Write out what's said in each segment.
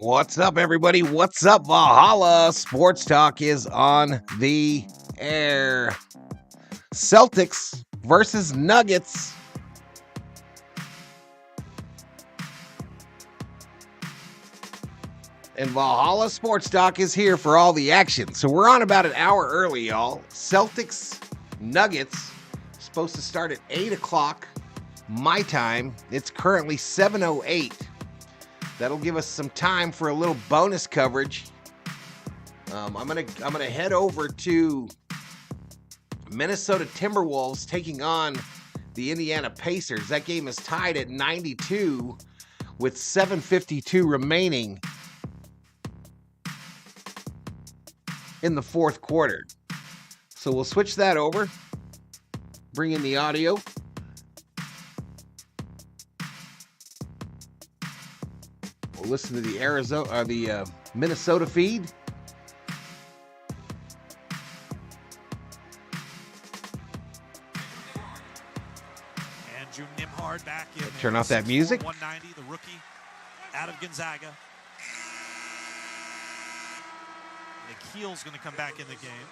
What's up, everybody? What's up? Valhalla Sports Talk is on the air. Celtics versus Nuggets. And Valhalla Sports Talk is here for all the action. So we're on about an hour early, y'all. Celtics, Nuggets, supposed to start at 8 o'clock my time. It's currently 7:08. That'll give us some time for a little bonus coverage. I'm gonna head over to Minnesota Timberwolves taking on the Indiana Pacers. That game is tied at 92 with 7:52 remaining in the fourth quarter. So we'll switch that over, bring in the audio. We'll listen to the Minnesota feed. Andrew Nimhard back in. Turn off that music. 190, the rookie out of Gonzaga. Nikhil's going to come back in the game.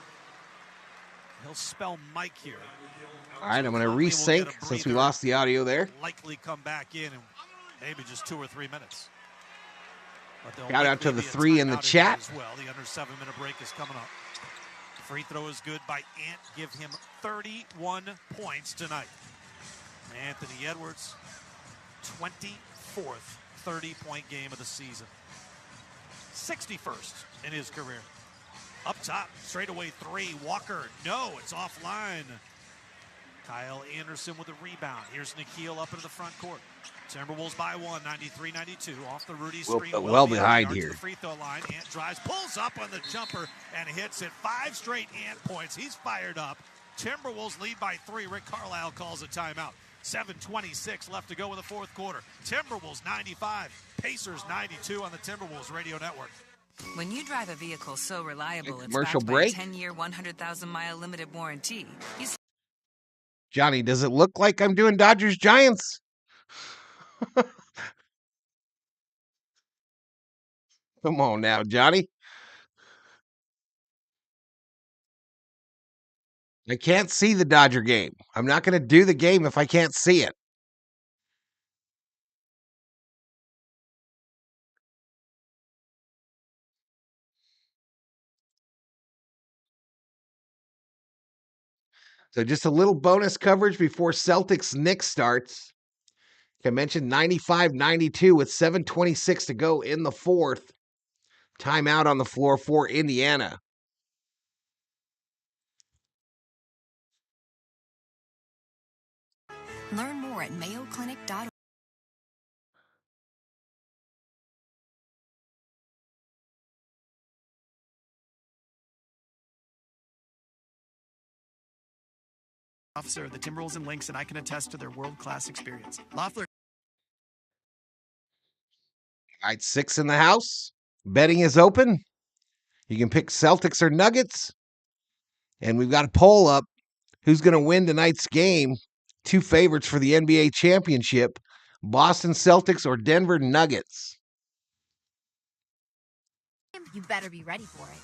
He'll spell Mike here. All right, I'm going to resync since we lost the audio there. Likely come back in in maybe just 2 or 3 minutes. Shout out to the three in the chat. As well. The under 7-minute break is coming up. Free throw is good by Ant. Give him 31 points tonight. Anthony Edwards, 24th 30-point game of the season. 61st in his career. Up top, straightaway three. Walker, no, it's offline. Kyle Anderson with a rebound. Here's Nikhil up into the front court. Timberwolves by one, 93-92. Off the Rudy screen. Well behind here. The free throw line. Ant drives, pulls up on the jumper, and hits it. 5 straight Ant points. He's fired up. Timberwolves lead by 3. Rick Carlisle calls a timeout. 7:26 left to go in the fourth quarter. Timberwolves 95, Pacers 92 on the Timberwolves radio network. When you drive a vehicle so reliable, it's commercial backed break. by a 10-year, 100,000-mile limited warranty. Johnny, does it look like I'm doing Dodgers Giants? Come on now, Johnny. I can't see the Dodger game. I'm not going to do the game if I can't see it. So just a little bonus coverage before Celtics-Knicks starts. Like I mentioned, 95-92 with 7:26 to go in the fourth. Timeout on the floor for Indiana. Learn more at mayoclinic.org. Officer of the Timberwolves and Lynx, and I can attest to their world-class experience. Loeffler. All right, 6 in the house. Betting is open. You can pick Celtics or Nuggets. And we've got a poll up. Who's going to win tonight's game? 2 favorites for the NBA championship. Boston Celtics or Denver Nuggets? You better be ready for it.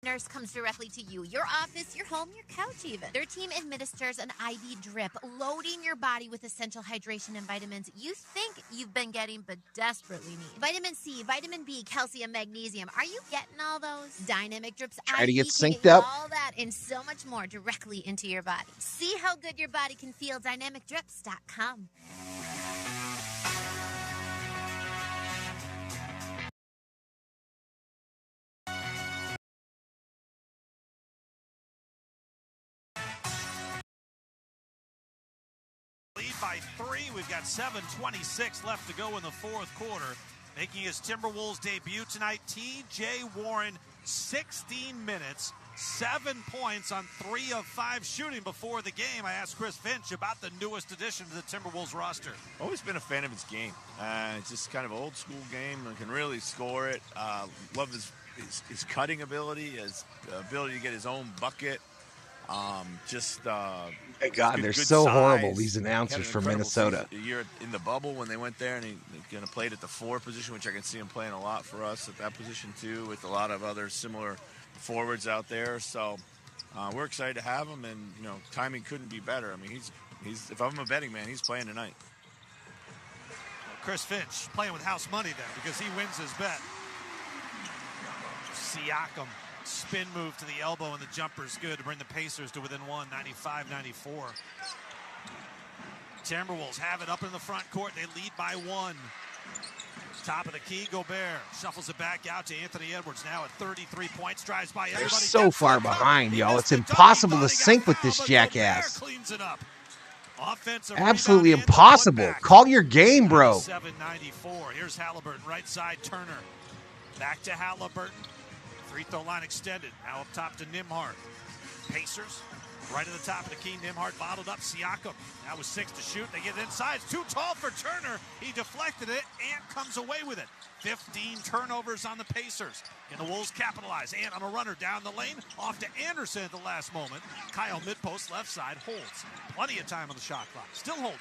Nurse comes directly to you, your office, your home, your couch even. Their team administers an IV drip, loading your body with essential hydration and vitamins you think you've been getting but desperately need. Vitamin C, vitamin B, calcium, magnesium. Are you getting all those? Dynamic drips Try to IV get can synced you up. all that and so much more directly into your body. See how good your body can feel. DynamicDrips.com. Lead by 3. We've got 7:26 left to go in the fourth quarter. Making his Timberwolves debut tonight, T.J. Warren, 16 minutes, 7 points on 3 of 5 shooting before the game. I asked Chris Finch about the newest addition to the Timberwolves roster. Always been a fan of his game. It's just kind of an old school game and can really score it. Love his cutting ability, his ability to get his own bucket. My God, they're good so size. horrible, these He had announcers an from incredible Minnesota. season. A year in the bubble when they went there, and he kind of played at the 4 position, which I can see him playing a lot for us at that position too, with a lot of other similar forwards out there. So we're excited to have him, and timing couldn't be better. I mean, he's if I'm a betting man, he's playing tonight. Chris Finch playing with house money then because he wins his bet. Siakam, spin move to the elbow, and the jumper's good to bring the Pacers to within 1, 95-94. Timberwolves have it up in the front court. They lead by 1. Top of the key, Gobert shuffles it back out to Anthony Edwards, now at 33 points, drives by everybody. They're so far behind, y'all. It's impossible to sync with this jackass. Cleans it up. Offensive Absolutely rebound and the impossible. putback. Call your game, bro. 97-94. Here's Halliburton, right side, Turner. Back to Halliburton. Free throw line extended. Now up top to Nembhard. Pacers, right at the top of the key. Nembhard bottled up. Siakam, now with 6 to shoot. They get it inside. It's too tall for Turner. He deflected it. Ant comes away with it. 15 turnovers on the Pacers. And the Wolves capitalize. Ant on a runner down the lane. Off to Anderson at the last moment. Kyle midpost left side holds. Plenty of time on the shot clock. Still holding.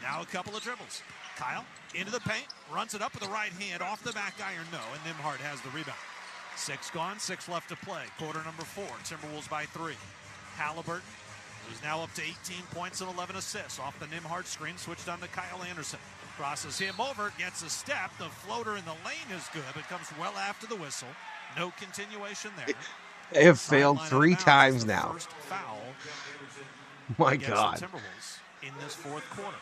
Now a couple of dribbles. Kyle into the paint. Runs it up with the right hand. Off the back iron, no. And Nembhard has the rebound. 6 gone, 6 left to play. Quarter number 4. Timberwolves by 3. Halliburton, who's now up to 18 points and 11 assists. Off the Nembhard screen, switched on to Kyle Anderson. Crosses him over, gets a step. The floater in the lane is good. It comes well after the whistle. No continuation there. They have failed 3 times now. First foul. My God. The Timberwolves in this fourth quarter.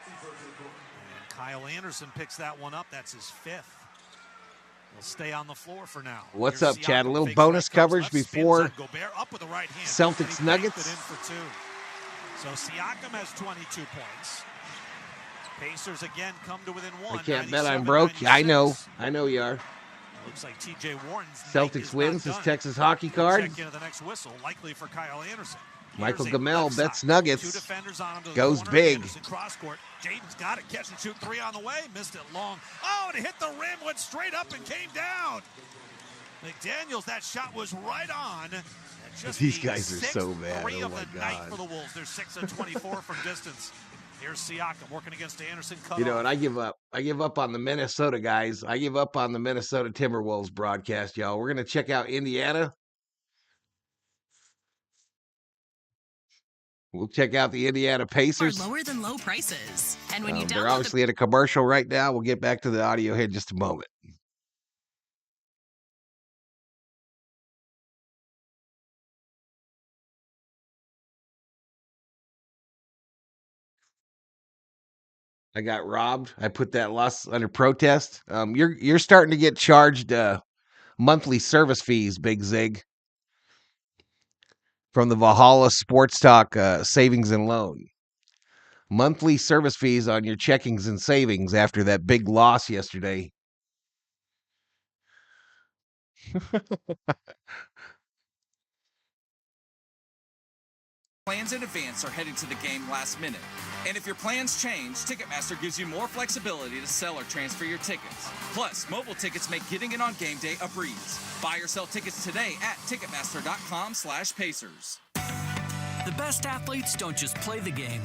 And Kyle Anderson picks that one up. That's his 5th. He'll stay on the floor for now. What's Here's up, Chad? A Siakam, little fakes bonus right, comes coverage left, before spins on Gobert, up with the right hand, Celtics and he Nuggets. banked it in for 2. So Siakam has 22 points. Pacers again come to within 1. I can't bet I'm broke. I know you are. Looks like TJ Warren's Celtics wins his Texas hockey card. Check into the next whistle, likely for Kyle Anderson. Michael Here's a Gamel left bets side. Nuggets. 2 defenders on him to the Goes corner. big. Anderson cross court. Jaden's got it. Catch and shoot 3 on the way. Missed it long. Oh, and it hit the rim. Went straight up and came down. McDaniels, that shot was right on. Just These the guys are so bad. 3 Oh of my the night God. for the Wolves. They're 6 of 24 from distance. Here's Siakam working against Anderson. And I give up. I give up on the Minnesota guys. I give up on the Minnesota Timberwolves broadcast, y'all. We're going to check out Indiana. We'll check out the Indiana Pacers. Lower than low prices. And when you They're obviously at a commercial right now. We'll get back to the audio here in just a moment. I got robbed. I put that loss under protest. You're starting to get charged monthly service fees, Big Zig, from the Valhalla Sports Talk savings and loan. Monthly service fees on your checkings and savings after that big loss yesterday. Plans in advance are heading to the game last minute. And if your plans change, Ticketmaster gives you more flexibility to sell or transfer your tickets. Plus, mobile tickets make getting in on game day a breeze. Buy or sell tickets today at Ticketmaster.com/Pacers. The best athletes don't just play the game.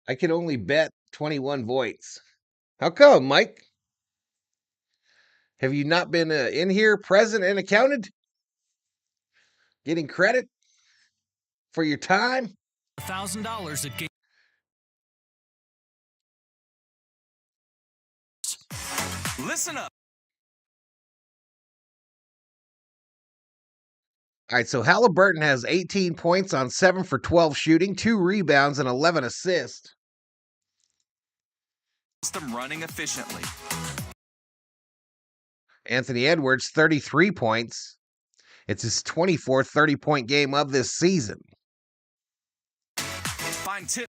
I can only bet 21 voids. How come, Mike? Have you not been in here, present, and accounted? Getting credit for your time? $1,000 a game. Listen up. All right, so Halliburton has 18 points on 7 for 12 shooting, 2 rebounds, and 11 assists. System running efficiently. Anthony Edwards, 33 points. It's his 24th 30-point game of this season. Find tip.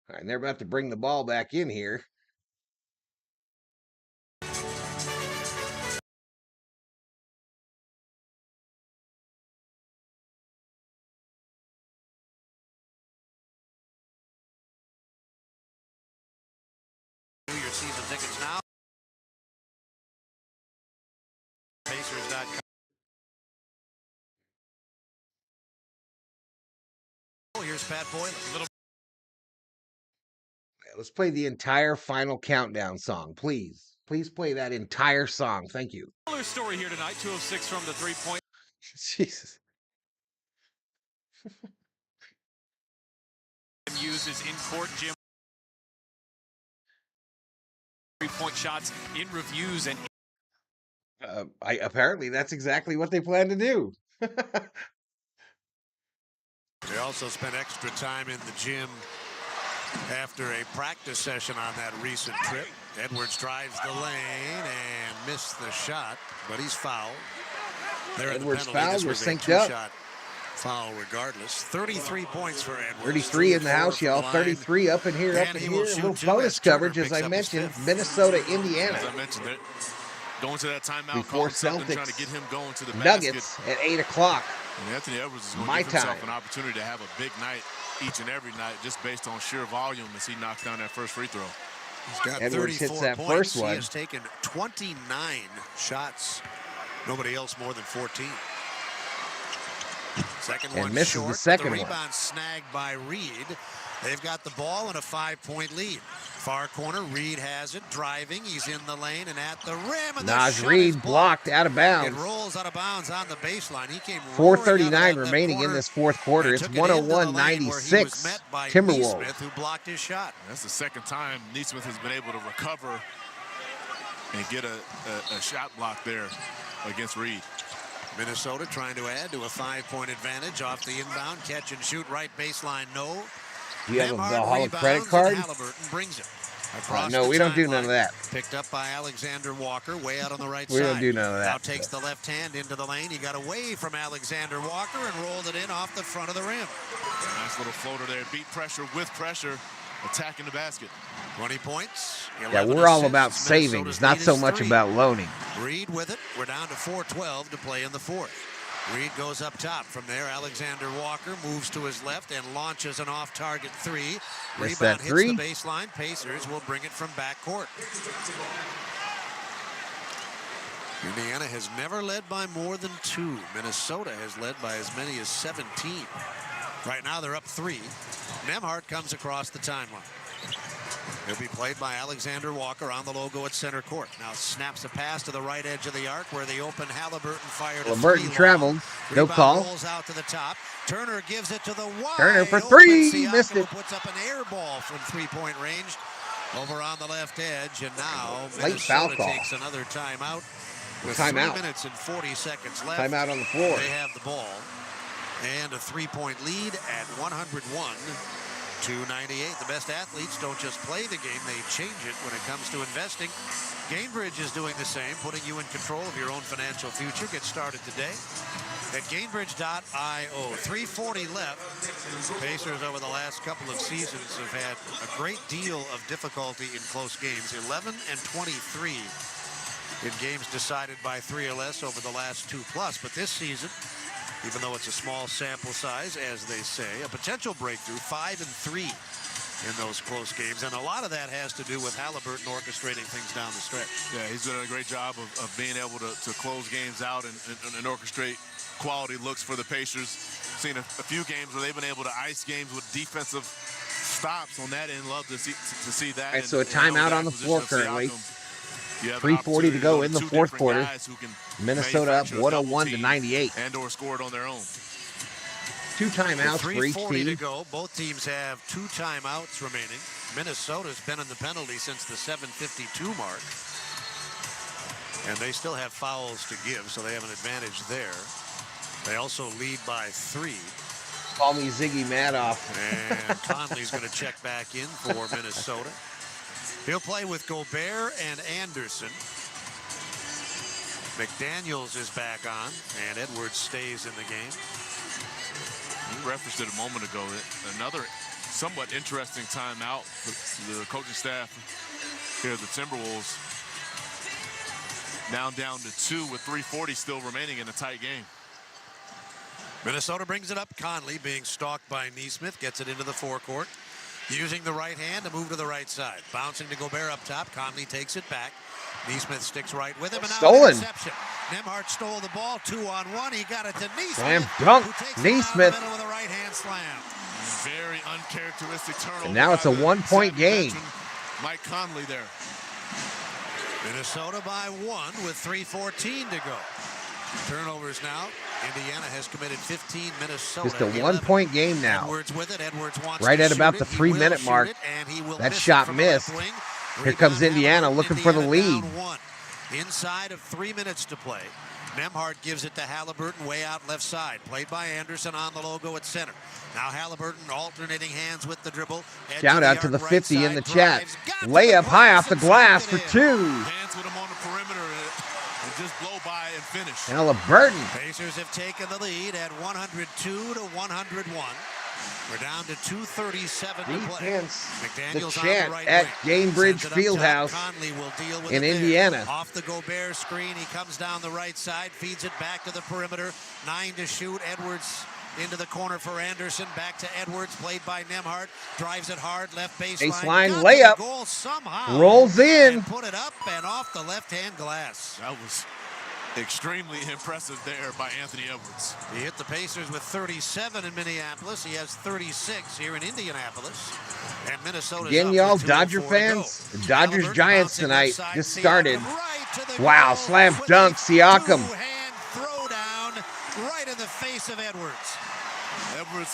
All right, and they're about to bring the ball back in here. Your season the tickets now. Pacers.com. Here's Pat Boyle. Let's play the entire final countdown song, please. Please play that entire song. Thank you. Story here tonight. 2:06 from the three-point. Jesus. Uses in-court gym. Three-point shots in reviews and. Apparently, that's exactly what they plan to do. They also spent extra time in the gym after a practice session on that recent trip. Edwards drives the lane and missed the shot, but he's fouled. Edwards fouled. We're synced up. Foul regardless. 33 points for Edwards. 33 in the house, y'all. 33 up in here, up in here. A little bonus coverage, as I mentioned. Minnesota, Indiana. As I mentioned, going to that timeout. Before Celtics, trying to get him going to the Nuggets basket. at 8 o'clock. And Anthony Edwards is going to give himself an opportunity to have a big night each and every night, just based on sheer volume as he knocks down that first free throw. He's got Edwards 34 hits that points. first one. He has taken 29 shots. Nobody else more than 14. Second and one misses short. the second the one. Rebound snagged by Reed. They've got the ball and a 5-point lead. Far corner, Reed has it, driving. He's in the lane and at the rim. And Naj Reed blocked out of bounds. It rolls out of bounds on the baseline. He came 4:39 remaining in this fourth quarter. It's 101-96 Timberwolves. Who blocked his shot. That's the second time Nesmith has been able to recover and get a shot block there against Reed. Minnesota trying to add to a 5-point advantage off the inbound. Catch and shoot right baseline, no. Do you have a Valhalla credit card? Halliburton brings it. No, we don't do none of that. Picked up by Alexander Walker, way out on the right we side. We don't do none of that. Now takes the left hand into the lane. He got away from Alexander Walker and rolled it in off the front of the rim. Nice little floater there. Beat pressure with pressure, attacking the basket. 20 points. Yeah, we're all about savings, not so much about loaning. Reed with it. We're down to 4:12 to play in the fourth. Reed goes up top. From there, Alexander Walker moves to his left and launches an off-target three. Rebound hits the baseline. Pacers will bring it from backcourt. Indiana has never led by more than 2. Minnesota has led by as many as 17. Right now, they're up 3. Nembhard comes across the timeline. He'll be played by Alexander Walker on the logo at center court. Now snaps a pass to the right edge of the arc where the open Halliburton fired. Burton traveled. No call. Rolls out to the top. Turner gives it to the wide. Turner for 3. He missed it. Puts up an air ball from 3-point range over on the left edge. And now late foul call. Takes another timeout. With timeout. 3 minutes and 40 seconds left. Timeout on the floor. They have the ball. And a 3-point lead at 101-98. The best athletes don't just play the game, they change it when it comes to investing. Gainbridge is doing the same, putting you in control of your own financial future. Get started today at Gainbridge.io. 3:40 left. Pacers over the last couple of seasons have had a great deal of difficulty in close games. 11 and 23 in games decided by 3 or less over the last 2+. But this season, even though it's a small sample size, as they say, a potential breakthrough, 5 and 3 in those close games. And a lot of that has to do with Halliburton orchestrating things down the stretch. Yeah, he's done a great job of being able to close games out and orchestrate quality looks for the Pacers. Seen a few games where they've been able to ice games with defensive stops on that end. Love to see that. All right, so a timeout on the floor currently. 3:40 to go in the fourth quarter. Minnesota up 101-98. And/or scored on their own. 2 timeouts for each team. To go. Both teams have 2 timeouts remaining. Minnesota's been in the penalty since the 7:52 mark. And they still have fouls to give, so they have an advantage there. They also lead by 3. Call me Ziggy Madoff. And Conley's going to check back in for Minnesota. He'll play with Gobert and Anderson. McDaniels is back on, and Edwards stays in the game. You referenced it a moment ago. Another somewhat interesting timeout for the coaching staff here at the Timberwolves. Now down to 2 with 3:40 still remaining in a tight game. Minnesota brings it up. Conley being stalked by Nesmith, gets it into the forecourt. Using the right hand to move to the right side. Bouncing to Gobert up top. Conley takes it back. Neesmith sticks right with him. And now stolen. Interception. Nembhard stole the ball. 2-on-1. He got it to Neesmith. Slam dunk. Neesmith. With a right hand slam. Very uncharacteristic turnover. And now it's a 1-point game. Mike Conley there. Minnesota by 1 with 3:14 to go. Turnovers now. Indiana has committed 15. Minnesota. Just a 1-point game now. Edwards with it. Edwards wants right to at about shoot the it. He 3-minute will mark. shoot it, and he will That miss shot it from the missed. left wing. Here comes Rebound Indiana Howard. looking for the Indiana lead. down 1. Inside of 3 minutes to play. Nembhard gives it to Halliburton way out left side. Played by Anderson on the logo at center. Now Halliburton alternating hands with the dribble. Shout out to the 50 in the chat. Layup high off the glass for 2. Hands with him on the perimeter and just blow by and finish. Halliburton. Pacers have taken the lead at 102 to 101. We're down to 2:37 to play. Defense. The McDaniels chant on the right at wing. Gainbridge Sends it up top. Fieldhouse Conley will deal with in it there. Indiana. Off the Gobert screen, he comes down the right side, feeds it back to the perimeter. 9 to shoot. Edwards into the corner for Anderson. Back to Edwards, played by Nembhard. Drives it hard, left baseline. Baseline Got layup. the goal somehow. Rolls in. And put it up and off the left-hand glass. That was extremely impressive there by Anthony Edwards. He hit the Pacers with 37 in Minneapolis. He has 36 here in Indianapolis. And Minnesota. Again, y'all, Dodger fans. The Dodgers Giants tonight just started. Wow, slam dunk, Siakam. Two-hand throwdown right in the face of Edwards.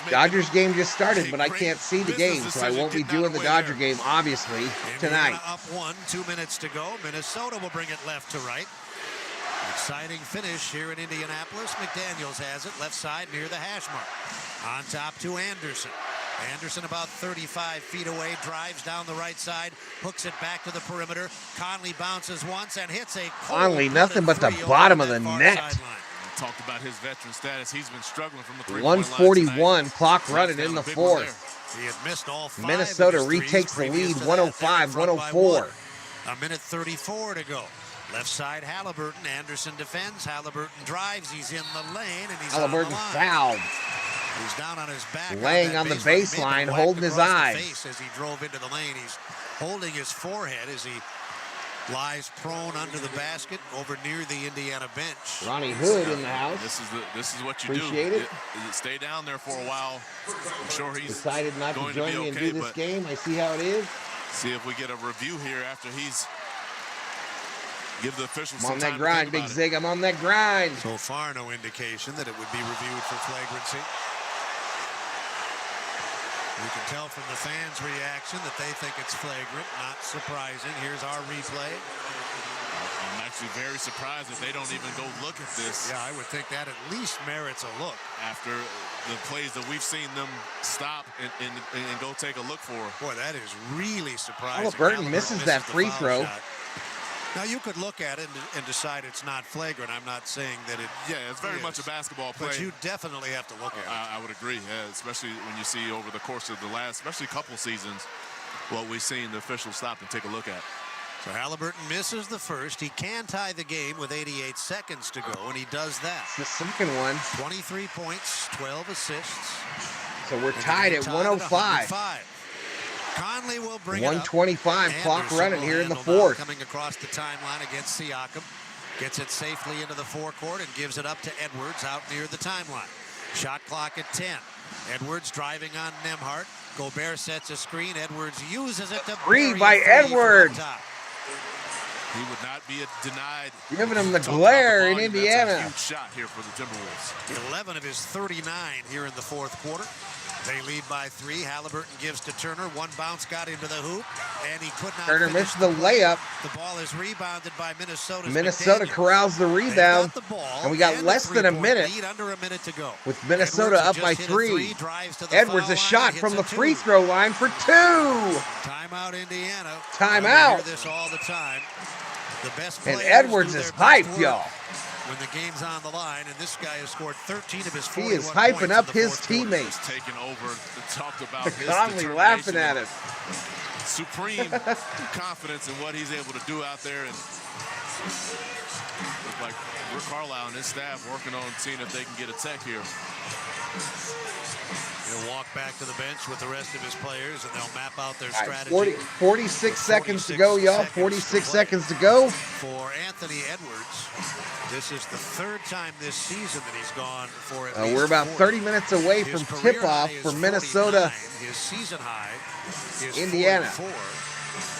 Dodgers game just started, but I can't see the game, so I won't be doing the Dodger game, obviously, tonight. Up 1, 2 minutes to go. Minnesota will bring it left to right. Exciting finish here in Indianapolis. McDaniels has it left side near the hash mark. On top to Anderson. Anderson about 35 feet away, drives down the right side, hooks it back to the perimeter. Conley bounces once and hits a Conley, nothing but the bottom of the net. Talked about his veteran status. He's been struggling from the 141, clock running in the 4th. He had missed all 5 Minnesota of his retakes the threes lead, previous to that. 105-104. A minute 34 to go. Left side, Halliburton. Anderson defends. Halliburton drives. He's in the lane, and he's Halliburton on the line. fouled. He's down on his back. Laying on the baseline, holding his eyes. As he drove into the lane, he's holding his forehead as he lies prone under the basket over near the Indiana bench. Ronnie Hood in the house. This is what you Appreciate do. it. Stay down there for a while. I'm sure he's decided not to join me and do this game. I see how it is. See if we get a review here after he's give the officials I'm on some that time grind, to Big think about Zig. I'm on that grind. So far, no indication that it would be reviewed for flagrancy. You can tell from the fans' reaction that they think it's flagrant. Not surprising. Here's our replay. I'm actually very surprised that they don't even go look at this. Yeah, I would think that at least merits a look. After the plays that we've seen them stop and go take a look for. Boy, that is really surprising. Halliburton misses that free throw. Shot. Now, you could look at it and decide it's not flagrant. I'm not saying that it it's very much a basketball play. But you definitely have to look at it. I would agree, especially when you see over the course of the last, especially couple seasons, what we've seen the officials stop and take a look at. So Halliburton misses the first. He can tie the game with 88 seconds to go, and he does that. The second one. 23 points, 12 assists. So we're tied at 105. Conley will bring 125 it up. clock Anderson running will here in the handle 4th. Coming across the timeline against Siakam. Gets it safely into the forecourt and gives it up to Edwards out near the timeline. Shot clock at 10. Edwards driving on Nembhard. Gobert sets a screen. Edwards uses it to Free by Edwards. He would not be denied. Giving him the glare in Indiana. That's a huge shot here for the Timberwolves. 11 of his 39 here in the 4th quarter. They lead by 3. Halliburton gives to Turner. One bounce got into the hoop, and he could not. Turner missed the layup. The ball is rebounded by Minnesota. Minnesota corrals the rebound, and we got less than a minute. Lead under a minute to go. With Minnesota up by 3. Edwards a shot from the free throw line for 2. Timeout, Indiana. Timeout. We hear this all the time. The best and players Edwards do is their best hyped, work y'all. when the game's on the line, and this guy has scored 13 of his 41 He is hyping up points in the his 4th teammates. Taking over, talked about his Conley laughing at us. Supreme confidence in what he's able to do out there, and look like Rick Carlisle and his staff working on seeing if they can get a tech here. He'll walk back to the bench with the rest of his players, and they'll map out their All right, strategy. 46 seconds to go, y'all. 46 seconds to go. For Anthony Edwards, this is the third time this season that he's gone for at least We're about 30 minutes away from tip-off for Minnesota. His season high is Indiana. 44.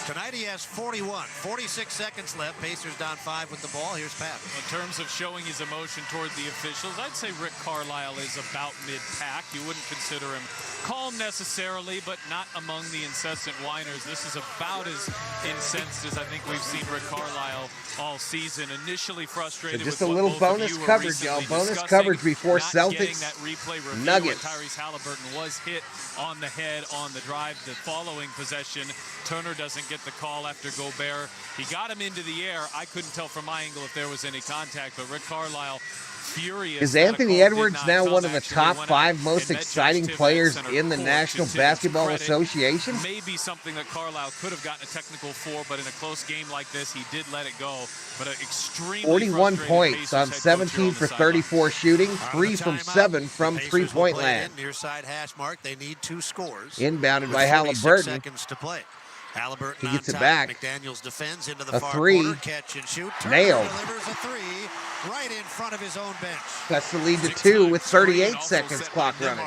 Tonight he has 41. 46 seconds left. Pacers down 5 with the ball. Here's Pat. In terms of showing his emotion toward the officials, I'd say Rick Carlisle is about mid-pack. You wouldn't consider him calm necessarily, but not among the incessant whiners. This is about as incensed as I think we've seen Rick Carlisle all season. Initially frustrated. So just with a little bonus coverage, y'all. Bonus coverage before Celtics that replay review Nuggets. Tyrese Halliburton was hit on the head on the drive. The following possession, Turner doesn't get the call after Gobert. He got him into the air. I couldn't tell from my angle if there was any contact, but Rick Carlisle furious. Is Anthony Edwards now one of the top 5 most exciting players in the National Basketball Association? Maybe something that Carlisle could have gotten a technical for, but in a close game like this, he did let it go. But an extremely 41 points on 17 for 34 shooting, 3 from 7 from three-point land. Near side hash mark. They need 2 scores. Inbounded by 46 Halliburton. seconds to play. Halliburton He gets on it top. back. McDaniels defends into the A far 3. corner. Catch and shoot. Turner Nailed. delivers a 3 right in front of his own bench. Cuts the lead to 2 with 38 seconds clock running.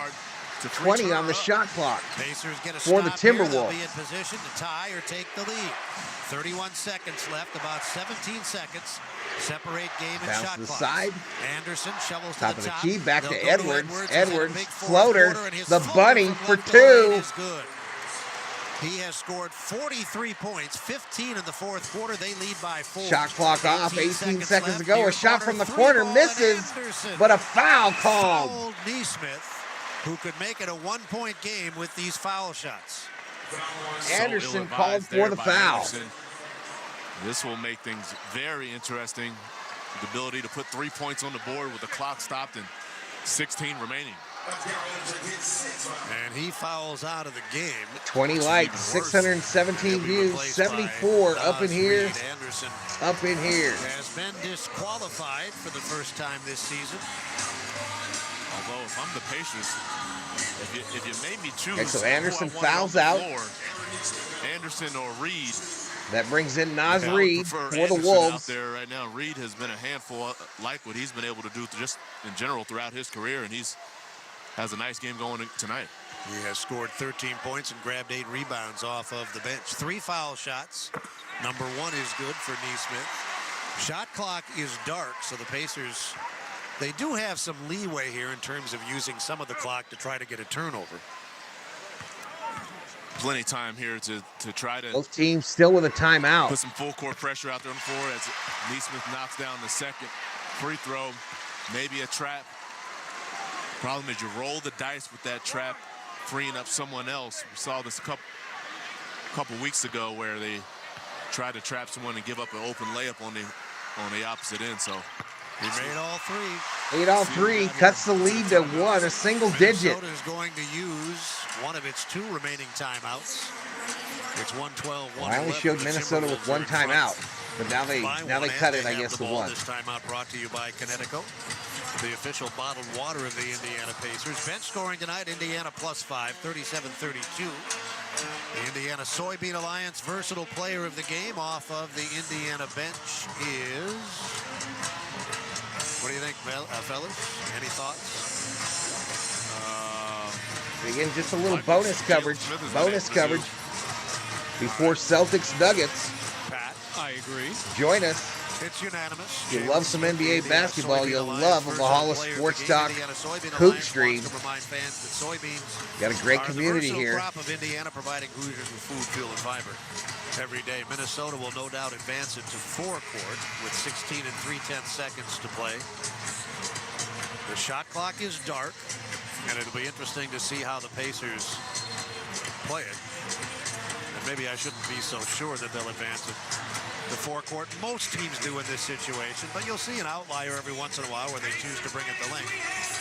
20 on the shot clock Pacers get a for the stop here. They'll Timberwolves. be in position to tie or take the lead. 31 seconds left, about 17 seconds. Separate game and Bounce shot to the clock. side. Anderson shovels to Top the of the top. key, back They'll to go Edwards. Edwards. He's had a Edwards, big fourth floater, quarter, and his the floater bunny from for left to right 2. is good. He has scored 43 points, 15 in the fourth quarter. They lead by 4. Shot clock off, 18 seconds to left. go. A Here's shot from the three corner ball, misses, and Anderson but a foul called. fouled Nesmith, who could make it a 1-point game with these foul shots. Anderson called for the foul. Anderson. This will make things very interesting. The ability to put 3 points on the board with the clock stopped and 16 remaining. And he fouls out of the game. 20 likes, 617 views, 74 up in here, Anderson up in here. has been disqualified for the first time this season. Although if I'm the Pacers, if you made me choose, Okay, so Anderson who I wanted fouls on out. the floor, Anderson or Reed. That brings in Naz I would Reed prefer for the Anderson Wolves. out there right now. Reed has been a handful, like what he's been able to do just in general throughout his career, and has a nice game going tonight. He has scored 13 points and grabbed 8 rebounds off of the bench. 3 foul shots. Number 1 is good for Nesmith. Shot clock is dark, so the Pacers, they do have some leeway here in terms of using some of the clock to try to get a turnover. Plenty of time here to try to Both teams still with a timeout. put some full court pressure out there on the floor as Nesmith knocks down the second free throw. Maybe a trap. Problem is you roll the dice with that trap, freeing up someone else. We saw this a couple weeks ago where they tried to trap someone and give up an open layup on the opposite end. So he made all 3. Made all 3, cuts the lead to 1, a single digit. Minnesota is going to use one of its 2 remaining timeouts. It's 112. Well, I only showed Minnesota with 1 timeout, but now they cut it, I guess, to 1. This timeout brought to you by Connecticut, the official bottled water of the Indiana Pacers. Bench scoring tonight, Indiana +5, 37-32. The Indiana Soybean Alliance versatile player of the game off of the Indiana bench is... What do you think, fellas? Any thoughts? Again, just a little bonus coverage. Bonus coverage before Celtics Nuggets. Pat, I agree. Join us. It's unanimous. If you love some NBA basketball, you'll love a Valhalla Sports Talk Hoop Stream. Got a great community here. Crop of Indiana providing Hoosiers with food, fuel, and fiber every day. Minnesota will no doubt advance it to 4-court with 16 3/10 seconds to play. The shot clock is dark, and it'll be interesting to see how the Pacers play it. And maybe I shouldn't be so sure that they'll advance it. The 4-court, most teams do in this situation, but you'll see an outlier every once in a while where they choose to bring it to length.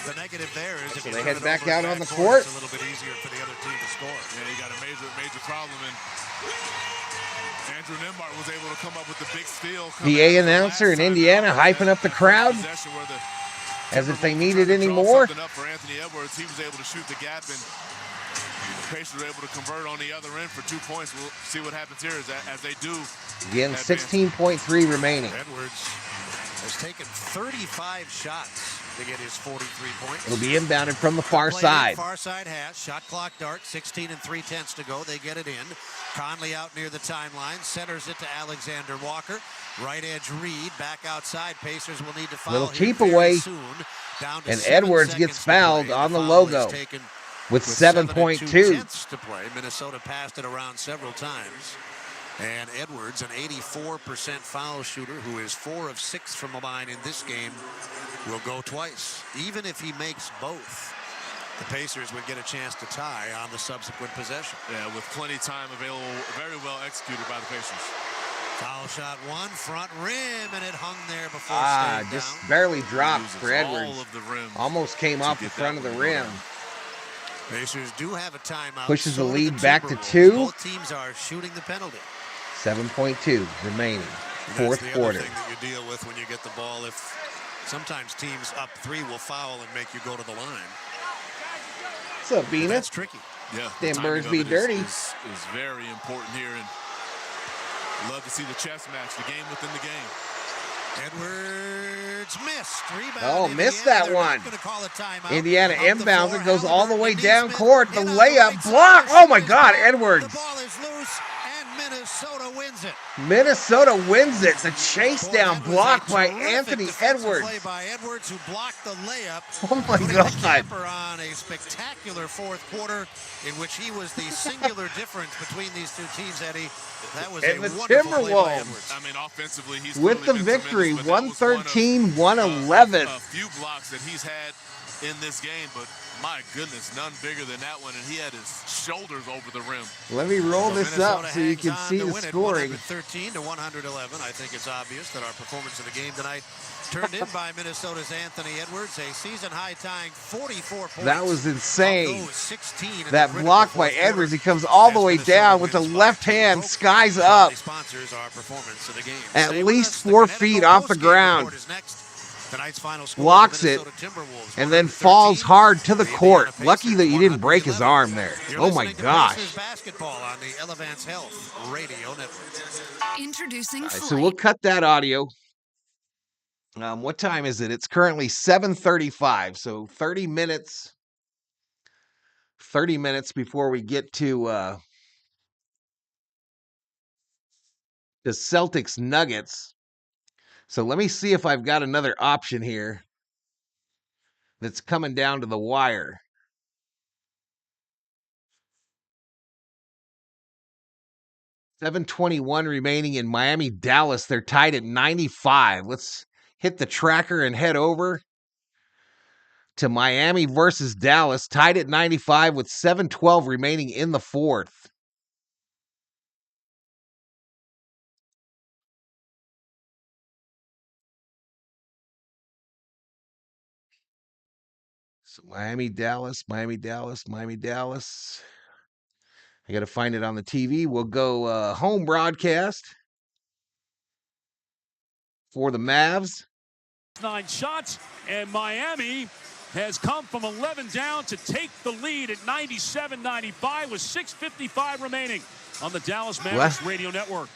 The negative there is if So you they turn head it back over out at on the backcourt, court. it's a little bit easier for the other team to score. Yeah, you got a major problem, and Andrew Nembhard was able to come up with the big steal. PA announcer in Indiana hyping up the crowd. Possession where the As if they needed any more. Something up for Anthony Edwards. He was able to shoot the gap, and the Pacers were able to convert on the other end for 2 points. We'll see what happens here as they do. Again, 16.3 remaining. Edwards has taken 35 shots to get his 43 points. It'll be inbounded from the far side. Far side hash. Shot clock dart. 16 3/10 to go. They get it in. Conley out near the timeline. Centers it to Alexander Walker. Right edge Reed. Back outside. Pacers will need to foul Little here keep away. soon. Down to And 7 Edwards seconds gets to fouled play. on the foul logo is taken with 7.2 to play. Minnesota passed it around several times. And Edwards, an 84% foul shooter who is 4 of 6 from the line in this game, will go twice. Even if he makes both, the Pacers would get a chance to tie on the subsequent possession. Yeah, with plenty of time available, very well executed by the Pacers. Foul shot one, front rim, and it hung there before staying just down. barely dropped for Edwards. All of the rim. Almost came off the front of the rim. Pacers do have a timeout. Pushes the So do lead back to Timberwolves. 2. Both teams are shooting the penalty. 7.2 remaining. Fourth That's the quarter. other thing that you deal with when you get the ball. If sometimes teams up 3 will foul and make you go to the line. What's up, Beena? That's tricky. Yeah, Damn the birds timing be of it dirty. is very important here, and love to see the chess match, the game within the game. Edwards missed. Rebound. Oh, missed Indiana. that They're one. not gonna call a timeout. Indiana Up the inbounds. floor. It goes all the way Halliburton, down Neesmith, court. The in on the layup right block. side. Oh my God, Edwards. The ball is loose, and Minnesota wins it. Minnesota wins it. The chase Boy, down that was block a by terrific Anthony defensive Edwards. Play by Edwards, who blocked the layup. Oh my putting God. the capper on a spectacular fourth quarter in which he was the singular difference between these two teams, Eddie. That was And a the wonderful play by Timberwolves. Edwards. I mean, offensively, he's With the clearly been victory, tremendous, but that was one of, 113-111. a few blocks that he's had in this game, but my goodness, none bigger than that one, and he had his shoulders over the rim. Let me roll this up Minnesota so you hangs can on see to the win it, scoring. 113 to 111. I think it's obvious that our performance in the game tonight turned in by Minnesota's Anthony Edwards, a season-high tying 44 points. That was insane. Of those, 16 in That the block critical by fourth quarter. Edwards. He comes all the As way Minnesota down with the wins left by 2. hand, Folks, skies Friendly up, sponsors our performance of the game. at Stay with least us. The 4 Connecticut feet off the postgame ground. report is next. Tonight's final score, Blocks the it, Minnesota Timberwolves, and then 113, falls hard to the the court. Indiana Lucky Pacers, that you didn't break his 111. arm there. You're Oh my listening to gosh. Pacers basketball on the Elevance Health Radio Network. Introducing All right, Flight. so we'll cut that audio. What time is it? It's currently 7:35, so 30 minutes before we get to the Celtics Nuggets. So let me see if I've got another option here that's coming down to the wire. $7:21 remaining in Miami, Dallas. They're tied at 95. Let's hit the tracker and head over to Miami versus Dallas, tied at 95 with 7:12 remaining in the fourth. So Miami, Dallas, Miami, Dallas, Miami, Dallas. I got to find it on the TV. We'll go home broadcast for the Mavs. 9 shots, and Miami has come from 11 down to take the lead at 97-95 with 6:55 remaining on the Dallas Mavericks radio network.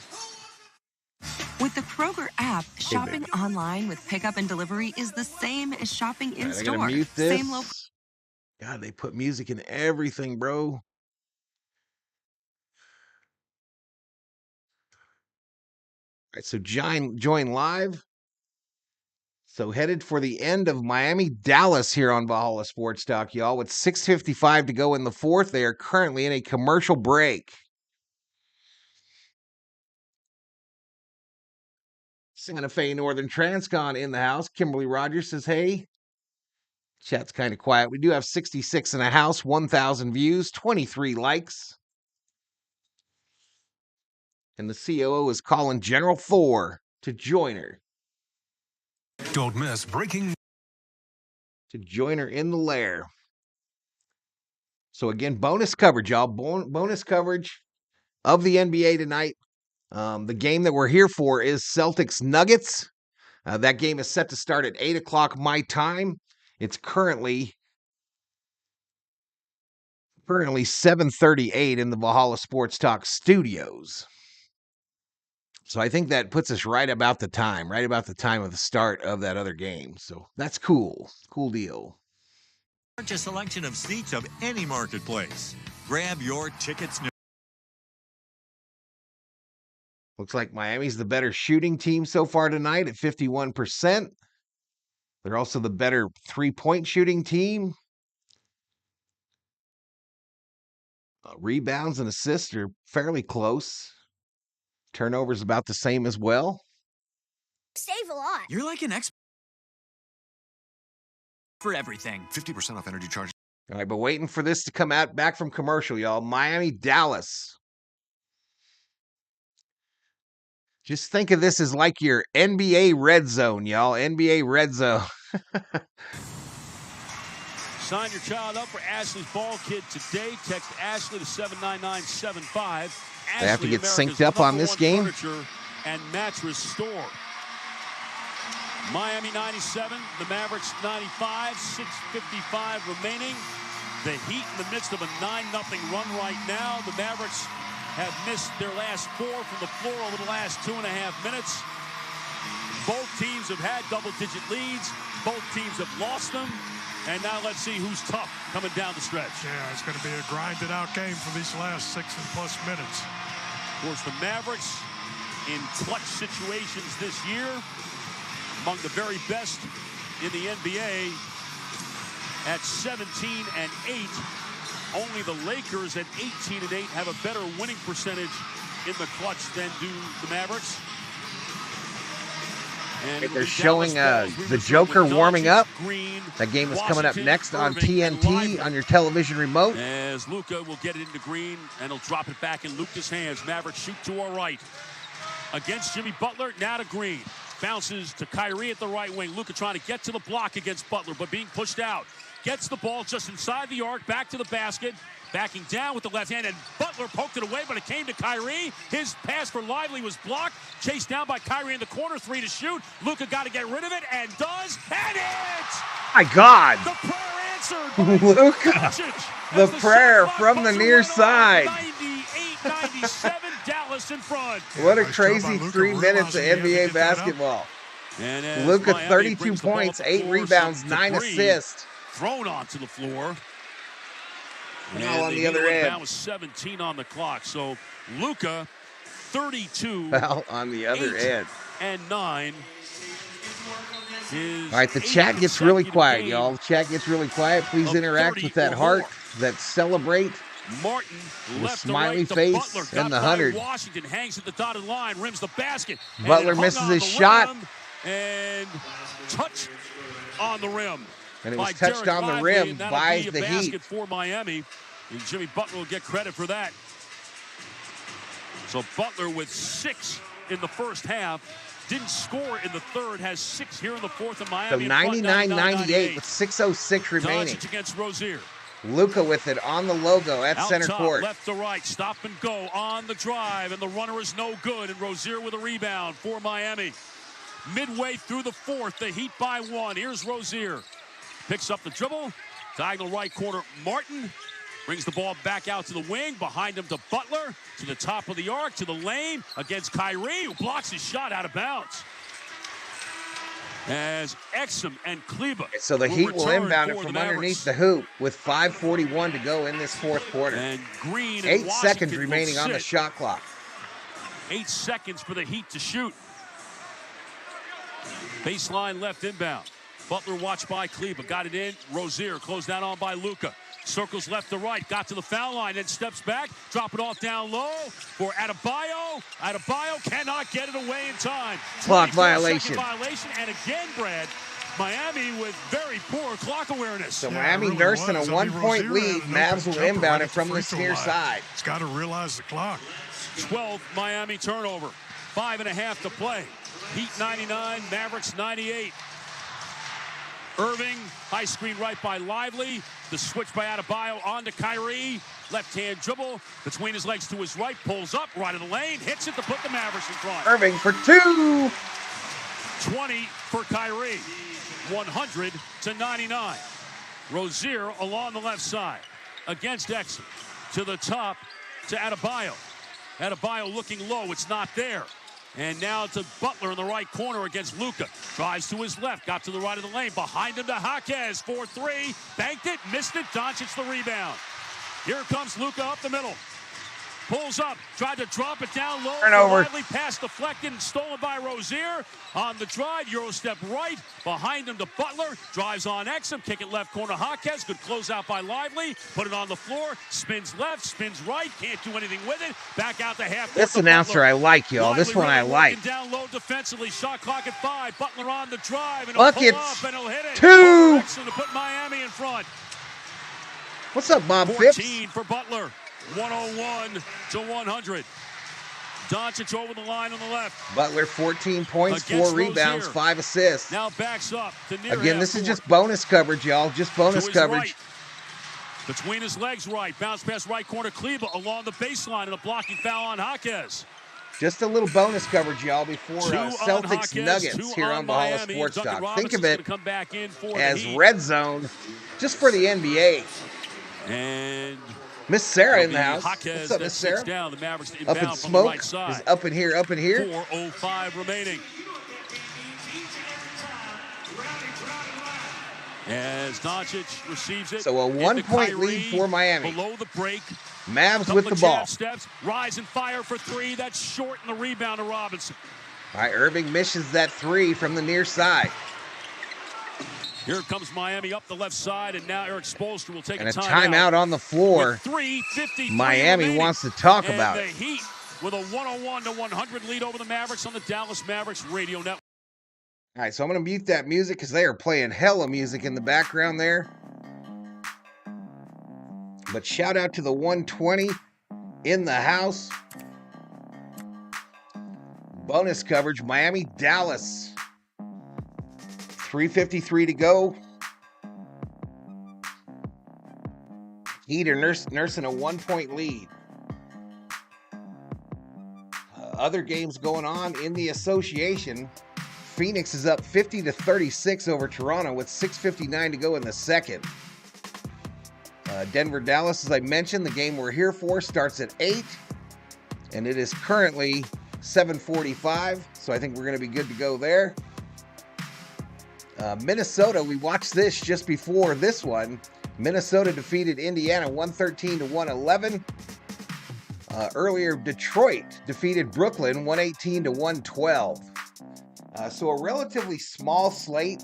With the Kroger app, shopping online with pickup and delivery is the same as shopping in I store. gotta mute this. Same low. God, they put music in everything, bro. All right, so join live. So headed for the end of Miami, Dallas here on Valhalla Sports Talk, y'all. With 6:55 to go in the fourth, they are currently in a commercial break. Santa Fe Northern Transcon in the house. Kimberly Rogers says, hey. Chat's kind of quiet. We do have 66 in the house, 1,000 views, 23 likes. And the COO is calling General Thor to join her. Don't miss breaking. To join her in the lair. So again, bonus coverage, y'all. Bonus coverage of the NBA tonight. The game that we're here for is Celtics Nuggets. That game is set to start at 8 o'clock my time. It's currently 7:38 in the Valhalla Sports Talk studios. So I think that puts us right about the time of the start of that other game. So that's cool. Cool deal. A selection of seats of any marketplace. Grab your tickets now. Looks like Miami's the better shooting team so far tonight at 51%. They're also the better three-point shooting team. Rebounds and assists are fairly close. Turnovers about the same as well. Save a lot. You're like an expert for everything. 50% off energy charges. All right, but waiting for this to come out back from commercial, y'all. Miami, Dallas. Just think of this as like your NBA red zone, y'all. NBA red zone. Sign your child up for Ashley's Ball Kit today. Text Ashley to 79975. They have to get synced up on this game. Furniture and mattress store. Miami 97, the Mavericks 95, 6:55 remaining. The Heat in the midst of a 9-0 run right now. The Mavericks have missed their last 4 from the floor over the last 2.5 minutes. Both teams have had double-digit leads. Both teams have lost them. And now let's see who's tough coming down the stretch. Yeah, it's going to be a grinded-out game for these last 6+ minutes. Of course, the Mavericks in clutch situations this year, among the very best in the NBA at 17-8. Only the Lakers at 18-8 have a better winning percentage in the clutch than do the Mavericks. And they're showing the Joker warming up. That game is coming up next on TNT on your television remote. As Luka will get it into Green, and he'll drop it back in Luka's hands. Mavericks shoot to our right. Against Jimmy Butler, now to Green. Bounces to Kyrie at the right wing. Luka trying to get to the block against Butler, but being pushed out. Gets the ball just inside the arc, back to the basket. Backing down with the left hand, and Butler poked it away, but it came to Kyrie. His pass for Lively was blocked. Chased down by Kyrie in the corner, 3 to shoot. Luka got to get rid of it, and does, and hits! My God! The prayer answered. Luka! Doncic, the prayer from the near side. 98-97, Dallas in front. What a crazy 3 minutes of NBA basketball. Luka, 32 points, 8 rebounds, 9 assists. Thrown onto the floor. Now on the other end. Now with 17 on the clock. So Luka, 32. Well, on the other end. And 9. All right, the chat gets really quiet, y'all. The chat gets really quiet. Please interact with that heart, that celebrate. Martin the left smiley to face Butler, and the 100. Washington hangs at the dotted line, rims the basket. Butler misses his shot. And touch on the rim. And it was touched on the rim by the Heat. For Miami, and Jimmy Butler will get credit for that. So Butler with 6 in the first half, didn't score in the third, has 6 here in the fourth, and Miami. So 99-98 with 6:06 remaining. Doncic against Rozier. Luka with it on the logo at center court. Left to right, stop and go on the drive, and the runner is no good. And Rozier with a rebound for Miami. Midway through the fourth, the Heat by 1. Here's Rozier. Picks up the dribble. Diagonal right corner, Martin. Brings the ball back out to the wing. Behind him to Butler. To the top of the arc, to the lane. Against Kyrie, who blocks his shot out of bounds. As Exum and Kleba. So the Heat will inbound it from underneath the hoop with 5:41 to go in this fourth quarter. And Green 8 seconds remaining on the shot clock. 8 seconds for the Heat to shoot. Baseline left inbound. Butler watched by Kleba. Got it in. Rozier closed down on by Luka. Circles left to right. Got to the foul line. Then steps back. Drop it off down low for Adebayo. Adebayo cannot get it away in time. Clock violation. Violation. And again, Brad, Miami with very poor clock awareness. So Miami really nursing a 1-point lead. Mavs will inbound it from the near side. It's got to realize the clock. 12 Miami turnover. 5.5 to play. Heat 99, Mavericks 98. Irving, high screen right by Lively. The switch by Adebayo on to Kyrie. Left-hand dribble between his legs to his right. Pulls up, right of the lane. Hits it to put the Mavericks in front. Irving for 2. 20 for Kyrie. 100-99. Rozier along the left side against Exum. To the top to Adebayo. Adebayo looking low. It's not there. And now to Butler in the right corner against Luka. Drives to his left. Got to the right of the lane. Behind him to Jaquez. 4-3. Banked it. Missed it. Doncic the rebound. Here comes Luka up the middle. Pulls up, tried to drop it down low. Turnover. Pass deflected and stolen by Rozier. On the drive, Euro step right. Behind him to Butler. Drives on Exum. Kick it left corner, Jaquez. Good closeout by Lively. Put it on the floor. Spins left, spins right. Can't do anything with it. Back out to half. This announcer I like, y'all. This one I like. Down low defensively. Shot clock at 5. Butler on the drive. And Buckets. Pull up and he'll hit it. 2. Exum to put Miami in front. What's up, Bob 14 Phipps? for Butler. 101-100. Doncic over the line on the left. Butler 14 points, Against 4 rebounds, Rozier. 5 assists. Now backs up to near Again, this is half just court. bonus coverage, y'all. Just bonus To his coverage. right. Between his legs right. Bounce pass right corner. Kleba along the baseline and a blocking foul on Jaquez. Just a little bonus coverage, y'all, before Two on Celtics Jaquez, Nuggets two here on Valhalla Miami. Sports Duncan Talk. Think Robinson's of it gonna come back in for the as Heat. red zone just for the NBA. And Miss Sarah in the it'll house. be Jaquez What's up, that Miss sits Sarah? down. The Mavericks Up inbound in from the smoke right side. is up in here, up in here. 4:05 remaining. As Doncic receives it. So a into 1-point Kyrie, lead for Miami. Below the break. Mavs with the ball. Steps, rise and fire for 3. That's short in the rebound to Robinson. All right, Irving misses that 3 from the near side. Here comes Miami up the left side, and now Eric Spoelstra will take And a a timeout. timeout on the floor. With 3:53 Miami remaining. wants to talk And about the it. Heat with a 101-100 lead over the Mavericks on the Dallas Mavericks radio network. All right, so I'm going to mute that music because they are playing hella music in the background there. But shout out to the 120 in the house. Bonus coverage, Miami, Dallas. 3:53 to go. Heat are nursing a 1-point lead. Other games going on in the association. Phoenix is up 50-36 over Toronto with 6:59 to go in the second. Denver, Dallas, as I mentioned, the game we're here for starts at 8, and it is currently 7:45, so I think we're going to be good to go there. Minnesota, we watched this just before this one. Minnesota defeated Indiana 113-111. Earlier, Detroit defeated Brooklyn 118-112. So a relatively small slate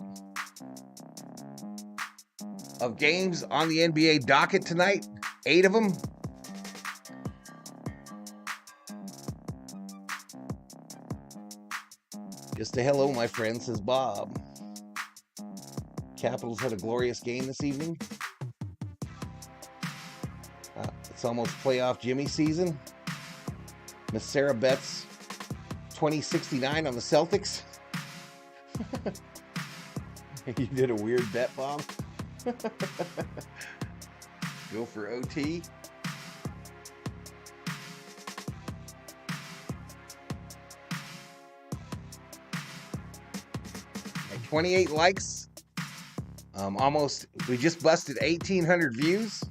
of games on the NBA docket tonight. 8 of them. Just a hello, my friend, says Bob. Capitals had a glorious game this evening. It's almost playoff Jimmy season. Miss Sarah bets 2069 on the Celtics. You did a weird bet, Bob. Go for OT. At 28 likes. We just busted 1,800 views.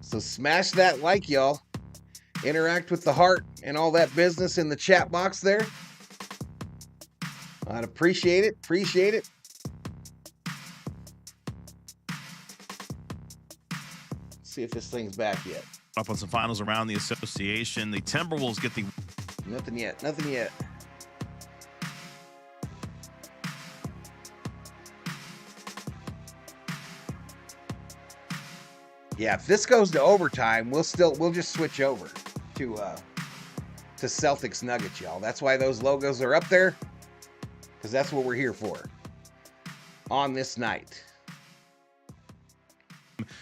So smash that like, y'all. Interact with the heart and all that business in the chat box there. I'd appreciate it. Appreciate it. See if this thing's back yet. Up on some finals around the association. The Timberwolves get the... Nothing yet. Nothing yet. Yeah, if this goes to overtime, we'll just switch over to Celtics Nuggets, y'all. That's why those logos are up there, because that's what we're here for on this night.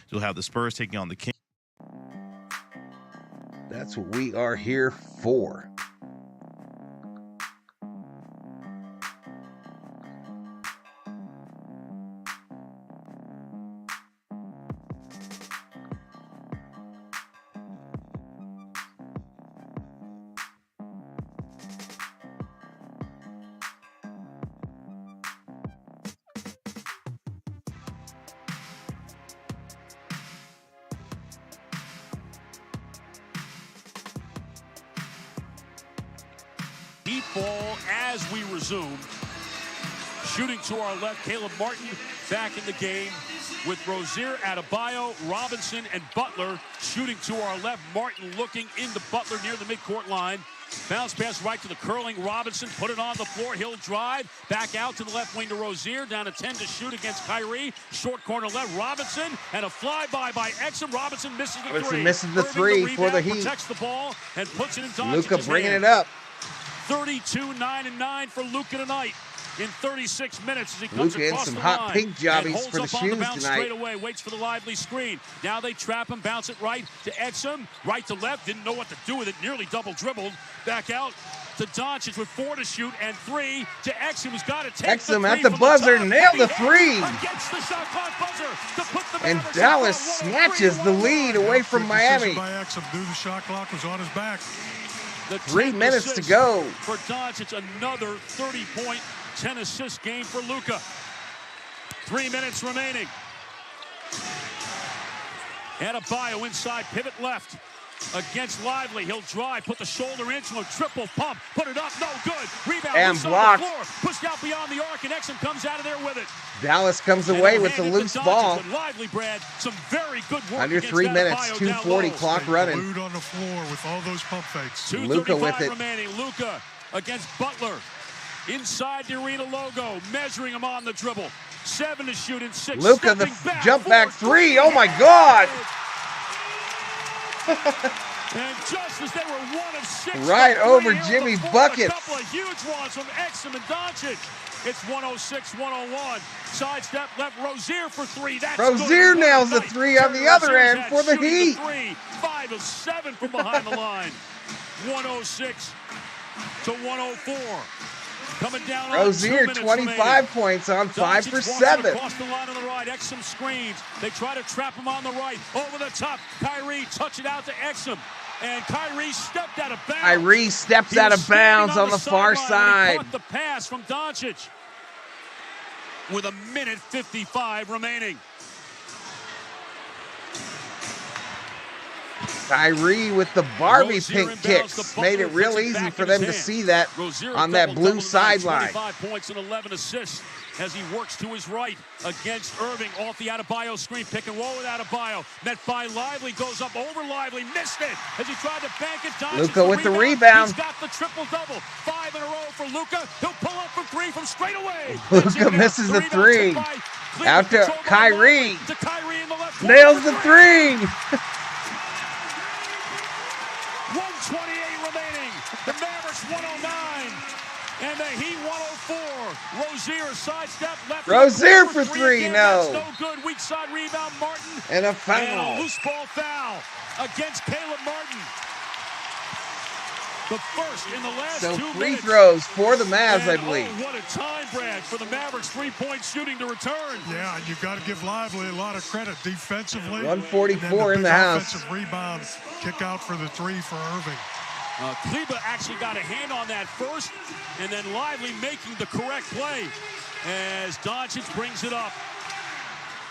You'll have the Spurs taking on the Kings. That's what we are here for. ball as we resume. Shooting to our left, Caleb Martin back in the game with Rozier, Adebayo, Robinson, and Butler. Shooting to our left, Martin looking into Butler near the midcourt line. Bounce pass right to the curling Robinson. Put it on the floor. He'll drive. Back out to the left wing to Rozier. Down to 10 to shoot against Kyrie. Short corner left. Robinson. And a flyby by Exum. Robinson misses the three. Robinson misses the three for the Heat. Protects the ball and puts it in Doncic's Luka bringing hands. it up. 32, 9, and 9 for Luka tonight. In 36 minutes as he comes Luka in across some the hot line pink jobbies holds for the up on shoes bounce tonight. Straight away, waits for the lively screen. Now they trap him, bounce it right to Exum, right to left. Didn't know what to do with it. Nearly double dribbled. Back out to Doncic with 4 to shoot and 3 to Exum, who's got to take Exum the at the buzzer, nailed the three. Against the shot clock buzzer to put the And Mavericks Dallas up on snatches the lead away from Miami. By Exum, the shot clock was on his back. 3 minutes to go. For Doncic, another 30-point, 10-assist game for Luka. 3 minutes remaining. Adebayo inside, pivot left. Against Lively, he'll drive, put the shoulder into him, triple pump, put it up, no good. Rebound, and blocked. Pushed out beyond the arc, and Exum comes out of there with it. Dallas comes away with the loose ball. Lively, Brad, some very good work. Under 3 minutes, 2:40 clock running. Glued on the floor with all those pump fakes. Luka with it. Remaining. Luka against Butler. Inside the arena logo, measuring him on the dribble. 7 to shoot and 6. Luka, the jump back 3. Oh my God! And just as they were 1 of 6, right over Jimmy Buckets. A couple of huge ones from Exum and Doncic. It's 106-101. Sidestep left, Rozier for 3. That's Rozier nails the 3 on the other end for the Heat. 5 of 7 from behind the line. 106 to 104. Coming down Rozier, 25 points on 5 for 7. Across the line on the right, Exum screens. They try to trap him on the right. Over the top, Kyrie touch it out to Exum. And Kyrie stepped out of bounds. Kyrie steps out of bounds on the far side. Caught the pass from Doncic with 1:55 remaining. Kyrie with the Barbie pink kicks made it real easy for them to see that on that blue sideline. 25 points and 11 assists as he works to his right against Irving off the Adebayo screen. Pick and roll with Adebayo. Met by Lively, goes up over Lively, missed it as he tried to bank it. Luka with the rebound. He's got the triple-double. 5 in a row for Luka. He'll pull up from 3 from straight away. Luka misses the 3. Out to Kyrie. Nails the 3. 128 remaining. The Mavericks 109. And the Heat 104. Rozier sidestep left. Rozier for 3. Again. No. That's no good. Weak side rebound. Martin. And a foul. And a loose ball foul against Caleb Martin. The first in the last 2 minutes. So free throws for the Mavs, I believe. Oh, what a time, Brad, for the Mavericks 3-point shooting to return. Yeah, and you've got to give Lively a lot of credit defensively. 144 in the house. Offensive rebound, kick out for the 3 for Irving. Kleba actually got a hand on that first, and then Lively making the correct play as Doncic brings it up.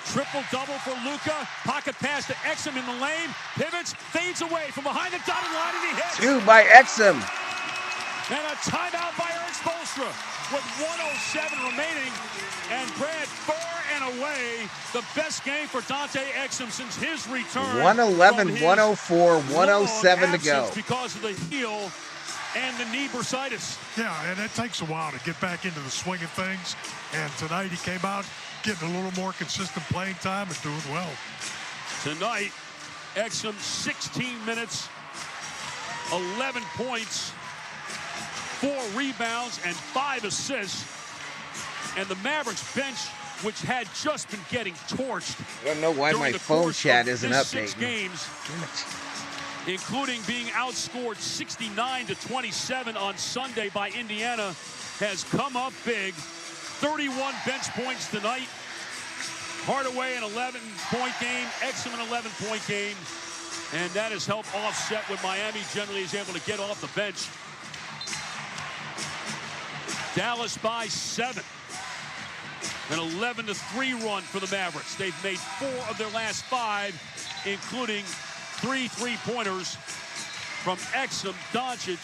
Triple-double for Luka. Pocket pass to Exum in the lane. Pivots, fades away from behind the dotted line, and he hits. 2 by Exum. And a timeout by Eric Spoelstra with 107 remaining. And Brad, far and away, the best game for Dante Exum since his return. 111, 104, 107 to go. Because of the heel and the knee bursitis. Yeah, and it takes a while to get back into the swing of things. And tonight he came out getting a little more consistent playing time and doing well. Tonight, Exum 16 minutes, 11 points, 4 rebounds, and 5 assists. And the Mavericks bench, which had just been getting torched. I don't know why my phone chat isn't updating. 6 games, including being outscored 69-27 on Sunday by Indiana, has come up big. 31 bench points tonight. Hardaway an 11-point game. Exum an 11-point game. And that has helped offset what Miami generally is able to get off the bench. Dallas by 7. An 11-3 run for the Mavericks. They've made 4 of their last 5, including 3 3-pointers from Exum, Doncic,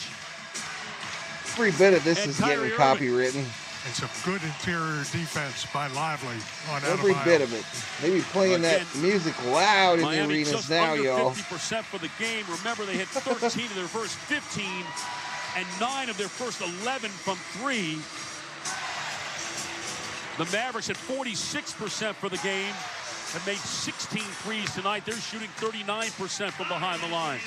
Every bit of this is getting copywritten. And some good interior defense by Lively on Every bit of it. They be playing that music loud in the arenas now, y'all. 50% for the game. Remember, they hit 13 of their first 15 and 9 of their first 11 from 3. The Mavericks at 46% for the game have made 16 threes tonight. They're shooting 39% from behind the line.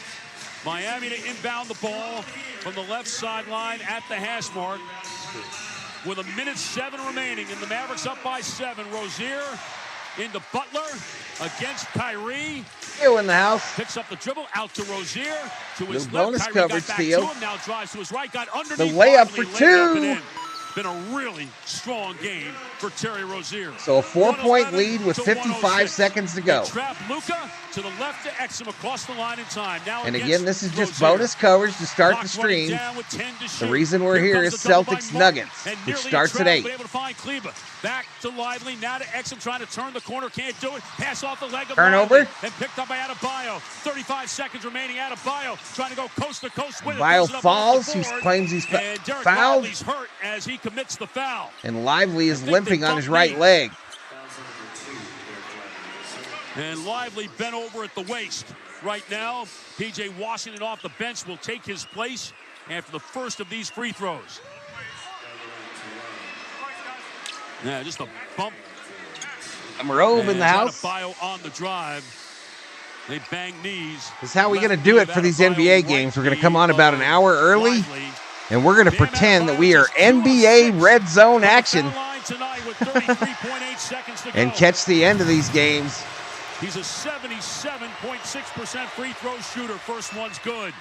Miami to inbound the ball from the left sideline at the hash mark with 1:07 remaining, and the Mavericks up by 7. Rozier into Butler against Kyrie. Theo in the house. Picks up the dribble out to Rozier to his left. Bonus Kyrie coverage, got back Theo. to him. Now drives to his right. Got underneath. The layup Barkley, for laid it up and 2. in. Been a really strong game for Terry Rozier. So a 4-point lead with 55 seconds to go. Trap Luka to the left to Exum across the line in time. Now and again, this is just bonus coverage to start the stream. The reason we're here is Celtics Nuggets, which starts at 8. Able to find Kleba. Back to Lively. Now to Exum trying to turn the corner. Can't do it. Pass off the leg of Turnover. Lively and picked up by Adebayo. 35 seconds remaining. Adebayo trying to go coast to coast with it. Bio falls. He claims he's fouled. Lively's hurt as he commits the foul. And Lively is limping on his right leg. And Lively bent over at the waist. Right now, P.J. Washington off the bench will take his place after the first of these free throws. Yeah, just a bump. Rove in the house. Bio on the drive. They bang knees. This is how we're going to do it for these NBA games. We're going to come on about an hour early, and we're going to pretend that we are NBA red zone action and catch the end of these games. He's a 77.6% free throw shooter. First one's good.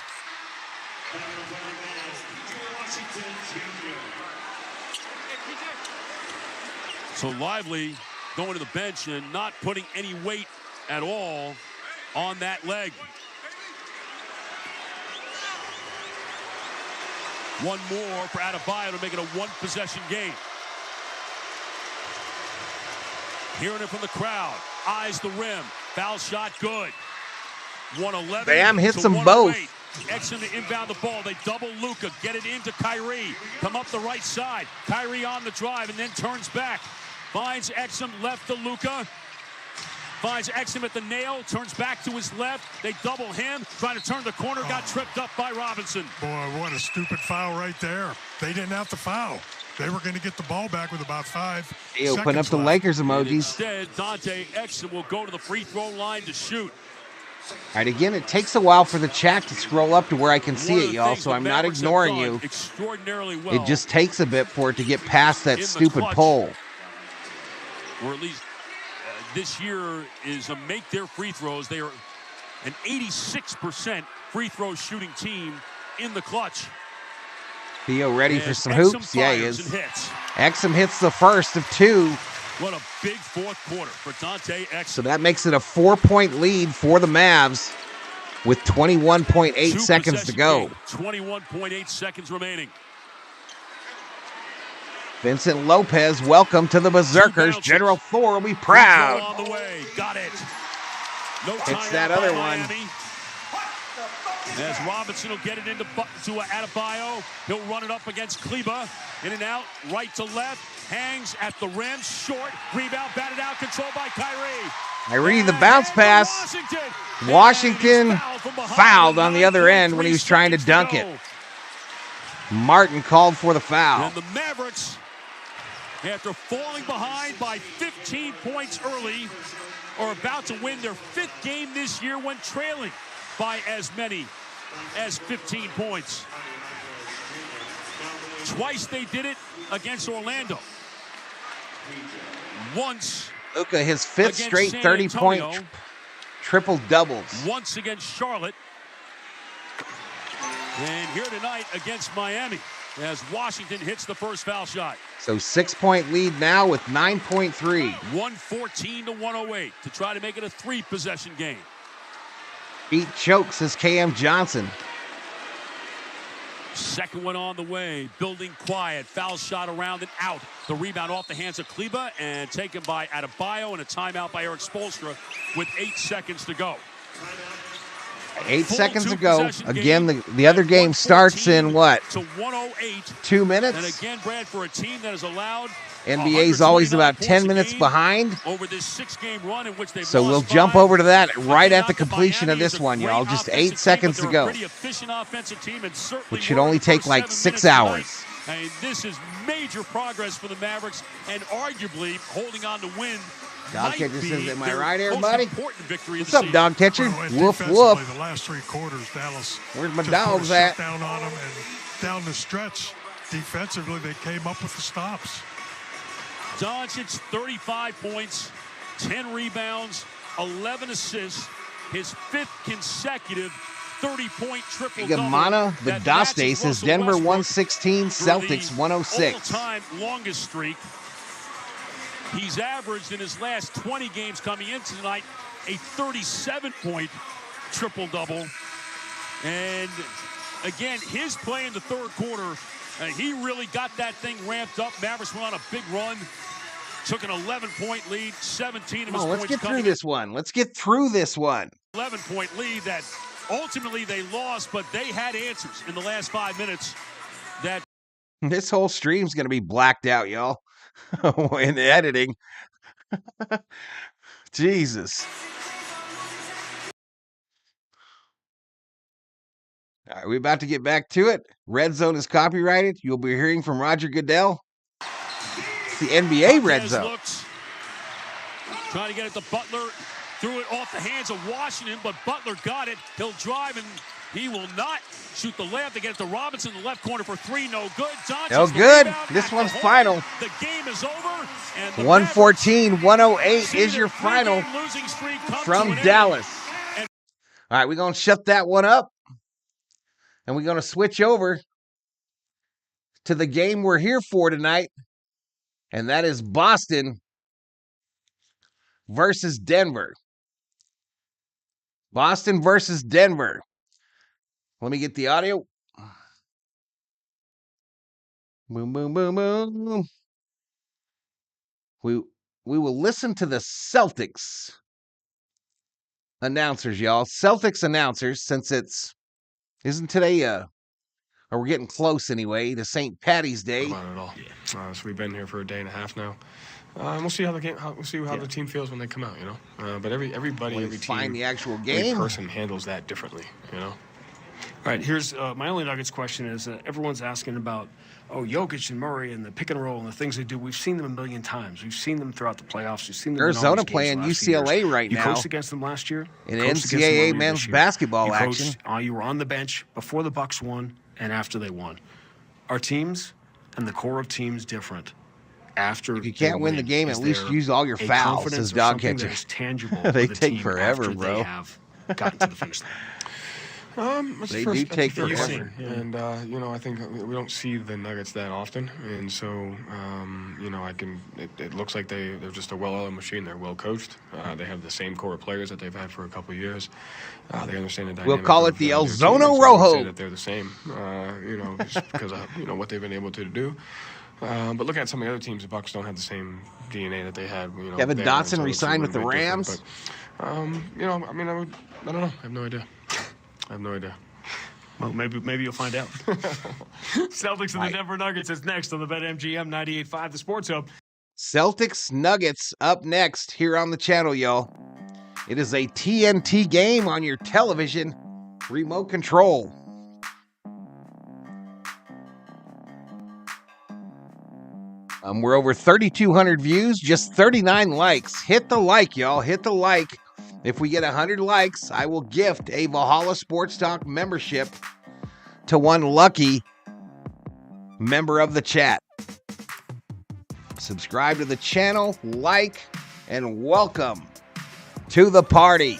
So Lively going to the bench and not putting any weight at all on that leg. One more for Adebayo to make it a one-possession game. Hearing it from the crowd. Eyes the rim. Foul shot good. 111. Bam hits them both. Exum to inbound the ball. They double Luka. Get it into Kyrie. Come up the right side. Kyrie on the drive and then turns back. Finds Exum left to Luka. Finds Exum at the nail. Turns back to his left. They double him. Trying to turn the corner. Got tripped up by Robinson. Boy, what a stupid foul right there. They didn't have to foul. They were going to get the ball back with about 5 seconds Putting up the left. Lakers emojis. And instead, Dante Exum will go to the free throw line to shoot. All right, again, it takes a while for the chat to scroll up to where I can see it, y'all, so I'm not ignoring you. Extraordinarily well. It just takes a bit for it to get past that stupid poll. Or at least this year is make their free throws. They are an 86% free throw shooting team in the clutch. Theo ready for some hoops? Yeah, he is. Exum hits the first of 2. What a big fourth quarter for Dante Exum. So that makes it a 4-point lead for the Mavs with 21.8 seconds to go. 21.8 seconds remaining. Vincent Lopez, welcome to the Berserkers. General Thor will be proud. On the way. Got it. No it's that other one. As Robinson will get it into Adebayo. He'll run it up against Kleba. In and out, right to left. Hangs at the rim. Short. Rebound, batted out. Controlled by Kyrie. Kyrie, the bounce pass. Washington fouled on the other end when he was trying to dunk it. Martin called for the foul. And the Mavericks, after falling behind by 15 points early, are about to win their 5th game this year when trailing by as many as 15 points. Twice they did it against Orlando. Once Luka, his 5th straight 30-point triple-doubles. Once against Charlotte. And here tonight against Miami as Washington hits the first foul shot. So 6-point lead now with 9.3. 114 to 108 to try to make it a 3-possession game. Beat choke, says KM Johnson. Second one on the way. Building quiet. Foul shot around and out. The rebound off the hands of Kleba and taken by Adebayo and a timeout by Eric Spoelstra with 8 seconds to go. 8 seconds ago. Again, the other game starts in what? 2 minutes? And again, Brad, for a team that has allowed NBA's always about 10 minutes behind. Over this 6-game run in which So we'll jump over to that right at the completion of this one, y'all. Just 8 seconds to go. Which should only take like 6 hours. I mean, this is major progress for the Mavericks and arguably holding on to win. Dog catcher says, am I right, everybody? What's up, season. dog catcher? Woof, woof. The last 3 quarters, Dallas. Where's my just dogs put a at? shutdown on them, and down the stretch, defensively, they came up with the stops. Doncic, 35 points, 10 rebounds, 11 assists, his 5th consecutive 30-point triple-double. Mana Vidaste says Denver 116, Celtics 106. All-time longest streak. He's averaged in his last 20 games coming into tonight a 37-point triple-double. And again, his play in the third quarter, he really got that thing ramped up. Mavericks went on a big run. Took an 11-point lead, 17 of his points. Let's get through this one. Let's get through this one. 11-point lead that ultimately they lost, but they had answers in the last 5 minutes. That this whole stream's going to be blacked out, y'all, in the editing. Jesus. All right, we're about to get back to it. Red Zone is copyrighted. You'll be hearing from Roger Goodell. The NBA Red Zone. Looks, trying to get it to Butler. Threw it off the hands of Washington, but Butler got it. He'll drive, and he will not shoot the layup to get it to Robinson in the left corner for 3. No good. Doncic, no good. This one's final. The game is over. And 114-108 is your final from Dallas. All right, we're going to shut that one up, and we're going to switch over to the game we're here for tonight. And that is Boston versus Denver. Boston versus Denver. Let me get the audio. Boom, boom, boom, boom. We will listen to the Celtics announcers, y'all. Celtics announcers, since isn't today or we're getting close anyway, to St. Patty's Day. Not at all. So we've been here for a day and a half now. And we'll see how the game. We'll see how the team feels when they come out. You know. But everybody, every team, find the actual game. Every person handles that differently. You know. All right. Here's my only Nuggets question is everyone's asking about Jokic and Murray and the pick and roll and the things they do. We've seen them a million times. We've seen them throughout the playoffs. We've seen them. Arizona playing UCLA right now. You coached against them last year. In NCAA men's basketball action. action. You were on the bench before the Bucks won and after they won. Our teams and the core of teams different. After if you can't win the game, at least use all your fouls as dog catcher. They take forever, bro. They have gotten to the finish line. They do take forever. And, I think we don't see the Nuggets that often. And so, it looks like they're just a well-oiled machine. They're well-coached. They have the same core of players that they've had for a couple of years. They understand the dynamic. We'll call it the El Zono Rojo. Rojo. Say that they're the same, just because of, what they've been able to do. But looking at some of the other teams, the Bucks don't have the same DNA that they had. Kevin Dotson resigned with the Rams. But, I don't know. I have no idea. Well, maybe you'll find out. Celtics and the Denver Nuggets is next on the BetMGM 98.5, the Sports Hub. Celtics Nuggets up next here on the channel, y'all. It is a TNT game on your television remote control. We're over 3,200 views, just 39 likes. Hit the like, y'all. Hit the like. If we get 100 likes, I will gift a Valhalla Sports Talk membership to one lucky member of the chat. Subscribe to the channel, like, and welcome to the party.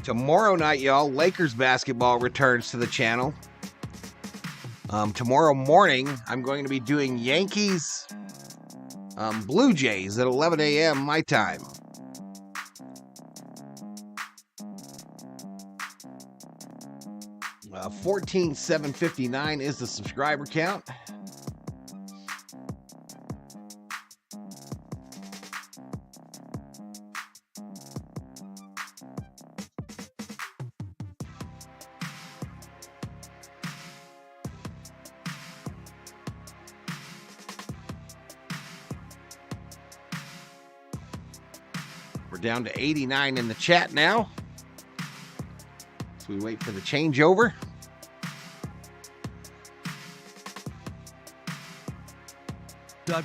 Tomorrow night, y'all, Lakers basketball returns to the channel. Tomorrow morning, I'm going to be doing Yankees Blue Jays at 11 a.m. my time. 14,759 is the subscriber count. We're down to 89 in the chat now. So we wait for the changeover.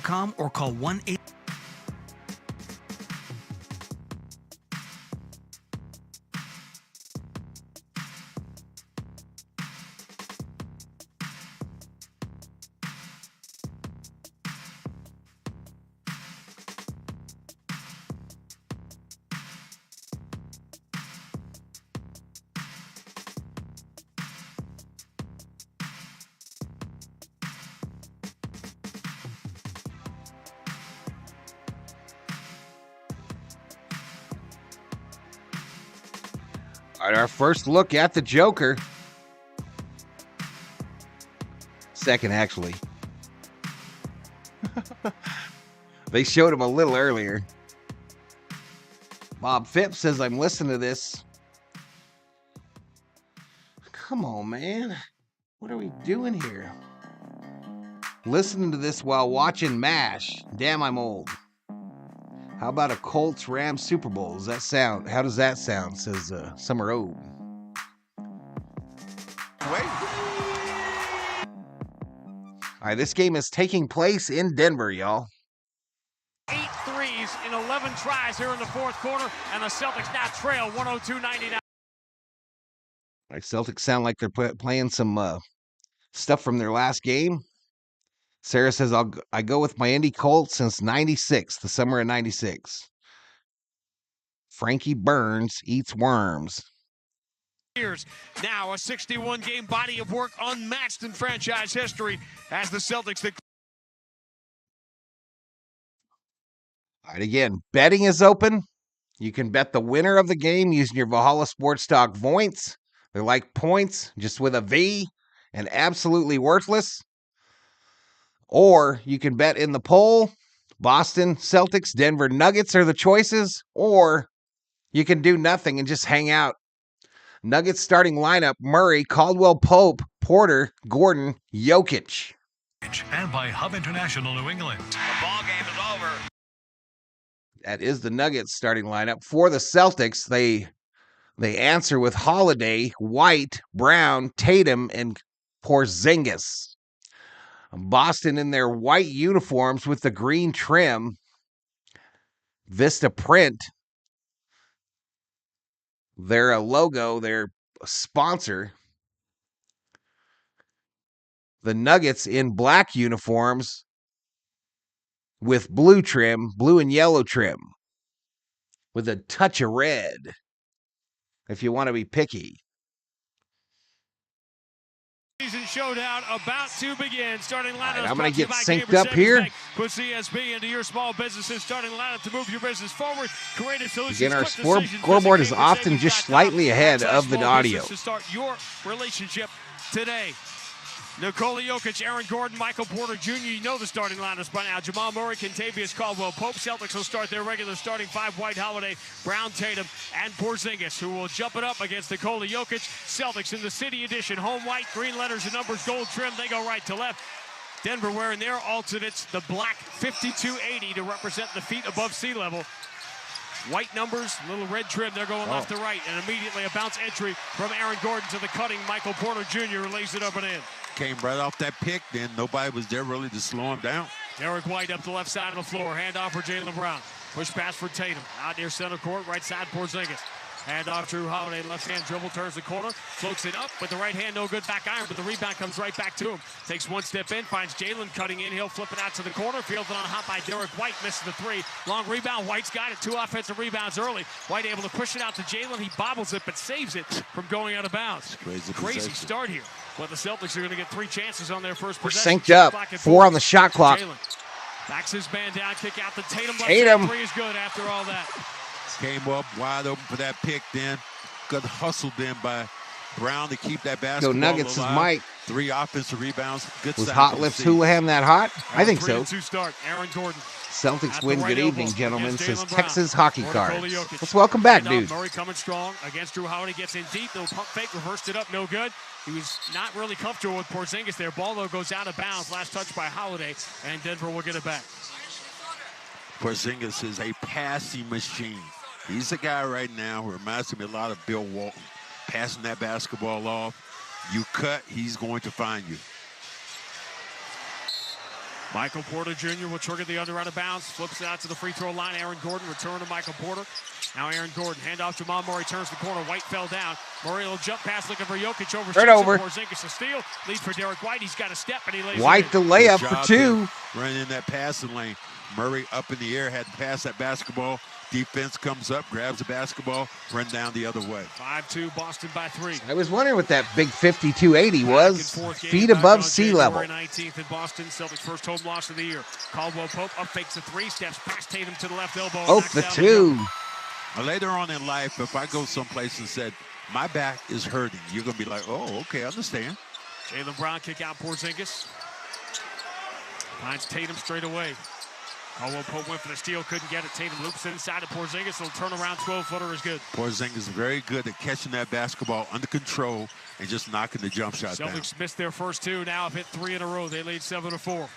.com or call 1-800. All right, our first look at the Joker. Second, actually. They showed him a little earlier. Bob Phipps says, I'm listening to this. Come on, man. What are we doing here? Listening to this while watching MASH. Damn, I'm old. How about a Colts-Rams Super Bowl? Does that sound? How does that sound? Says Summer O. All right, this game is taking place in Denver, y'all. 8 threes in 11 tries here in the fourth quarter, and the Celtics now trail 102-99. All right, Celtics sound like they're playing some stuff from their last game. Sarah says, I go with my Indy Colts since 96, the summer of 96. Frankie Burns eats worms. Now a 61-game body of work unmatched in franchise history as the Celtics. All right, again, betting is open. You can bet the winner of the game using your Valhalla Sports Talk points. They're like points, just with a V, and absolutely worthless. Or you can bet in the poll. Boston Celtics, Denver Nuggets are the choices. Or you can do nothing and just hang out. Nuggets starting lineup: Murray, Caldwell Pope, Porter, Gordon, Jokic. And by Hub International New England. The ball game is over. That is the Nuggets starting lineup. For the Celtics, they answer with Holiday, White, Brown, Tatum, and Porzingis. Boston in their white uniforms with the green trim. Vista print. Their logo, their sponsor. The Nuggets in black uniforms with blue trim, blue and yellow trim, with a touch of red, if you want to be picky. Season showdown about to begin. Starting lineup. Right, I'm going to get synced up here. Put CSB into your small business's starting lineup to move your business forward. Creative solutions. Again, our scoreboard is often just slightly ahead of the audio. To start your relationship today. Nikola Jokic, Aaron Gordon, Michael Porter Jr. You know the starting lineups by now. Jamal Murray, Kentavious Caldwell-Pope. Celtics will start their regular starting five. White, Holiday, Brown, Tatum, and Porzingis, who will jump it up against Nikola Jokic. Celtics in the City Edition. Home white, green letters and numbers, gold trim. They go right to left. Denver wearing their alternates, the black 5280 to represent the feet above sea level. White numbers, little red trim. They're going left to right. And immediately a bounce entry from Aaron Gordon to the cutting Michael Porter Jr. lays it up and in. Came right off that pick, then nobody was there really to slow him down. Derek White up the left side of the floor. Handoff for Jaylen Brown. Push pass for Tatum. Out near center court, right side Porzingis. Handoff to Holiday, left hand dribble, turns the corner, floats it up with the right hand, no good back iron, but the rebound comes right back to him. Takes one step in, finds Jaylen cutting in, he'll flip it out to the corner, fields it on a hop by Derek White, misses the three. Long rebound, White's got it, 2 offensive rebounds early. White able to push it out to Jaylen, he bobbles it, but saves it from going out of bounds. Crazy start here. But the Celtics are going to get 3 chances on their first possession. We're synced up, 4 on the shot clock. Jaylen backs his man down, kick out to Tatum. Tatum. 3 is good after all that. Came up wide open for that pick then. Good hustle then by Brown to keep that basketball Go Nuggets alive. is Mike. 3 offensive rebounds. Good Was sound Hot from Lips Steve. Houlihan that hot? I think so. 3-2 start. Aaron Gordon. Celtics win. right Good evening, elbow gentlemen, against says Jaylen Brown. Texas Hockey Or Cards. Nikola Jokic. Let's welcome back, Hand off, dude. Murray coming strong against Drew Holiday. Gets in deep. Little pump fake. Reversed it up. No good. He was not really comfortable with Porzingis there. Ball, though, goes out of bounds. Last touch by Holiday. And Denver will get it back. Porzingis is a passing machine. He's a guy right now who reminds me a lot of Bill Walton. Passing that basketball off. You cut, he's going to find you. Michael Porter Jr. will trigger the under out of bounds. Flips it out to the free throw line. Aaron Gordon return to Michael Porter. Now Aaron Gordon. Handoff Jamal Murray. Turns the corner. White fell down. Murray will jump pass looking for Jokic. Right over. Porzingis a steal. Lead for Derek White. He's got a step and he lays White it the in. layup Good for job 2. there, running in that passing lane. Murray up in the air, had to pass that basketball. Defense comes up, grabs the basketball, run down the other way. 5-2, Boston by 3. I was wondering what that big 52-80 was. Feet above sea level. 19th in Boston. Celtics first home loss of the year. Caldwell Pope up fakes the 3, steps past Tatum to the left elbow. Pope the 2. Later on in life, if I go someplace and said, my back is hurting, you're going to be like, oh, okay, I understand. Jaylen Brown kick out Porzingis. Finds Tatum straight away. Caldwell Pope went for the steal, couldn't get it. Tatum loops inside of Porzingis. He'll turn around 12-footer is good. Porzingis is very good at catching that basketball under control and just knocking the jump shot down. Celtics missed their first 2. Now have hit 3 in a row. They lead 7-4.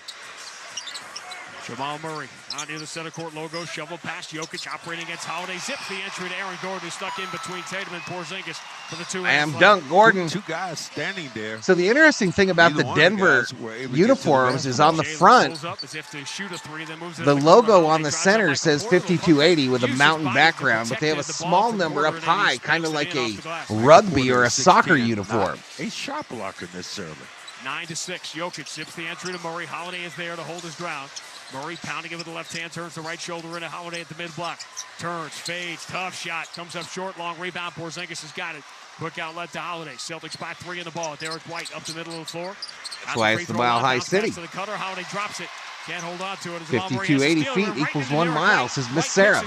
Jamal Murray on near the center court logo. Shovel past Jokic operating against Holiday. Zips the entry to Aaron Gordon, who stuck in between Tatum and Porzingis for the 2. Slam dunk Gordon. Two guys standing there. So the interesting thing about Neither the one of the Denver guys were able to get to the uniforms is on the Jaylen front. pulls up as if to shoot a 3, then moves it The to logo corner. on the Holiday drives center up says Michael Porter. 5280 with a Uses mountain body to background, but they have a protect the ball small from number up Porter, and high, he kind of spins like it in a off the glass. rugby or a Porter is soccer 6'10", uniform. not a shot blocker necessarily. 9-6. Jokic zips the entry to Murray. Holiday is there to hold his ground. Murray pounding it with the left hand, turns the right shoulder into Holiday at the mid block. Turns, fades, tough shot, comes up short, long rebound. Porzingis has got it. Quick outlet to Holiday. Celtics by 3 in the ball. Derek White up the middle of the floor. That's why it's the Mile High City. To the cutter. Holiday drops it. Can't hold on to it. 5280 feet equals 1 mile, says Miss Sarah.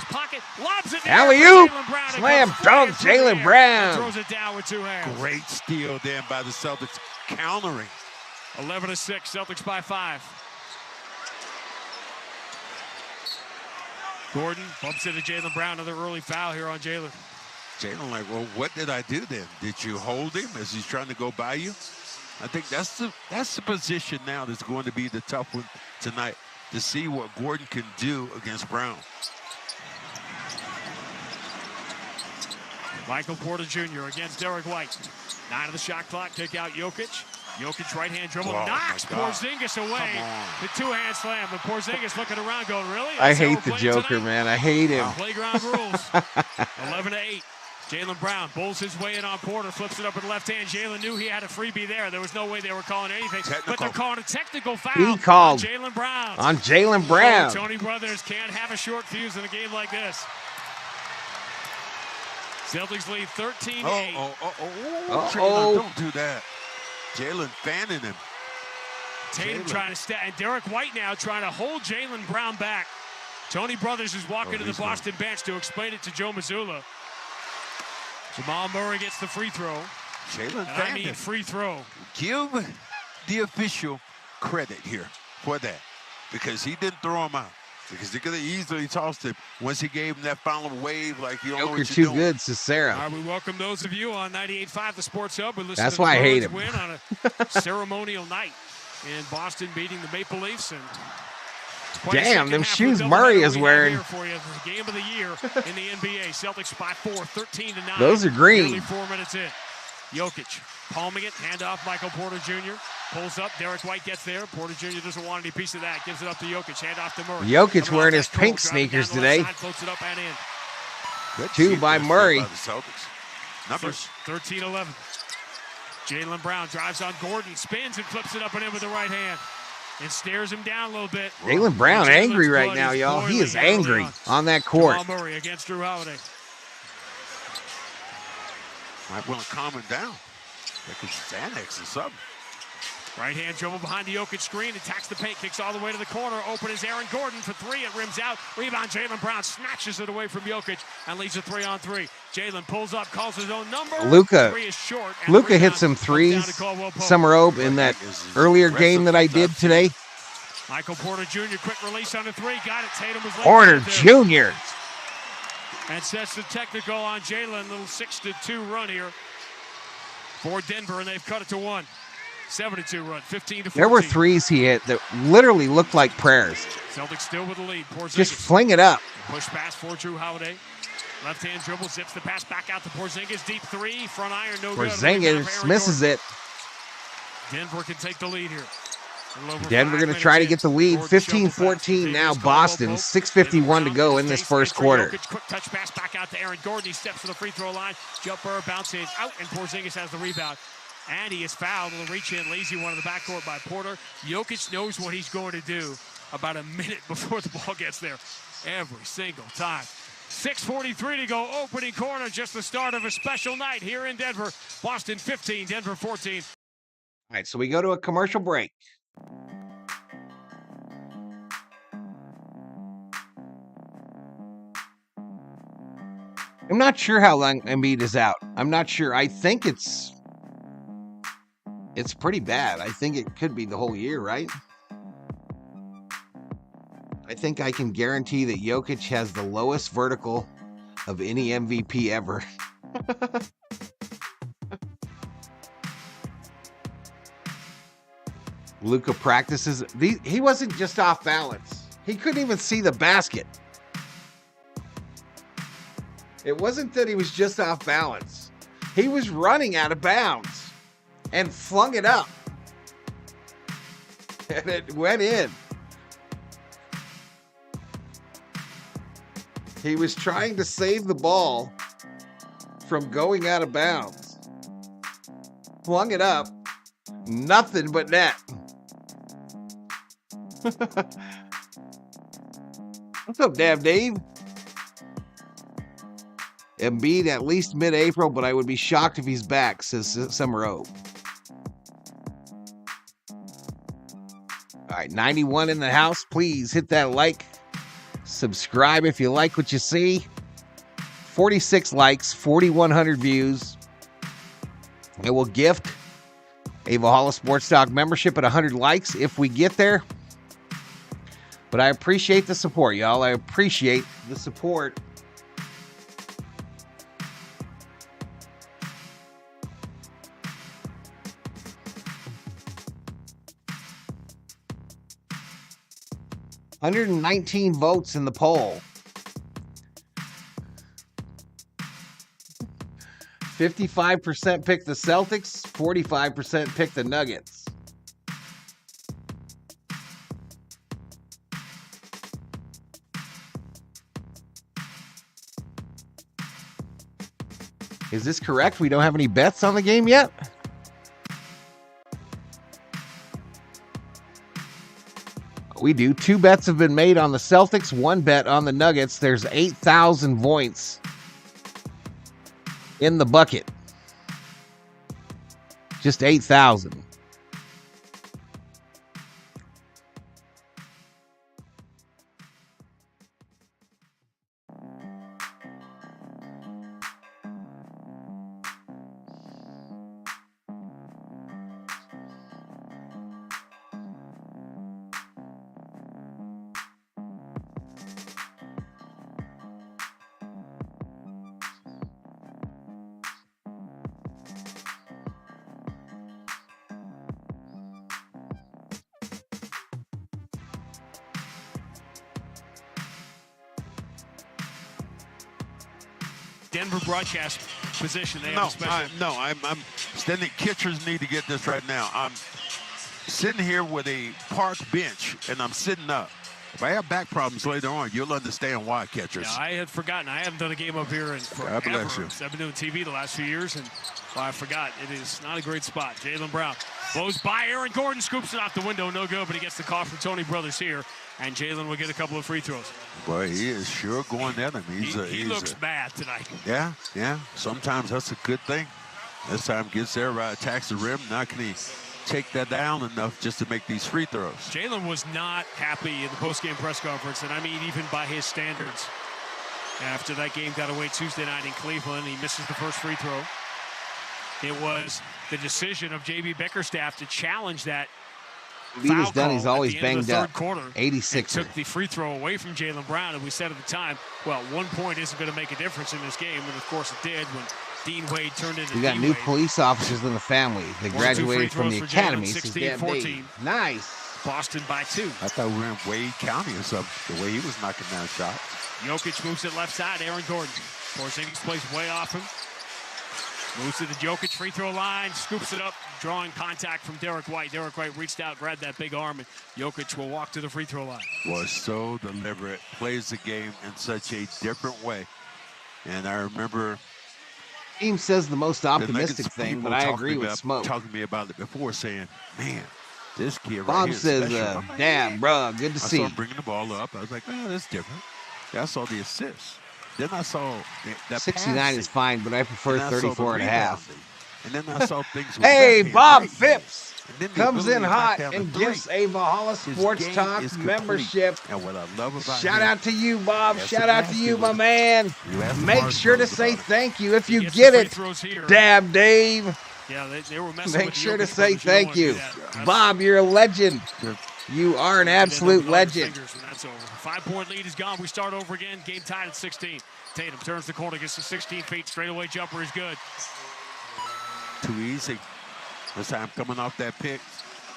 Alley-oop! Slam dunk, Jaylen Brown. Throws it down with 2 hands. Great steal then by the Celtics, countering. 11-6. Celtics by 5. Gordon bumps into Jaylen Brown. Another early foul here on Jaylen. Jaylen like, well, what did I do then? Did you hold him as he's trying to go by you? I think that's the position now that's going to be the tough one tonight, to see what Gordon can do against Brown. Michael Porter Jr. against Derek White. 9 of the shot clock. Take out Jokic. Jokic right-hand dribble, knocks Porzingis away. The 2-hand slam, but Porzingis looking around going, really? I hate the Joker, man. I hate him. Playground rules. 11-8. Jaylen Brown bowls his way in on Porter, flips it up with the left hand. Jaylen knew he had a freebie there. There was no way they were calling anything. But they're calling a technical foul He called on Jaylen Brown. On Jaylen Brown. Oh, Tony Brothers can't have a short fuse in a game like this. Celtics lead 13-8. Jaylen, don't do that. Jaylen fanning him. Tatum trying to step, and Derek White now trying to hold Jaylen Brown back. Tony Brothers is walking to the Boston bench to explain it to Joe Mazzulla. Jamal Murray gets the free throw. Jaylen And I mean free throw. Give the official credit here for that, because he didn't throw him out. Because they could have easily tossed him once he gave him that final wave, like, you don't know what you're too doing. good, says Sarah. All right, we welcome those of you on 98.5 The Sports Hub. We listen That's to why the I hate Bruins him. win on a ceremonial night in Boston, beating the Maple Leafs. And damn, them shoes Murray is wearing. Here for you, the game of the year in the NBA. Celtics by 4, 13-9. Those are green. Nearly 4 minutes in. Jokic palming it, handoff Michael Porter Jr. Pulls up, Derek White gets there. Porter Jr. doesn't want any piece of that. Gives it up to Jokic, handoff to Murray. Jokic wearing his pink sneakers today. Floats it up and in. Good 2 by Murray. By the Celtics. Numbers. 13-11. Jaylen Brown drives on Gordon, spins and flips it up and in with the right hand. And stares him down a little bit. Jaylen Brown angry right now, y'all. He is angry on that court. Jamal Murray against Drew Holiday. Might want to calm him down. Like it's Xanax or something. Right-hand dribble behind the Jokic screen, attacks the paint, kicks all the way to the corner. Open is Aaron Gordon for three. It rims out. Rebound, Jaylen Brown snatches it away from Jokic and leads a 3-on-3. Jaylen pulls up, calls his own number. Luka Three is short. Luka hit some threes, Summer Ope, in that earlier game that I did today. Michael Porter Jr., quick release on the three. Got it. Tatum was late. Porter Jr. And sets the technical on Jaylen. Little 6-2 run here for Denver, and they've cut it to 1. 7-2 run, 15-14. There were threes he hit that literally looked like prayers. Celtics still with the lead. Porzingis. Just fling it up. Push pass for Drew Holiday. Left-hand dribble, zips the pass back out to Porzingis. Deep three, front iron, no good. Porzingis misses it. Denver can take the lead here. Denver going to try to get the lead. 15-14 now, Boston. 6:51 to go in this first quarter. Quick touch pass back out to Aaron Gordon. He steps to the free throw line. Jumper bounces out, and Porzingis has the rebound. And he is fouled. A reach in, lazy one in the backcourt by Porter. Jokic knows what he's going to do about a minute before the ball gets there. Every single time. 6:43 to go. Opening quarter. Just the start of a special night here in Denver. Boston 15, Denver 14. All right, so we go to a commercial break. I'm not sure how long Embiid is out. I'm not sure. I think it's pretty bad. I think it could be the whole year, right? I think I can guarantee that Jokic has the lowest vertical of any MVP ever. Luka practices. He wasn't just off balance. He couldn't even see the basket. It wasn't that he was just off balance. He was running out of bounds and flung it up. And it went in. He was trying to save the ball from going out of bounds. Flung it up. Nothing but net. What's up, Dave? Embiid at least mid-April, but I would be shocked if he's back, says Summer Oak. All right, 91 in the house. Please hit that like. Subscribe if you like what you see. 46 likes, 4,100 views. I will gift a Valhalla Sports Talk membership at 100 likes if we get there. But I appreciate the support, y'all. I appreciate the support. $119 votes in the poll. 55% picked the Celtics, 45% picked the Nuggets. Is this correct? We don't have any bets on the game yet? We do. 2 bets have been made on the Celtics, 1 bet on the Nuggets. There's 8,000 points in the bucket. Just 8,000. Denver broadcast position. They have a special. I'm standing. Catchers need to get this right now. I'm sitting here with a park bench, and I'm sitting up. If I have back problems later on, you'll understand why, catchers. Yeah, I had forgotten. I haven't done a game up here in forever. God bless you. I've been doing TV the last few years, and I forgot. It is not a great spot. Jaylen Brown blows by Aaron Gordon, scoops it off the window. No good, but he gets the call from Tony Brothers here, and Jaylen will get a couple of free throws. Boy, he is sure going at him. He looks bad tonight. Yeah. Sometimes that's a good thing. This time gets there, right, attacks the rim. Now can he take that down enough just to make these free throws. Jaylen was not happy in the postgame press conference, and I mean even by his standards. After that game got away Tuesday night in Cleveland, he misses the first free throw. It was the decision of J.B. Bickerstaff to challenge that Lead is done. He's always banged up. 86. Took the free throw away from Jaylen Brown, and we said at the time, well, 1 point isn't going to make a difference in this game, and of course it did when Dean Wade turned into We got Dean new Wade. police officers in the family. They graduated from the academy. 16-14. Nice. Boston by 2. I thought we were in Wade County or something, the way he was knocking down shots. Jokic moves it left side. Aaron Gordon. Porzingis plays way off him. Moves to the Jokic free throw line. Scoops it up. Drawing contact from Derek White. Derek White reached out, grabbed that big arm, and Jokic will walk to the free throw line. Was so deliberate. Plays the game in such a different way. And I remember... Team says the most optimistic thing, but I agree with Smoke. Talking to me about it before, saying, man, this kid Bob right says, here is special. damn, bro, good to see. I saw him bringing the ball up. I was like, oh, that's different. Yeah, I saw the assist. Then I saw that 69 passing. is fine, but I prefer 34 and a half. And then I saw things with Hey, backhand Bob right Phipps hand. comes in hot down and the three. gives a Valhalla Sports game Talk is complete. membership. And what I love about Shout him, out to you, Bob. That's Shout out to you, my immaculate. man. You asked Make Barton sure to knows say about it. thank you if He you gets get the it. free throws here. Dab Dave. Yeah, they were messing Make with sure to Jokic, say but you don't thank wanna do you. that. That's- Bob, you're a legend. You are an absolute End up with all your legend. fingers when that's over. 5-point lead is gone. We start over again. Game tied at 16. Tatum turns the corner, gets to 16 feet. Straightaway jumper is good. Too easy. This time coming off that pick.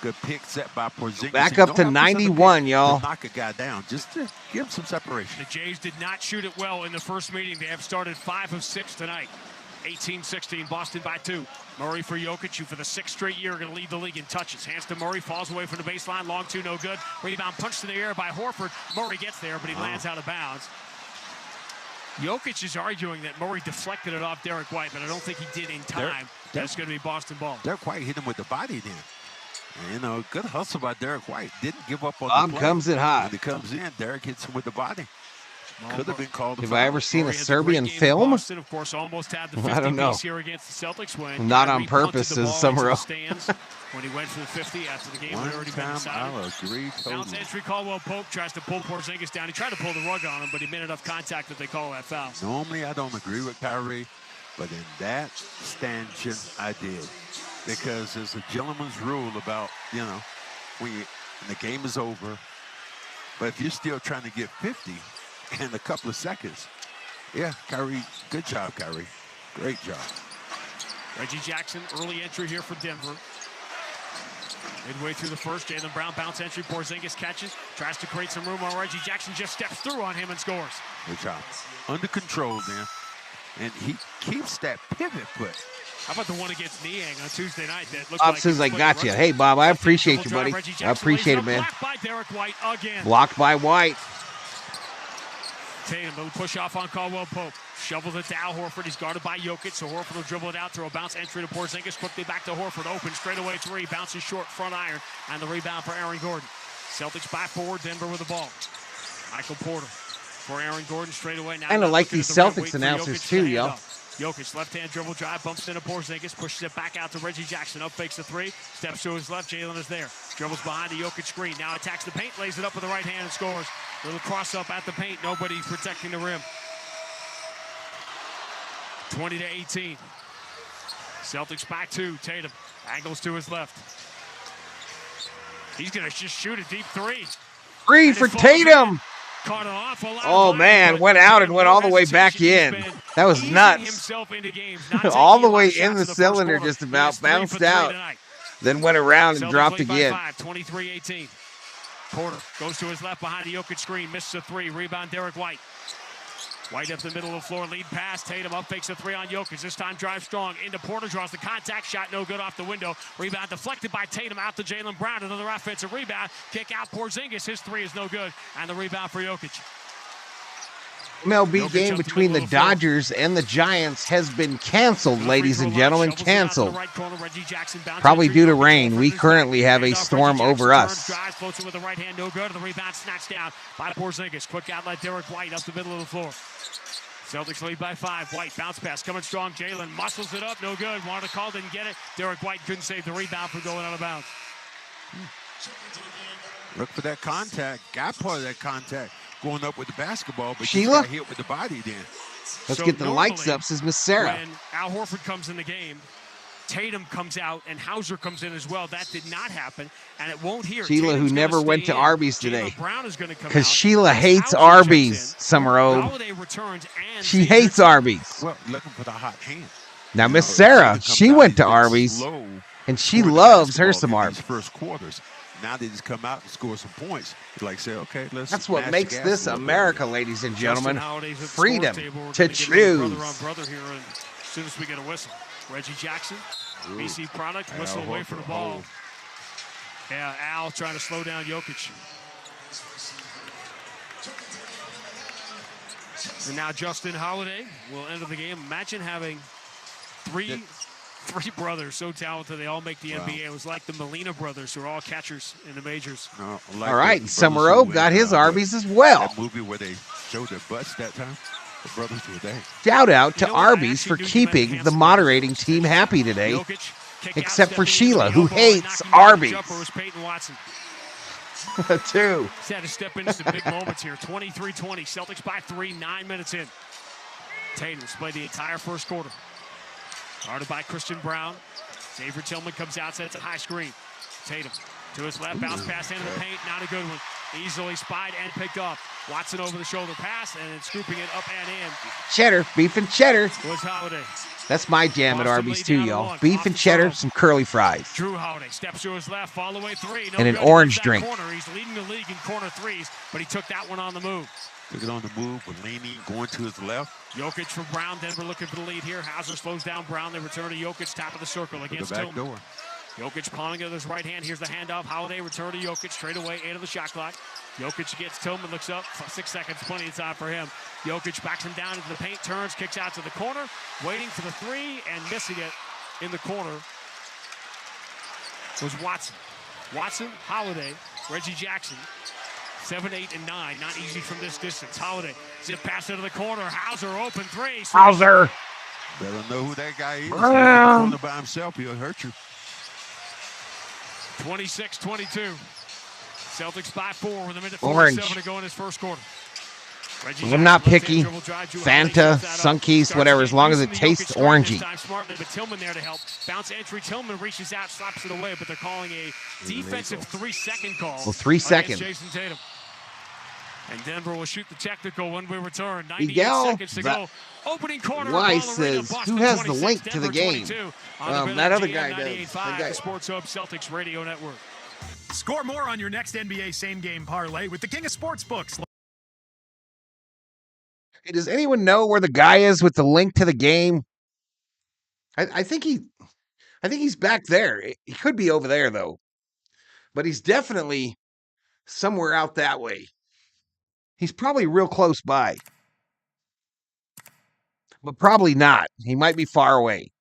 Good pick set by Porzingis. Back You up don't to have set the pick 91, y'all. to knock a guy down, just to give him some separation. The Jays did not shoot it well in the first meeting. They have started 5 of 6 tonight. 18-16, Boston by 2. Murray for Jokic, who for the 6th straight year going to lead the league in touches. Hands to Murray, falls away from the baseline. Long two, no good. Rebound punched in the air by Horford. Murray gets there, but he lands out of bounds. Jokic is arguing that Murray deflected it off Derek White, but I don't think he did in time. That's going to be Boston ball. Derek White hit him with the body then. And, you know, good hustle by Derek White. Didn't give up on Bob the play. comes in hot. When he comes in, Derek hits him with the body. Could have been called a Have foul. I ever seen a Murray had the Serbian great game in film? Boston, of course, almost had the 50 I don't know. piece here against the Celtics when Not on Kyrie punted purpose, the as ball Summer into the O. stands when he went for the 50 after the game One had already been time decided. I'll agree Bounce totally. entry, Caldwell Pope tries to pull Porzingis down. He tried to pull the rug on him, but he made enough contact that they call that foul. Normally I don't agree with Kyrie, but in that stanchion I did. Because there's a gentleman's rule about, you know, when the game is over, but if you're still trying to get 50 in a couple of seconds, yeah, Kyrie, good job, Kyrie. Great job. Reggie Jackson, early entry here for Denver. Midway through the first, Jaylen Brown bounce entry. Porzingis catches, tries to create some room on Reggie Jackson, just steps through on him and scores. Good job. Under control then. And he keeps that pivot foot. How about the one against Niang on Tuesday night that looked Bob like says I he got you. played Hey, Bob, I appreciate you, dribble buddy. drive. Reggie I Jackson appreciate lays it, man. Blocked by Derek White again. Blocked by White. Tatum will push off on Caldwell Pope. Shovels it to Al Horford. He's guarded by Jokic, so Horford will dribble it out, throw a bounce entry to Porzingis. Quickly back to Horford. Open straightaway three. Bounces short, front iron. And the rebound for Aaron Gordon. Celtics by 4. Denver with the ball. Michael Porter for Aaron Gordon straightaway. Now Kind of like looking these at the rim, Celtics wait for announcers Jokic too, to hand yo. up. Jokic, left-hand dribble drive, bumps into Porzingis, pushes it back out to Reggie Jackson. Up fakes the three, steps to his left. Jaylen is there. Dribbles behind the Jokic screen. Now attacks the paint, lays it up with the right hand and scores. Little cross-up at the paint. Nobody protecting the rim. 20-18. Celtics back 2. Tatum angles to his left. He's going to just shoot a deep three. Free And for it falls Tatum. in. Caught an awful lot Oh, of man. but Went out and Tatum, went no all the way back hesitation. in. He's been That was easing nuts. himself into games, not taking All the a lot way of in shots the first cylinder, quarter. just about. He has 3 Bounced for 3 out. tonight. Then went around and Celtics dropped lead by again. 5, 23-18. Porter goes to his left behind the Jokic screen, misses a 3. Rebound Derek White. White up the middle of the floor, lead pass. Tatum up fakes a 3 on Jokic. This time drives strong into Porter, draws the contact shot, no good off the window. Rebound deflected by Tatum out to Jaylen Brown. Another offensive rebound. Kick out Porzingis. His 3 is no good. And the rebound for Jokic. MLB Jokic game up the between the middle of the floor. Dodgers and the Giants has been canceled, ladies and gentlemen. Shovels it out to the Canceled. right corner. Reggie Jackson bounces Probably it due to through. rain. We Horford is currently back. have a Hands off storm Reggie over Jackson, us. turns, drives, floats it with the right hand, no good. The rebound snatched down by Porzingis. Quick outlet, Derek White up the middle of the floor. Celtics lead by 5. White bounce pass coming strong. Jaylen muscles it up. No good. Wanted to call, didn't get it. Derek White couldn't save the rebound for going out of bounds. Look for that contact. Got part of that contact going up with the basketball, but Sheila? just got hit with the body then. Let's get the lights up, says Miss Sarah. When Al Horford comes in the game, Tatum comes out and Hauser comes in as well. That did not happen, and it won't here. Sheila, Tatum's who never went to Arby's Jaylen today. Brown is gonna come Because out. Sheila hates Hauser Arby's, checks in. Summer Ode. Holiday returns and She hates Arby's. Well, looking for the hot hand. Now, Miss Sarah, she went to Arby's, and she loves her some Arby's. First quarters. Now they just come out and score some points. Like say, okay, let's. That's what smash makes the gas this a little America, ladies and gentlemen. Freedom to Brother choose. on brother here, and as soon as we get a whistle, Reggie Jackson, BC product, whistle Al away for the Horford, ball. Yeah, Al trying to slow down Jokic. And now Justin Holiday will enter the game. Imagine having three brothers so talented they all make the NBA. It was like the Molina brothers, who are all catchers in the majors. Like All right, the Summer brothers who Ode got went, his Arby's as well. That movie where they showed their butts that time. The brothers were there. Shout out to Arby's for keeping the moderating team happy today, except for Sheila, who hates Arby's. Too. He's had to step into some big moments here. 23-20, Celtics by 3, 9 minutes in. Tatum's played the entire first quarter. Guarded by Christian Brown. Xavier Tillman comes out, sets a high screen. Tatum to his left, bounce pass into the paint, not a good one. Easily spied and picked up. Watson over the shoulder pass and then scooping it up and in. Cheddar, beef and cheddar. Was Holiday. That's my jam at Arby's too, y'all. Beef and cheddar, some curly fries. Drew Holiday steps to his left, fall away 3. No and an good. orange That drink. Corner. He's leading the league in corner threes, but he took that one on the move. Took it on the move, but leaning, going to his left. Jokic for Brown. Denver looking for the lead here. Hauser slows down Brown. They return to Jokic, top of the circle against the back Tillman. door. Jokic pawning it with his right hand. Here's the handoff. Holiday return to Jokic. Straight away, 8 of the shot clock. Jokic gets Tillman, looks up. 6 seconds, plenty of time for him. Jokic backs him down into the paint, turns, kicks out to the corner, waiting for the 3 and missing it in the corner was Watson. Watson, Holiday, Reggie Jackson. 7, 8, and 9. Not easy from this distance. Holiday, zip pass into the corner. Hauser open 3. Hauser. Better know who that guy is. Brown. He's by himself, he'll hurt you. 26-22. Celtics by 4 with a minute Orange. 47 to go in his first quarter. I'm not picky. Fanta, Sunkeys, whatever, as long as it tastes orangey. Smartly, but Tillman there to help. Bounce entry. Tillman reaches out, slaps it away, but they're calling a defensive 3-second call. Well, 3 seconds. Jayson Tatum. And Denver will shoot the technical when we return. 98 Miguel seconds to go. Opening corner. Weiss says, who has the link to the game? That other guy does. That guy. Sports Hub Celtics Radio Network. Score more on your next NBA same-game parlay with the King of Sportsbooks. Hey, does anyone know where the guy is with the link to the game? I think he's back there. He could be over there though, but he's definitely somewhere out that way. He's probably real close by, but probably not. He might be far away.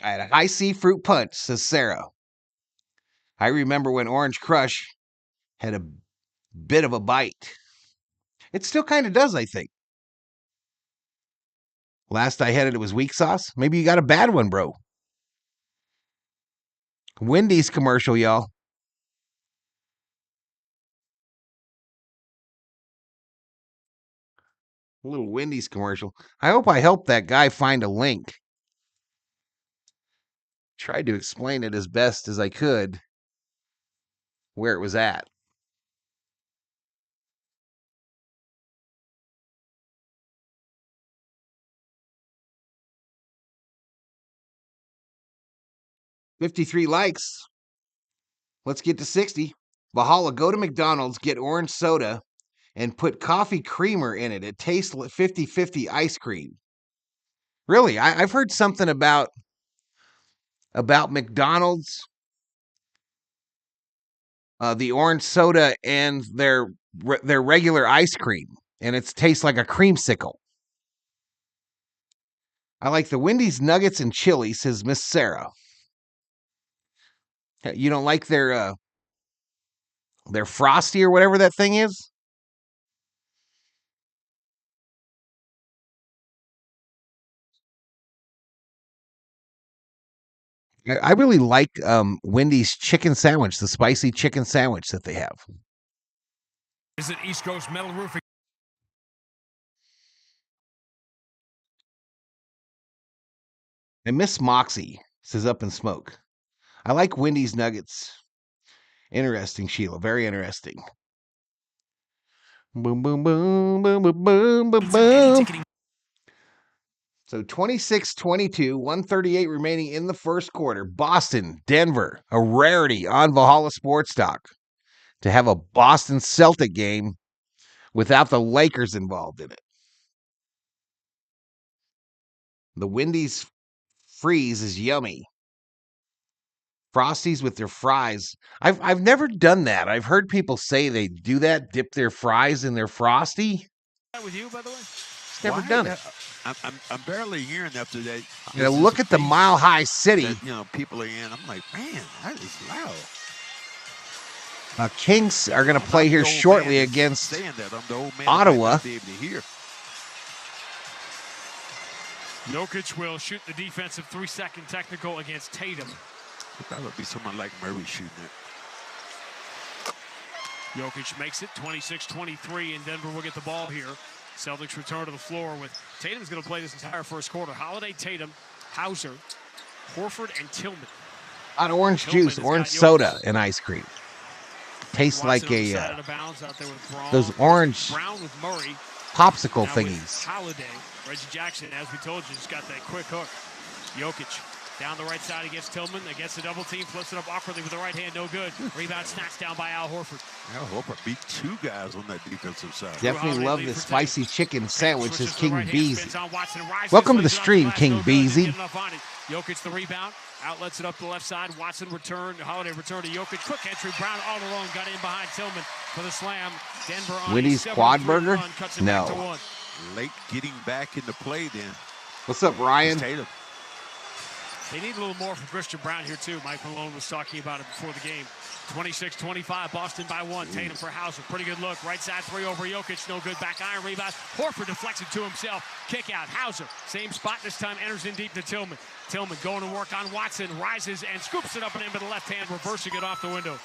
I had a high C fruit punch, says Sarah. I remember when Orange Crush had a bit of a bite. It still kind of does, I think. Last I had it was weak sauce. Maybe you got a bad one, bro. Wendy's commercial, y'all. A little Wendy's commercial. I hope I helped that guy find a link. Tried to explain it as best as I could where it was at. $53 likes. Let's get to 60. Valhalla, go to McDonald's, get orange soda, and put coffee creamer in it. It tastes like 50-50 ice cream. Really, I've heard something about McDonald's, the orange soda, and their regular ice cream, and it tastes like a creamsicle. I like the Wendy's nuggets and chili, says Miss Sarah. You don't like their Their Frosty or whatever that thing is. I really like Wendy's chicken sandwich, the spicy chicken sandwich that they have. Visit East Coast Metal Roofing. And Miss Moxie says Up in Smoke. I like Wendy's nuggets. Interesting, Sheila. Very interesting. Boom, boom, boom, boom, boom, boom, boom, boom. So 26-22, 138 remaining in the first quarter. Boston, Denver, a rarity on Valhalla Sports Talk to have a Boston Celtic game without the Lakers involved in it. The Wendy's freeze is yummy. Frosties with their fries. I've never done that. I've heard people say they do that, dip their fries in their Frosty. With you, by the way? Just never done it. I'm barely hearing after that. You know, look at the Mile High City. That, people are in. I'm like, man, that is loud. Kings are going to play here shortly against Ottawa. Jokic will shoot the defensive 3-second technical against Tatum. That would be someone like Murray shooting it. Jokic makes it 26-23, and Denver will get the ball here. Celtics return to the floor with Tatum's going to play this entire first quarter. Holiday, Tatum, Hauser, Horford, and Tillman. Hot orange juice, orange soda, and ice cream. Tastes like a those orange popsicle thingies. Holiday, Reggie Jackson, as we told you, just got that quick hook. Jokic down the right side against Tillman. Against the double team, flips it up awkwardly with the right hand, no good. Rebound snatched down by Al Horford. Al Horford beat two guys on that defensive side. Definitely love this spicy chicken sandwich, says King Beezy. Welcome to the stream, King Beezy. Jokic the rebound. Outlets it up to the left side. Watson returned. Holiday returned to Jokic. Quick entry. Brown all alone. Got in behind Tillman for the slam. Denver on Wendy's quad burger? No. Late getting back into play then. What's up, Ryan? Tatum. They need a little more from Christian Brown here, too. Mike Malone was talking about it before the game. 26-25, Boston by one. Tatum for Hauser. Pretty good look. Right side three over Jokic. No good. Back iron rebound. Horford deflects it to himself. Kick out. Hauser. Same spot this time. Enters in deep to Tillman. Tillman going to work on Watson. Rises and scoops it up and into the left hand. Reversing it off the window.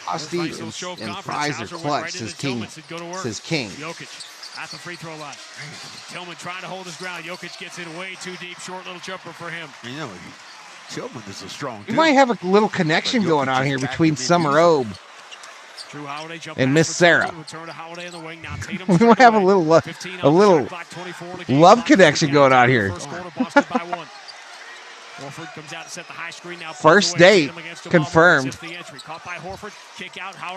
Frosty and fries are clutch, says King. Says King. Jokic at the free throw line. Tillman trying to hold his ground. Jokic gets in way too deep. Short little jumper for him. You know, Tillman is a strong You might have a little connection going on here between Summer Obe and Miss Sarah. We might have a little love connection going on here. Horford comes out to set the high screen now. First date confirmed.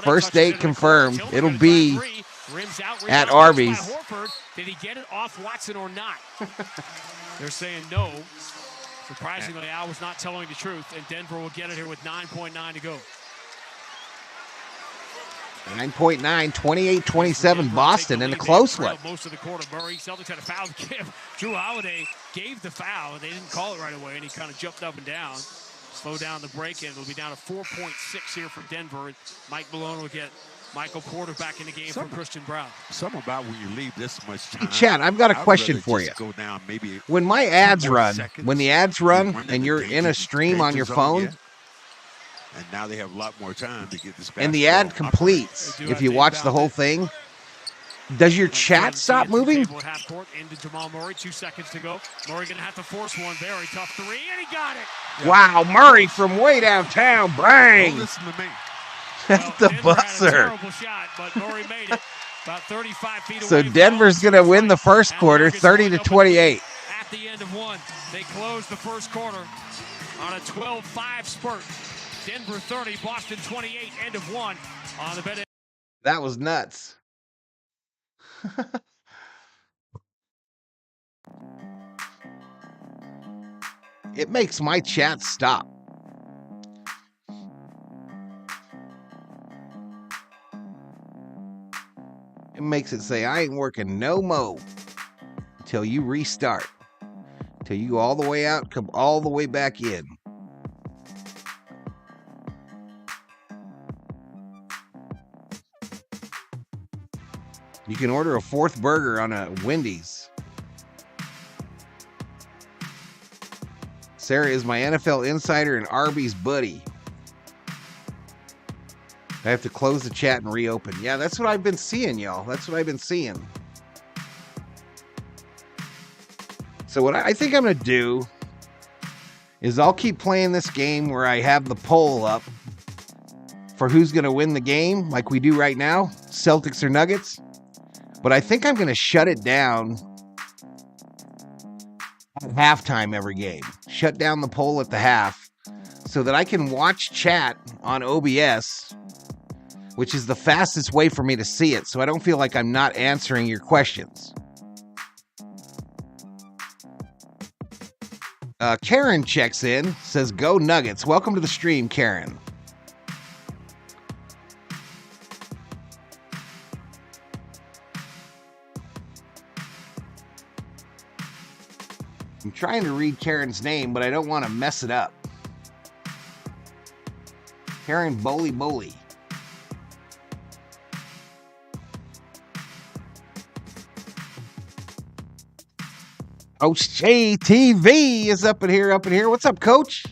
First date confirmed. It'll be at Arby's. Did he get it off Watson or not? They're saying no. Surprisingly, Al was not telling the truth, and Denver will get it here with 9.9 to go. 9.9, 28-27 Boston, and a close one. Most of the quarter, Murray. Celtics had a foul to give. Drew Holiday gave the foul, and they didn't call it right away, and he kind of jumped up and down. Slow down the break, and it'll be down to 4.6 here for Denver. And Mike Malone will get Michael Porter back in the game from Christian Brown. Something about when you leave this much time. Hey, Chad, I've got a question for you. Go down maybe when my ads run, when the ads run and you're in a stream on your phone, and now they have a lot more time to get this back. And the ad completes if you watch the whole thing. Does your chat stop moving? Half court into Jamal Murray, 2 seconds to go. Murray going to have to force one. Very tough three, and he got it. Wow, Murray from way downtown. Bang. Don't listen to me. That's the buzzer. Terrible shot, but Murray made it about 35 feet away. So Denver's going to win the first quarter, 30-28. At the end of one, they close the first quarter on a 12-5 spurt. Denver 30, Boston 28, end of one on the bet. That was nuts. It makes my chat stop. It makes it say, I ain't working no mo until you restart. Until you go all the way out, come all the way back in. You can order a 4th burger on a Wendy's. Sarah is my NFL insider and Arby's buddy. I have to close the chat and reopen. Yeah, that's what I've been seeing, y'all. That's what I've been seeing. So what I think I'm going to do is I'll keep playing this game where I have the poll up for who's going to win the game, like we do right now, Celtics or Nuggets. But I think I'm going to shut it down at halftime every game. Shut down the poll at the half so that I can watch chat on OBS, which is the fastest way for me to see it, so I don't feel like I'm not answering your questions. Karen checks in, says, "Go Nuggets." Welcome to the stream, Karen. I'm trying to read Karen's name, but I don't want to mess it up. Karen Bowley. Coach JTV is up in here. What's up, Coach?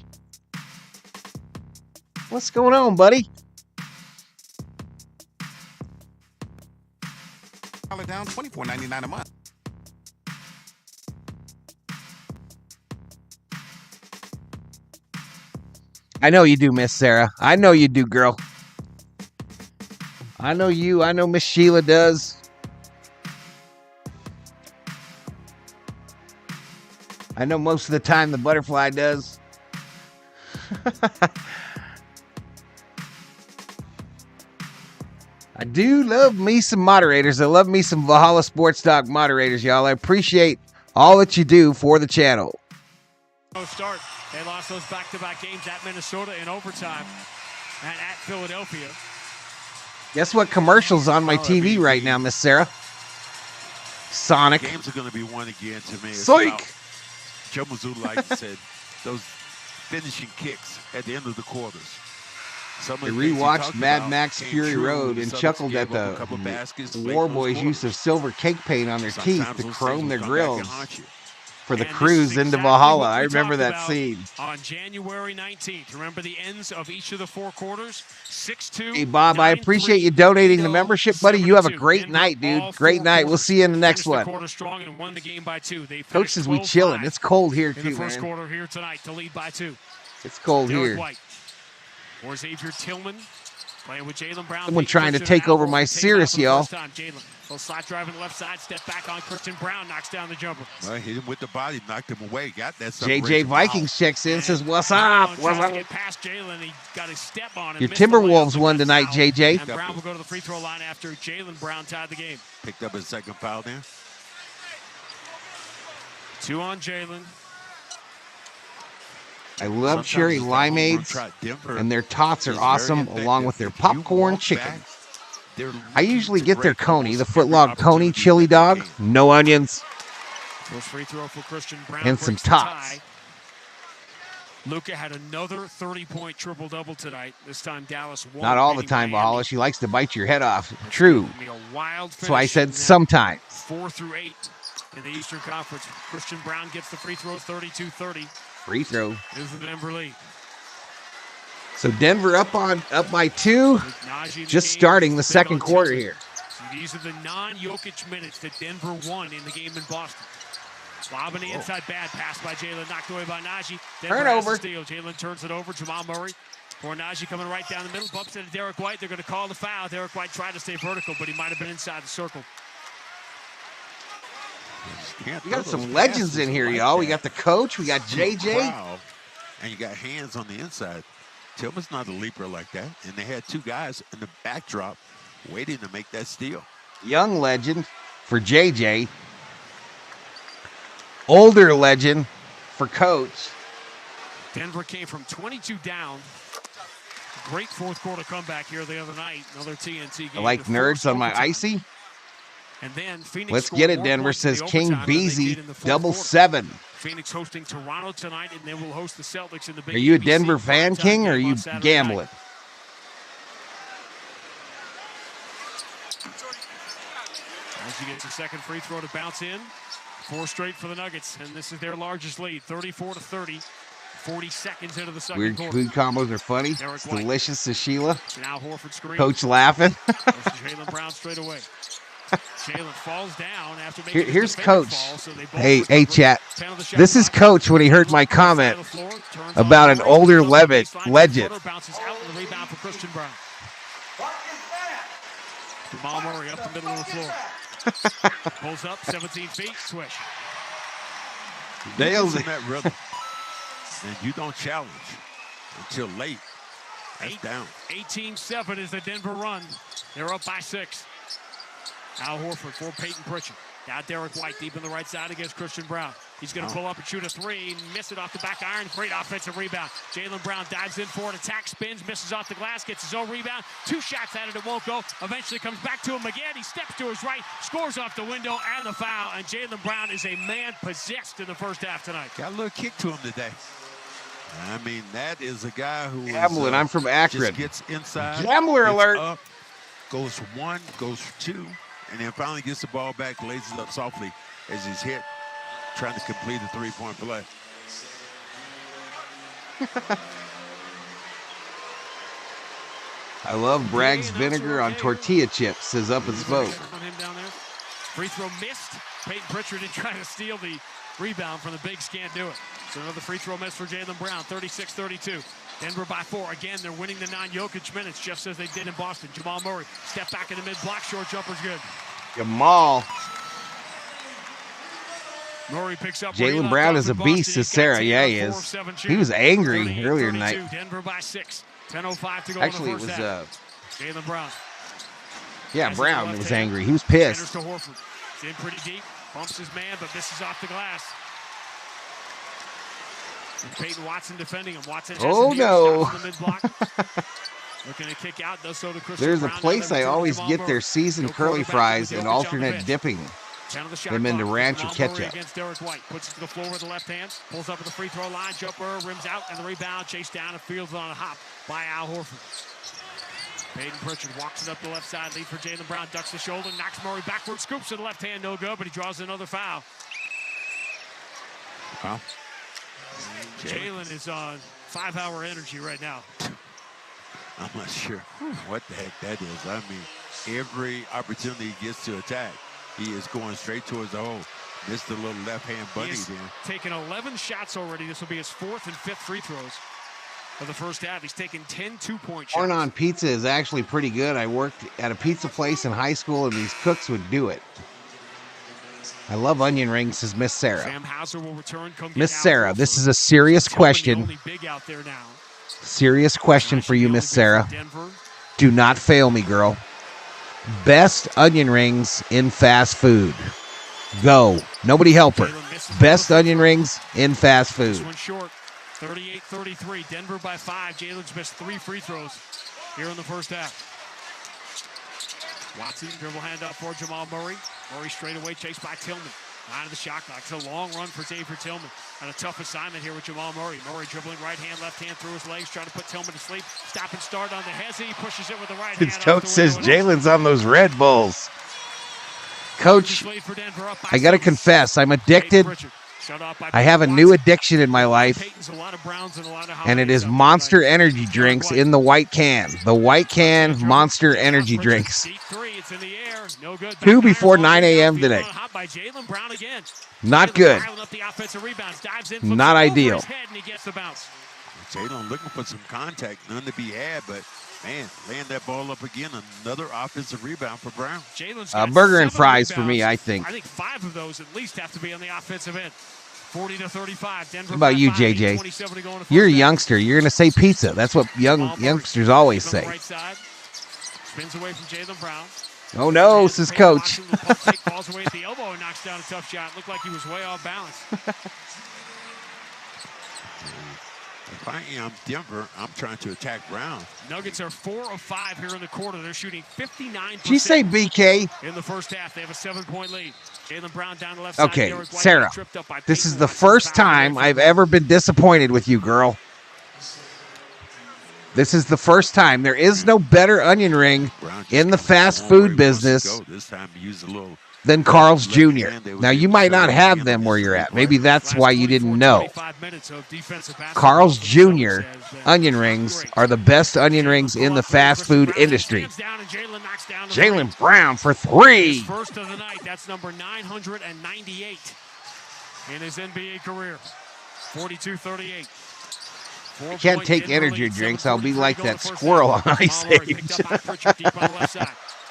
What's going on, buddy? Down $24.99 a month. I know you do, Miss Sarah. I know you do, girl. I know you. I know Miss Sheila does. I know most of the time the butterfly does. I do love me some moderators. I love me some Valhalla Sports Talk moderators, y'all. I appreciate all that you do for the channel. Start. They lost those back-to-back games at Minnesota in overtime and at Philadelphia. Guess what commercial's on my TV right now, Miss Sarah? Sonic. Games are going to be won again to me. Psych! Joe Mazzulla said those finishing kicks at the end of the quarters. I rewatched Mad Max Fury Road and chuckled at the War Boys' use of silver cake paint on their teeth to chrome their grills for the cruise into Valhalla. I remember that scene. On January 19th, remember the ends of each of the 4 quarters? 6-2. Hey, Bob, I appreciate you donating the membership, buddy. You have a great night, dude. Great night. We'll see you in the next one. Coach says we chilling. It's cold here, too, man. In the first quarter here tonight to lead by 2. It's cold here. Or Xavier Tillman playing with Jaylen Brown. Someone trying to take over my Cirrus, y'all. Little slot drive on the left side, step back on Christian Brown, knocks down the jumper. Well, hit him with the body, knocked him away. Got that. JJ Vikings checks in, says, "What's up? What's up?" Get past Jaylen, he got his step on him. Your Timberwolves won tonight, JJ. And Brown will go to the free throw line after Jaylen Brown tied the game. Picked up his second foul there. 2 on Jaylen. I love cherry limeades, and their tots are awesome, along with their popcorn chicken. I usually get their Coney, the footlong Coney chili dog, no onions, Free throw for Christian Brown and some tots. Luka had another 30-point triple-double tonight. This time Dallas won. Not all the time, Valhalla. She likes to bite your head off. True. That's why I said sometimes. 4 through 8 in the Eastern Conference. Christian Brown gets the free throw, 32-30. Free throw. Is the Denver lead. So Denver up by 2, just starting the second quarter here. So these are the non-Jokic minutes that Denver won in the game in Boston. Lob on the inside, bad pass by Jaylen, knocked away by Najee. Turnover. Jaylen turns it over. Jamal Murray for Najee coming right down the middle, bumps into Derek White. They're going to call the foul. Derek White tried to stay vertical, but he might have been inside the circle. We got some legends in here, y'all. We got the coach. We got JJ. And you got hands on the inside. Tillman's not a leaper like that. And they had 2 guys in the backdrop waiting to make that steal. Young legend for JJ. Older legend for Coach. Denver came from 22 down. Great fourth quarter comeback here the other night. Another TNT game. I like nerds on my icy. And then Phoenix. Let's get it, Denver, says King Beezy, 7. Phoenix hosting Toronto tonight, and then we'll host the Celtics in the big. Are you a Denver fan, King, or are you gambling? As you get the second free throw to bounce in. 4 straight for the Nuggets, and this is their largest lead, 34-30. 40 seconds into the second Weird quarter. food combos are funny. It's delicious to Sheila. Now Horford screens. Coach laughing. Jaylen Brown straight away. Jaylen falls down after making Here's Coach. fall, so they both Hey, chat. This is Coach when he heard my comment about an older legend. Bounces out in the rebound for Christian Brown. Jamal Murray up the middle of the floor. Pulls up, 17 feet, swish. Nails in that rhythm. And you don't challenge until late. That's down. 18-7 is the Denver run. They're up by 6. Al Horford for Peyton Pritchard. Now Derek White deep in the right side against Christian Brown. He's going to pull up and shoot a 3. Miss it off the back iron. Great offensive rebound. Jaylen Brown dives in for an attack, spins, misses off the glass, gets his own rebound. 2 shots at it, it won't go. Eventually comes back to him again. He steps to his right, scores off the window and the foul. And Jaylen Brown is a man possessed in the first half tonight. Got a little kick to him today. I mean, that is a guy who Gambling. I'm from Akron. Just gets inside. Gambler alert. Up, goes 1, goes 2, and then finally gets the ball back, lays it up softly as he's hit, trying to complete a 3-point play. I love Bragg's vinegar on tortilla chips, says Up and Smoke. Free throw missed. Peyton Pritchard did try to steal the rebound from the Bigs, can't do it. So another free throw miss for Jaylen Brown, 36-32. Denver by 4. Again, they're winning the non-Jokic minutes, just as they did in Boston. Jamal Murray, step back in the mid-block, short jumper's good. Jamal. Murray picks up. Jaylen Brown is a beast, says Sarah. Yeah, he is. He was angry earlier tonight. Denver by 6. 10:05 to go. Actually, in the first half. Jaylen Brown. Yeah, Brown was angry. He was pissed. To Horford. It's in pretty deep. Bumps his man, but misses off the glass. And Peyton Watson defending him. Watson has no. the mid-block. Looking to kick out, does so to Christian There's a Brown. place I always get their seasoned curly fries and alternate dipping them into ranch or ketchup. Against Derek White. Puts it to the floor with the left hand. Pulls up at the free throw line. Jumper, rims out, and the rebound. Chased down and fields on a hop by Al Horford. Peyton Pritchard walks it up the left side. Lead for Jaylen Brown. Ducks the shoulder. Knocks Murray backward. Scoops to the left hand. No good, but he draws another foul. Wow. Jaylen is on 5-hour energy right now. I'm not sure what the heck that is. I mean, every opportunity he gets to attack, he is going straight towards the hole. Missed the little left-hand bunny there. Taken 11 shots already. This will be his 4th and 5th free throws of the first half. He's taken 10 two-point shots. Corn on pizza is actually pretty good. I worked at a pizza place in high school, and these cooks would do it. I love onion rings, says Miss Sarah. Sam Hauser will return. Miss Sarah, this is a serious question. Big out there now. Serious question for you, Miss Sarah. Do not fail me, girl. Best onion rings in fast food. Go. Nobody help her. Best onion rings in fast food. This one short. 38-33. Denver by 5. Jaylen's missed 3 free throws here in the first half. Watson dribble handoff for Jamal Murray. Murray straight away chased by Tillman. Out of the shot clock. It's a long run for Xavier Tillman. And a tough assignment here with Jamal Murray. Murray dribbling right hand, left hand through his legs, trying to put Tillman to sleep. Stop and start on the hezzy. He pushes it with the right hand. His coach says Jaylen's on those Red Bulls. Coach, I got to confess, I'm addicted. I have a new addiction in my life, and it is Monster Energy drinks in the white can. The white can Monster Energy drinks. 2 before 9 a.m. today. Not good. Not ideal. Jaylen looking for some contact, none to be had, but man, laying that ball up again, another offensive rebound for Brown. Burger and fries for me, I think. I think 5 of those at least have to be on the offensive end. 40-35. Denver. What about you, JJ? You're a youngster. You're going to say pizza. That's what youngsters always say. Right side. Spins away from Jaylen Brown. Oh no, says Coach. Falls away at the elbow and knocks down a tough shot. Looked like he was way off balance. If I am Denver, I'm trying to attack Brown. Nuggets are 4 of 5 here in the quarter. They're shooting 59%. Did you say BK? In the first half, they have a 7-point lead. Jaylen Brown down the left okay, side. Sarah, this is the first time I've ever been disappointed with you, girl. This is the first time. There is no better onion ring in the fast food business than Carl's Jr. Now, you might not have them where you're at. Maybe that's why you didn't know. Carl's Jr. onion rings are the best onion rings in the fast food industry. Jaylen Brown for three. First of the night. That's number 998 in his NBA career. 42-38. I can't take energy drinks. I'll be like that squirrel on Ice Age.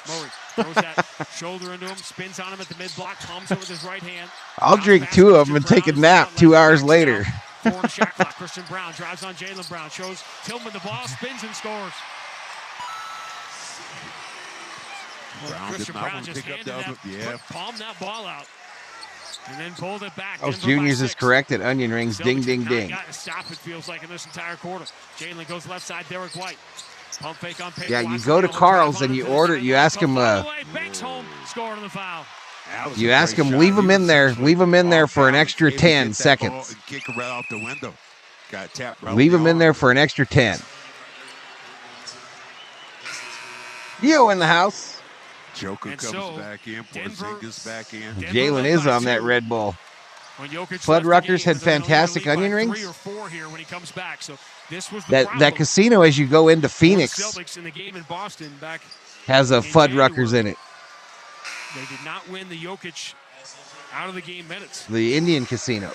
Murray throws that shoulder into him, spins on him at the mid-block, palms it with his right hand. I'll drink two of them and take a nap 2 hours later. 4 on the shot clock. Christian Brown drives on Jaylen Brown, shows Tillman the ball, spins and scores. Christian Brown just handed that, palmed that ball out, and then pulled it back. Carl's Jr.'s is correct at onion rings. Ding, ding, ding. Got to stop, it feels like, in this entire quarter. Jaylen goes left side, Derek White. Pump fake on paper. Yeah, you go to Carl's and you order. You ask him. You ask him. Leave him in there. Leave him in there for an extra 10 seconds. Kick right out the window. Got tapped right. Leave him in there for an extra 10. Yo in the house. Joker comes back in. Porzingis back in. Jaylen is on that Red Bull. Fuddruckers had fantastic onion rings. That casino as you go into Phoenix has a Fuddruckers in it. They did not win the Jokic out of the game minutes. The Indian casino.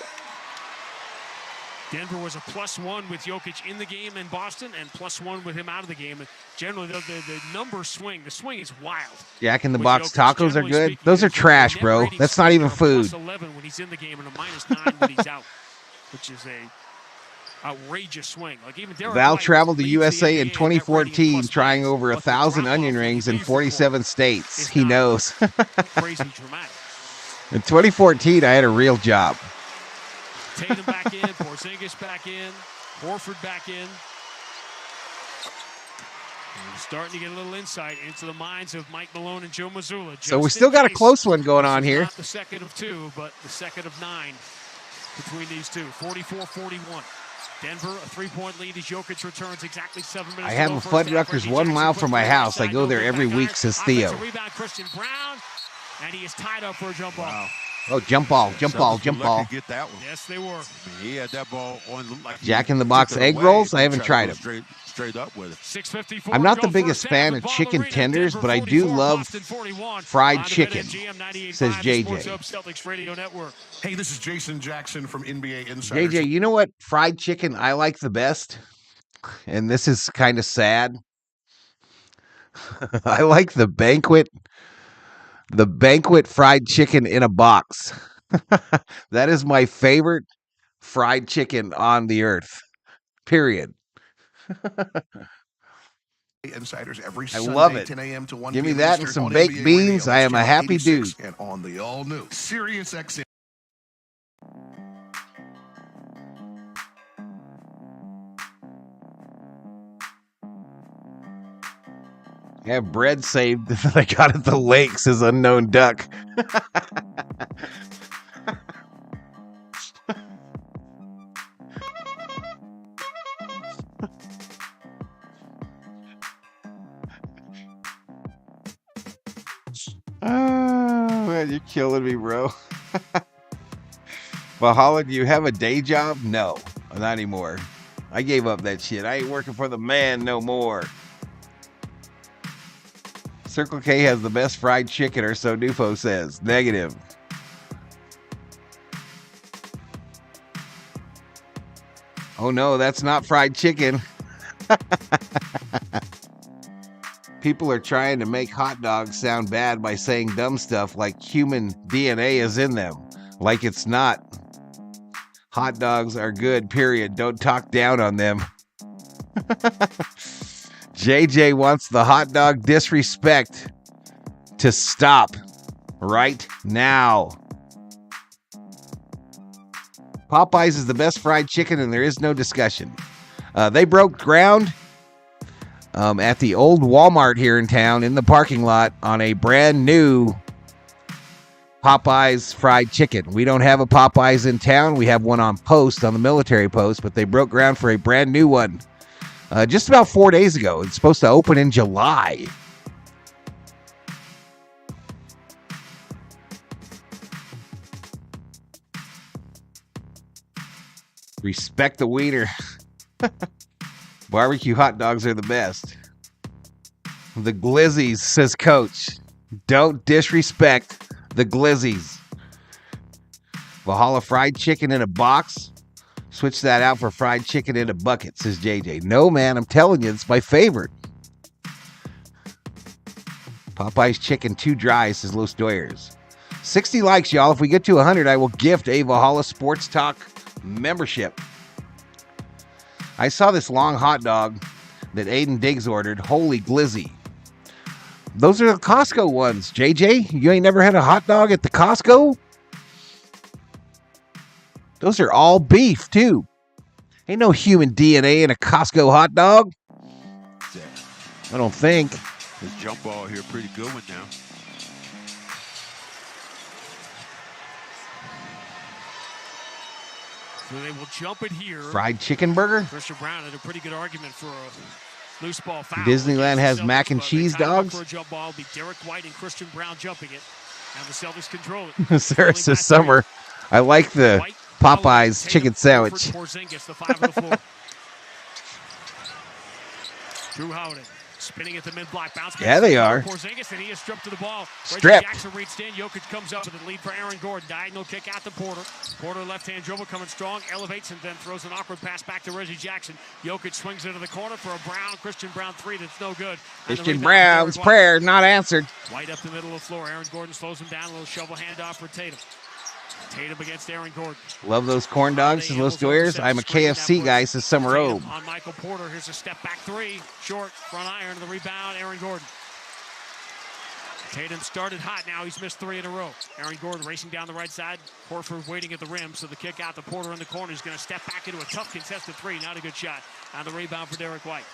Denver was a +1 with Jokic in the game in Boston and +1 with him out of the game. And generally, the numbers swing. The swing is wild. Jack in the Box tacos are good. Those are trash, bro. That's not even food. +11 when he's in the game and a -9 when he's out, which is a outrageous swing. Like even Val traveled to USA in 2014, trying over 1,000 onion rings in 47 states. He knows. Crazy dramatic. In 2014, I had a real job. Tatum back in, Porzingis back in, Horford back in. And starting to get a little insight into the minds of Mike Malone and Joe Mazzulla. So we still got a close one going on here. Not the second of 2, but the second of 9 between these two. 44-41. Denver, a 3-point lead as Jokic returns exactly 7 minutes. I have a Fuddruckers 1 mile from my house. I go there every week, says Theo. Rebound, Christian Brown, and he is tied up for a jump ball. Oh, jump ball, jump ball, jump ball. Get that one. Yes, they were. He had that ball on. Like Jack in the Box egg rolls. I haven't tried them. Straight up with it. 6:54. I'm not the biggest fan of chicken tenders, but I do love fried chicken, says JJ. Celtics Radio Network. Hey, this is Jayson Jackson from NBA Insiders. JJ, you know what fried chicken I like the best? And this is kind of sad. I like the banquet fried chicken in a box. That is my favorite fried chicken on the earth. Period. Insiders every I Sunday, love it. 10 a.m. to 1 Give me p.m. that and Eastern some on baked NBA beans. Radio. I am a happy 86 dude. And on the all-new Sirius XM. I have bread saved that I got at the lakes as Unknown Duck. Oh, man, you're killing me, bro. Valhalla, do you have a day job? No, not anymore. I gave up that shit. I ain't working for the man no more. Circle K has the best fried chicken, or so Nufo says. Negative. Oh no, that's not fried chicken. People are trying to make hot dogs sound bad by saying dumb stuff like human DNA is in them. Like it's not. Hot dogs are good, period. Don't talk down on them. JJ wants the hot dog disrespect to stop right now. Popeyes is the best fried chicken, and there is no discussion. They broke ground at the old Walmart here in town in the parking lot on a brand new Popeyes fried chicken. We don't have a Popeyes in town. We have one on post, on the military post, but they broke ground for a brand new one. just about 4 days ago. It's supposed to open in July. Respect the wiener. Barbecue hot dogs are the best. The glizzies, says Coach. Don't disrespect the glizzies. Valhalla fried chicken in a box. Switch that out for fried chicken in a bucket, says JJ. No, man, I'm telling you, it's my favorite. Popeye's chicken too dry, says Los Doyers. 60 likes, y'all. If we get to 100, I will gift a Valhalla Sports Talk membership. I saw this long hot dog that Aiden Diggs ordered. Holy glizzy. Those are the Costco ones. JJ, you ain't never had a hot dog at the Costco? Those are all beef, too. Ain't no human DNA in a Costco hot dog. I don't think. This jump ball here, pretty good one now. So they will jump it here. Fried chicken burger? Christian Brown had a pretty good argument for a loose ball foul. Disneyland has mac and cheese dogs? For a jump ball, be Derek White and Christian Brown jumping it. Now the Celtics control it. Sarah says, Summer, I like the Popeye's chicken sandwich. Porzingis, the 5 on the floor. Drew Holiday spinning at the mid-block. Bounce. Yeah, they are. Porzingis, and he is stripped to the ball. Stripped. Jackson reached in. Jokic comes up with the lead for Aaron Gordon. Diagonal kick out to Porter. Porter left-hand dribble coming strong. Elevates and then throws an awkward pass back to Reggie Jackson. Jokic swings into the corner for a Christian Brown 3 that's no good. Christian Brown's prayer not answered. White up the middle of the floor. Aaron Gordon slows him down. A little shovel handoff for Tatum. Tatum against Aaron Gordon. Love those corn dogs, says Los Doyers. I'm a KFC guy, says Summer O. On Michael Porter, here's a step back 3. Short, front iron, the rebound, Aaron Gordon. Tatum started hot, now he's missed 3 in a row. Aaron Gordon racing down the right side. Horford waiting at the rim, so the kick out to Porter in the corner. He's going to step back into a tough contested 3. Not a good shot. On the rebound for Derek White.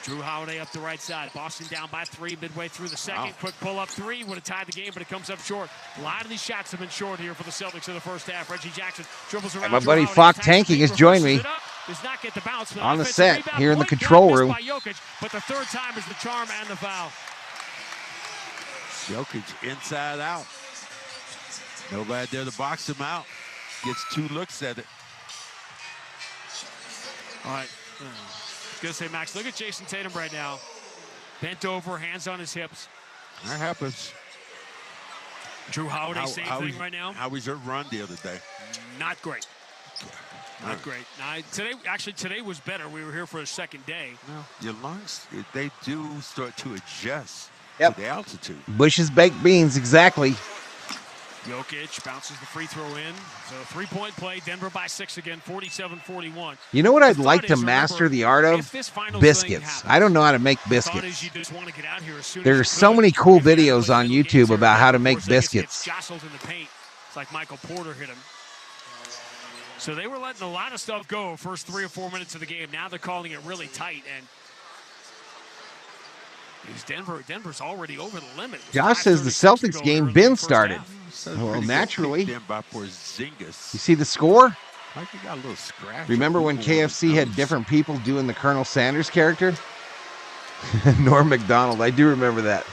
Drew Holiday up the right side. Boston down by 3 midway through the second. Wow. Quick pull-up 3 would have tied the game, but it comes up short. A lot of these shots have been short here for the Celtics in the first half. Reggie Jackson dribbles around. And my buddy Falk Tanking has joined me on the set here in the control room. Jokic, but the third time is the charm and the foul. Jokic inside out. Nobody there to box him out. Gets 2 looks at it. All right. I was going to say, Max, look at Jayson Tatum right now. Bent over, hands on his hips. That happens. Drew Holiday, same thing right now. How was your run the other day? Not great. Not great. Today was better. We were here for a second day. Well, your lungs, they do start to adjust to the altitude. Bush's baked beans, exactly. Jokic bounces the free throw in. So 3-point play. Denver by 6 again, 47-41. You know what I'd like to master the art of? Biscuits. I don't know how to make biscuits. There are so many cool videos on YouTube about how to make biscuits. Jostled in the paint. It's like Michael Porter hit him. So they were letting a lot of stuff go first 3 or 4 minutes of the game. Now they're calling it really tight, and Denver's already over the limit. Josh says the Celtics game been started. Well, naturally. You see the score? Remember when KFC had different people doing the Colonel Sanders character? Norm McDonald, I do remember that.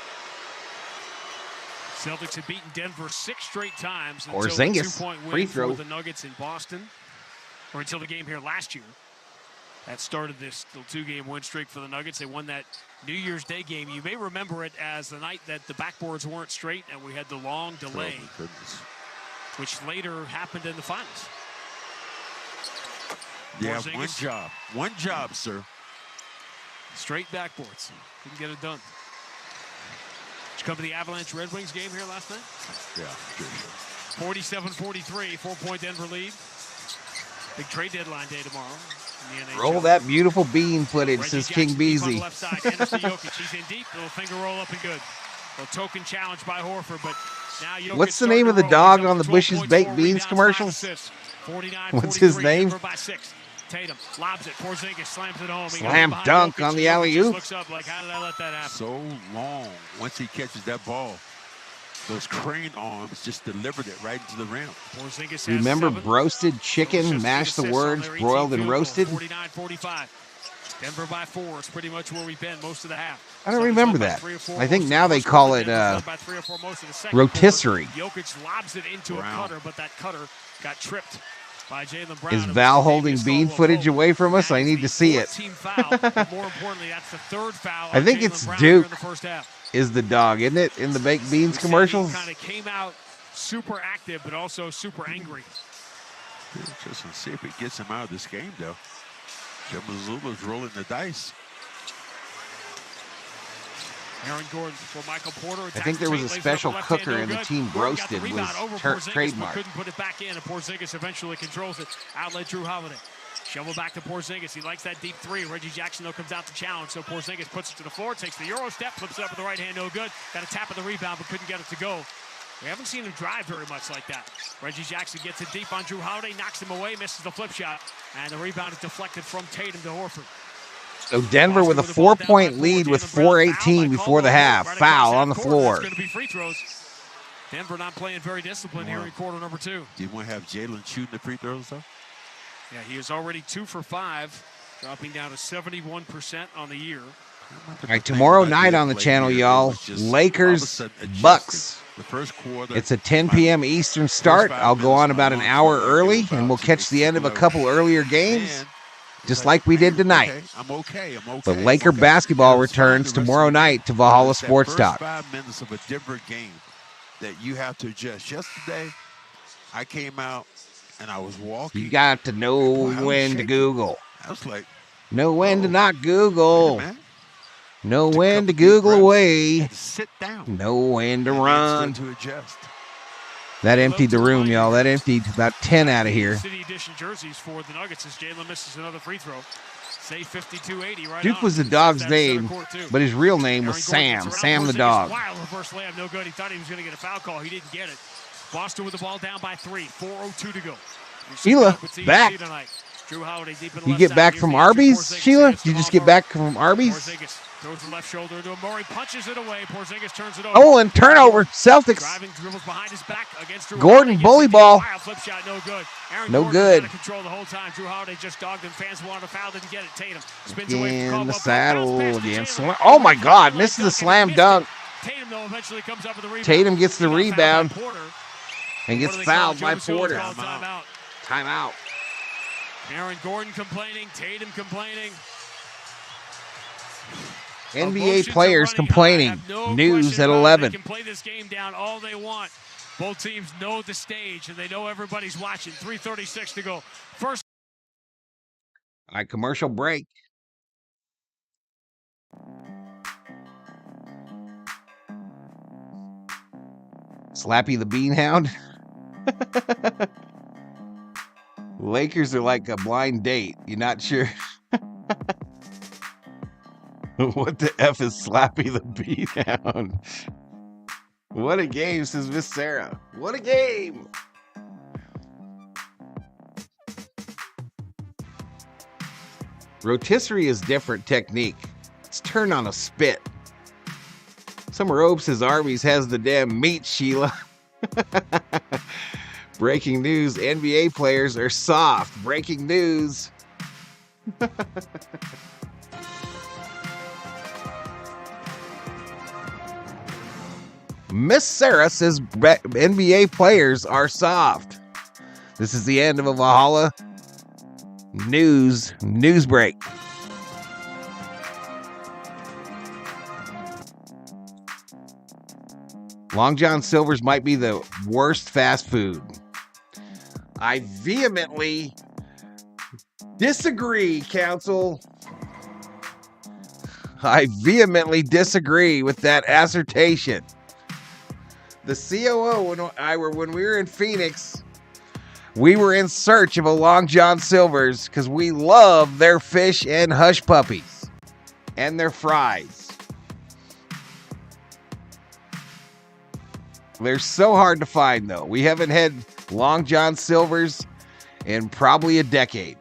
Celtics have beaten Denver 6 straight times Or until the Zingis, 2-point win free throw. for the Nuggets in Boston, or until the game here last year. That started this little 2-game win streak for the Nuggets. They won that New Year's Day game. You may remember it as the night that the backboards weren't straight and we had the long delay, which later happened in the finals. Yeah, one job, sir. Straight backboards. Couldn't get it done. Did you come to the Avalanche Red Wings game here last night? Yeah, sure. 47-43, 4-point Denver lead. Big trade deadline day tomorrow. Roll that beautiful bean footage, says King Beasy. Jokic. He's in deep. Little finger roll up and good. A token challenge by Horford, but now Jokic. What's the name of the dog on the Bush's Baked Beans commercials? What's his name? Tatum lobs it. Porzingis slams it home. Slam dunk on the alley-oop. Looks up like, how did I let that happen? So long. Once he catches that ball, those crane arms just delivered it right into the rim. Remember roasted chicken, mash the words, broiled and roasted? 49-45. Denver by 4. It's pretty much where we've been most of the half. I don't remember that. I think now they call it rotisserie. Jokic lobs it into a cutter, but that cutter got tripped by Jaylen Brown. Is Val holding bean footage away from us? I need to see it. Foul. More importantly, that's the third foul. I think it's Duke is the dog, isn't it? In the baked beans commercials. Kind of came out super active, but also super angry. Just to see if it gets him out of this game, though. Mazzulla's rolling the dice. Aaron Gordon for Michael Porter. I think there was a special cooker in the team roasted was trademark. Couldn't put it back in, and Porzingis eventually controls it. Outlet Drew Holiday. Shovel back to Porzingis. He likes that deep three. Reggie Jackson, though, comes out to challenge. So Porzingis puts it to the floor, takes the Euro step, flips it up with the right hand, no good. Got a tap of the rebound, but couldn't get it to go. We haven't seen him drive very much like that. Reggie Jackson gets it deep on Drew Holiday, knocks him away, misses the flip shot, and the rebound is deflected from Tatum to Horford. So Denver with a 4-point lead with 4:18 before the half. Foul on the floor. Going to be free throws. Denver not playing very disciplined here in quarter number 2. Do you want to have Jaylen shooting the free throws, though? Yeah, he is already 2 for 5, dropping down to 71% on the year. All right, tomorrow night on the channel, y'all, Lakers, Bucks. The first quarter. It's a 10 p.m. Eastern start. I'll go on about an hour early, and we'll catch the end of a couple earlier games, just like we did tonight. I'm okay. But Laker basketball returns tomorrow night to Valhalla Sports Talk. 5 minutes of a Denver game that you have to adjust. Yesterday, I came out and I was walking. You got to know when to Google. I was like, know when to not Google. Know when to Google away. Sit down. Know when to run. To adjust. That emptied the room, y'all. That emptied about 10 out of here. City edition jerseys for the Nuggets as Jaylen misses another free throw. Say 52-80 right Duke on. was the dog's name, but his real name was Sam. Sam the dog. Wild reverse layup, no good. He thought he was going to get a foul call. He didn't get it. Boston with the ball down by 3. 4:02 to go. Sheila, back. Drew Holiday deep in the You get back from Arby's, Sheila? You just get back from Arby's? Throws the left shoulder to Murray, punches it away. Porzingis turns it over. Oh, and turnover. Celtics. Driving, dribbles behind his back against Drew Gordon, bully ball. Flip shot, no good. Aaron no Gordon good. Had control the whole time. Drew Holiday just dogged him. Fans wanted a foul, didn't get it. Tatum spins again, away from the saddle again. Oh my God! Misses the slam dunk. Tatum though eventually comes up with the rebound. Tatum gets the rebound and gets fouled by Porter. Timeout. Aaron Gordon complaining. Tatum complaining. NBA players complaining. News at 11. They can play this game down all they want. Both teams know the stage, and they know everybody's watching. 3:36 to go. First. All right, commercial break. Slappy the Beanhound. Lakers are like a blind date. You're not sure. What the F is Slappy the Beanhound? What a game, says Miss Sarah. What a game. Rotisserie is different technique. It's turned on a spit. Summer Hope says Arby's has the damn meat, Sheila. Breaking news, NBA players are soft. Breaking news. Miss Sarah says NBA players are soft. This is the end of a Valhalla news break. Long John Silver's might be the worst fast food. I vehemently disagree, Council. I vehemently disagree with that assertion. The COO, when we were in Phoenix, we were in search of a Long John Silver's because we love their fish and hush puppies and their fries. They're so hard to find, though. We haven't had Long John Silver's in probably a decade.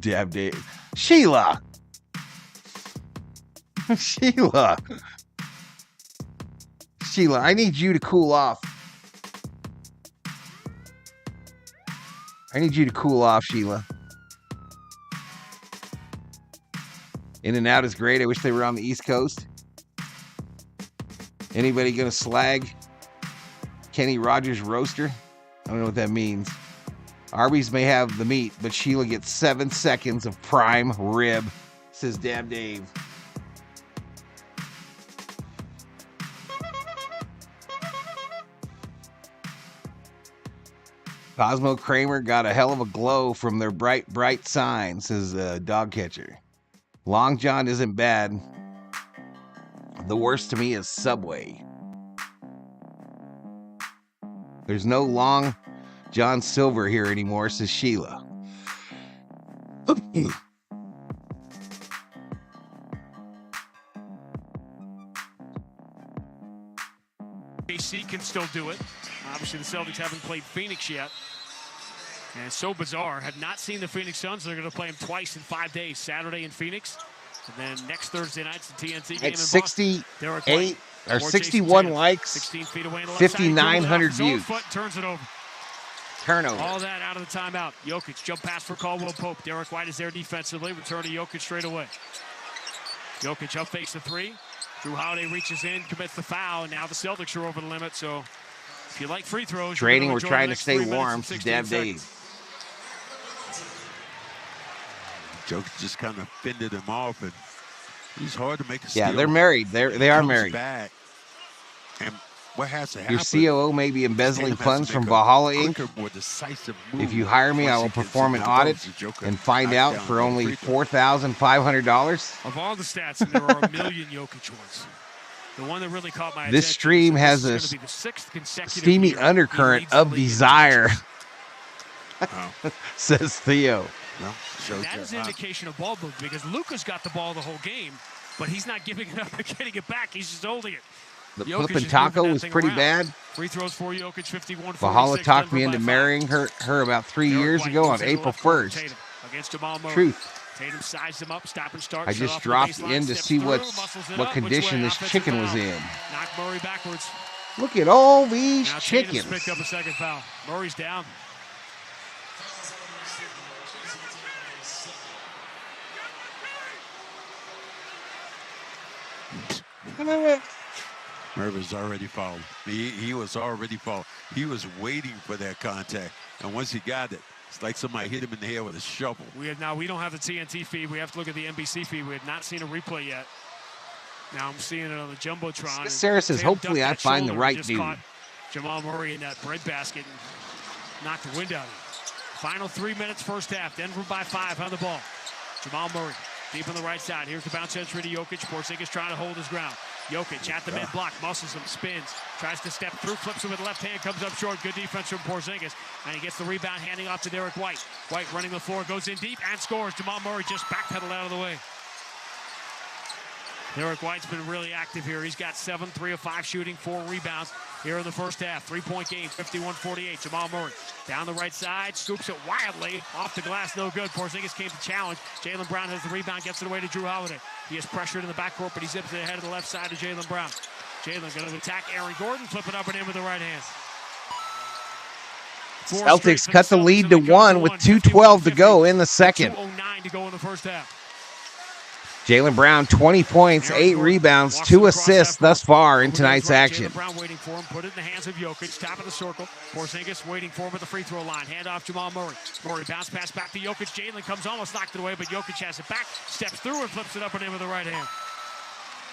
Dab Dave. Sheila. Sheila, I need you to cool off. I need you to cool off, Sheila. In and out is great. I wish they were on the East Coast. Anybody going to slag Kenny Rogers roaster? I don't know what that means. Arby's may have the meat, but Sheila gets 7 seconds of prime rib, says Dab Dave. Cosmo Kramer got a hell of a glow from their bright, bright sign, says Dog Catcher. Long John isn't bad. The worst to me is Subway. There's no Long John Silver here anymore, says Sheila. KC can still do it. Obviously, the Celtics haven't played Phoenix yet. And it's so bizarre. Have not seen the Phoenix Suns. They're going to play them twice in 5 days. Saturday in Phoenix. And then next Thursday night's the TNT game at in 68 or 61 likes, 16 feet away 5,900 views. Foot, turns it over. Turnover. All that out of the timeout. Jokic, jump pass for Caldwell Pope. Derek White is there defensively. Return to Jokic straight away. Jokic up fakes the three. Drew Holiday reaches in, commits the foul, and now the Celtics are over the limit. So if you like free throws, training, we're trying to stay warm. Dab Dave. Jokic just kind of fended him off, and he's hard to make a Yeah, steal. They're married. They are married. Back. And what has to happen? Your COO may be embezzling funds from Valhalla Inc. If you hire me, I will perform an audit and find out for only $4,500. Of all the stats, and there are a million Jokic ones. The one that really caught my attention. This stream has a steamy undercurrent of desire, says Theo. No, that is an indication of ball movement because Luka's got the ball the whole game, but he's not giving it up and getting it back. He's just holding it. The flipping taco was pretty bad. Free throws for Jokic, 51. Valhalla talked me into marrying her about 3 years ago on April 1st. Against Jamal Murray. Truth. Tatum sized him up, stop and start. I just dropped in to see what condition this chicken was in. Knock Murray backwards. Look at all these now chickens. Tatum's picked up a second foul. Murray's down. Mervin's already fouled. He was already fouled. He was waiting for that contact, and once he got it, it's like somebody hit him in the head with a shovel. We don't have the TNT feed. We have to look at the NBC feed. We had not seen a replay yet. Now I'm seeing it on the jumbotron. Sarah says, "Hopefully, I find the right dude." Jamal Murray in that breadbasket and knocked the wind out of it. Final 3 minutes, first half. Denver by 5 on the ball. Jamal Murray deep on the right side. Here's the bounce entry to Jokic. Porzingis trying to hold his ground. Jokic at the mid-block, muscles him, spins, tries to step through, flips him with the left hand, comes up short. Good defense from Porzingis, and he gets the rebound, handing off to Derek White. White running the floor, goes in deep, and scores. Jamal Murray just backpedaled out of the way. Derek White's been really active here. He's got 7, 3 of 5 shooting, 4 rebounds here in the first half. 3-point game, 51-48. Jamal Murray down the right side, scoops it wildly, off the glass, no good. Porzingis came to challenge. Jaylen Brown has the rebound, gets it away to Drew Holiday. He is pressured in the backcourt, but he zips it ahead of the left side to Jaylen Brown. Jaylen going to attack Aaron Gordon, flip it up and in with the right hand. Celtics cut the lead to 1 with 2:12 to go in the second. 2:09 to go in the first half. Jaylen Brown, 20 points, 8 rebounds, 2 assists thus far in tonight's action. Jaylen Brown waiting for him, put it in the hands of Jokic, top of the circle. Porzingis waiting for him at the free throw line. Hand off Jamal Murray. Murray bounce pass back to Jokic. Jaylen comes almost knocked it away, but Jokic has it back, steps through and flips it up and in with the right hand.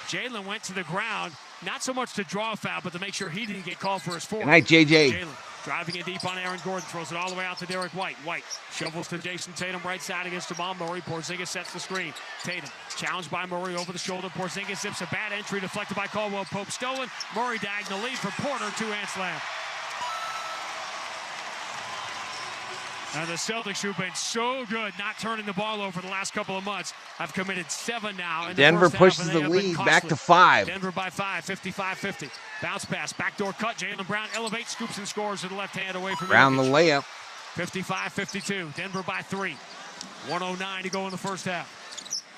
Jaylen went to the ground, not so much to draw a foul, but to make sure he didn't get called for his fourth. Good night, JJ. Jaylen driving it deep on Aaron Gordon, throws it all the way out to Derek White. White shovels to Jayson Tatum, right side against Jamal Murray. Porzingis sets the screen. Tatum challenged by Murray over the shoulder. Porzingis zips a bad entry, deflected by Caldwell Pope. Stolen. Murray diagonal lead for Porter, 2-hand slam. And the Celtics, who've been so good not turning the ball over the last couple of months, have committed 7 now. In Denver the first pushes half, the lead back to 5. Denver by 5, 55-50. Bounce pass, backdoor cut. Jaylen Brown elevates, scoops and scores with the left hand away from Brown the Jokic. layup. 55-52. Denver by 3. 1:09 to go in the first half.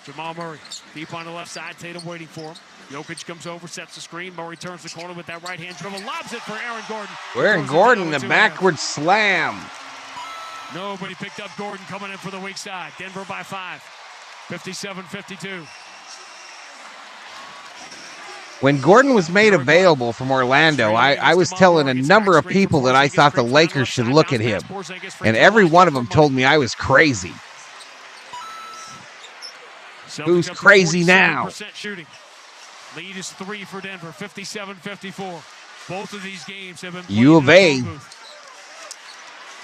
Jamal Murray deep on the left side. Tatum waiting for him. Jokic comes over, sets the screen. Murray turns the corner with that right hand dribble. Lobs it for Aaron Gordon. Aaron Gordon, the backward slam. Nobody picked up Gordon coming in for the weak side. Denver by 5. 57-52. When Gordon was made available from Orlando, I was telling a number of people that I thought the Lakers should look at him. And every one of them told me I was crazy. Who's crazy now? Shooting. Lead is 3 for Denver, 57-54. Both of these games have been played U of A.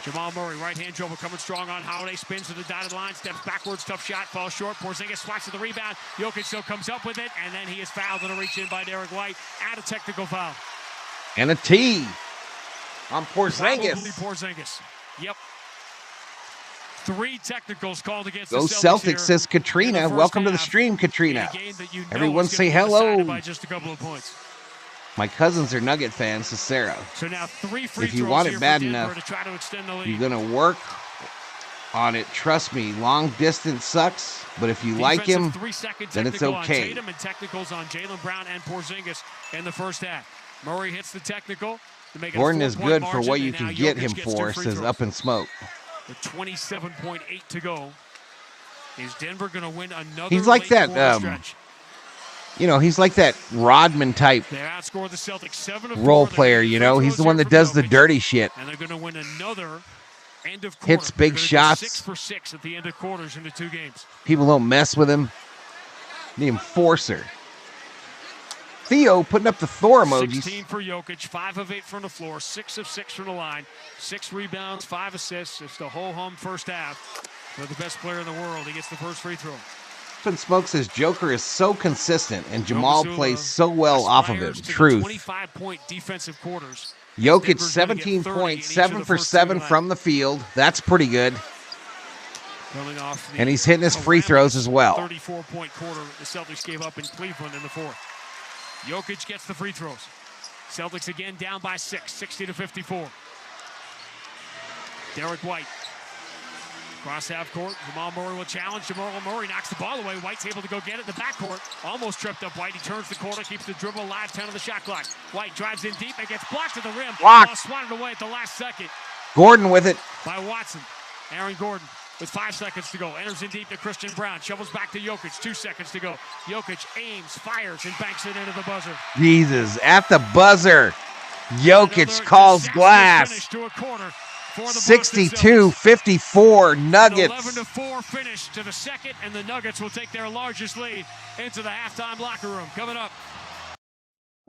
Jamal Murray, right-hand dribble, coming strong on Holiday, spins to the dotted line, steps backwards, tough shot, falls short. Porzingis swats to the rebound. Jokic still comes up with it, and then he is fouled on a reach-in by Derek White. Add a technical foul. And a T on Porzingis. Probably Porzingis. Yep. 3 technicals called against Go the Celtics Celtics, says Katrina. Welcome to the stream, Katrina. Everyone say hello. By just a couple of points. My cousins are Nugget fans, says Sarah. So now 3 free if you throws want here it bad for Denver enough, to try to extend the lead. you're going to work on it. Trust me, long distance sucks, but if you like him, 3-second then it's technical okay. On Tatum and technicals on Jaylen Brown and Porzingis in the first half. Murray hits the technical to make it Gordon a is 4-point good for margin, what you and can now get Jokic him gets 2 for, free says throws. Up in Smoke. With 27.8 to go, is Denver going to win another? He's like that, he's like that Rodman type They outscored the Celtics 7-4. role player, He's the one that does the dirty shit. And they're going to win another end of quarter. Hits big shots. 6 for 6 at the end of quarters into 2 games. People don't mess with him. The enforcer. Theo putting up the Thor emojis. 16 for Jokic, 5 of 8 from the floor, 6 of 6 from the line, 6 rebounds, 5 assists. It's the ho-hum first half for the best player in the world. He gets the first free throw. Up in Smoke says Joker is so consistent and Jamal plays so well off of him. Truth. 25-point defensive quarters. Jokic 17 points, 7 for 7 from the field. That's pretty good. And he's hitting his free throws as well. 34-point quarter the Celtics gave up in Cleveland in the fourth. Jokic gets the free throws. Celtics again down by 6, 60-54. Derek White. Cross half court. Jamal Murray will challenge. Jamal Murray knocks the ball away. White's able to go get it in the backcourt. Almost tripped up White. He turns the corner, keeps the dribble alive, 10 on the shot clock. White drives in deep and gets blocked to the rim. Blocked. Swatted away at the last second. Gordon with it. By Watson. Aaron Gordon with 5 seconds to go. Enters in deep to Christian Brown. Shovels back to Jokic. 2 seconds to go. Jokic aims, fires, and banks it into the buzzer. Jesus, at the buzzer. Jokic calls glass. 62-54 Nuggets. 11-4 finish to the second, and the Nuggets will take their largest lead into the halftime locker room. Coming up.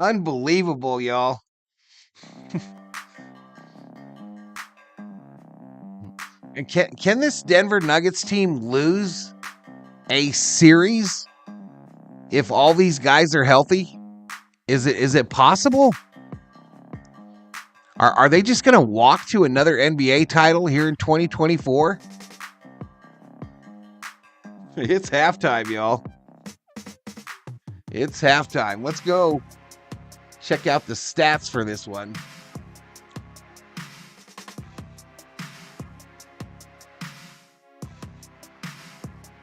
Unbelievable, y'all. And can this Denver Nuggets team lose a series if all these guys are healthy? Is it possible? Are they just going to walk to another NBA title here in 2024? It's halftime, y'all. It's halftime. Let's go check out the stats for this one.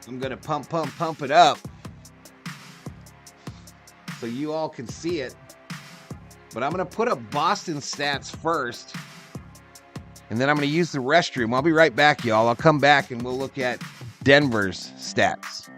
I'm going to pump it up so you all can see it. But I'm going to put up Boston stats first, and then I'm going to use the restroom. I'll be right back, y'all. I'll come back, and we'll look at Denver's stats.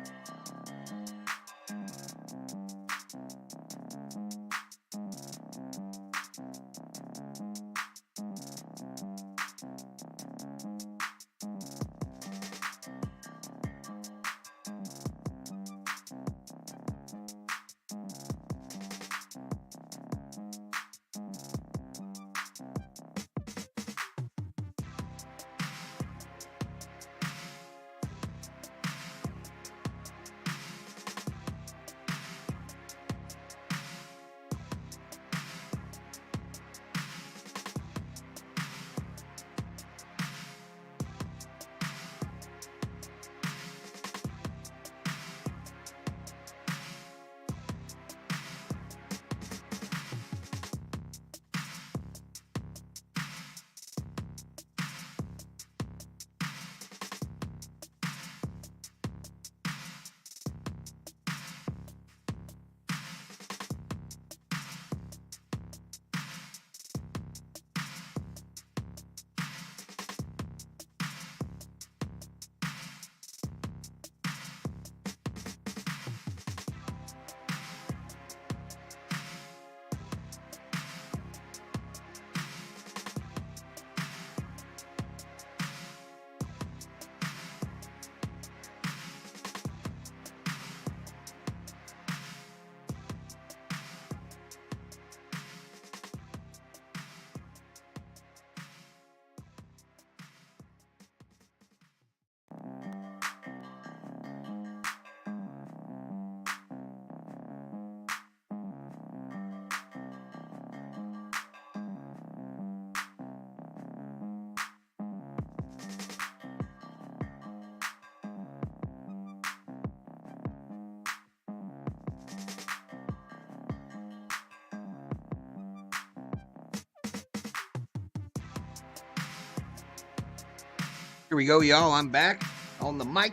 Here we go, y'all. I'm back on the mic.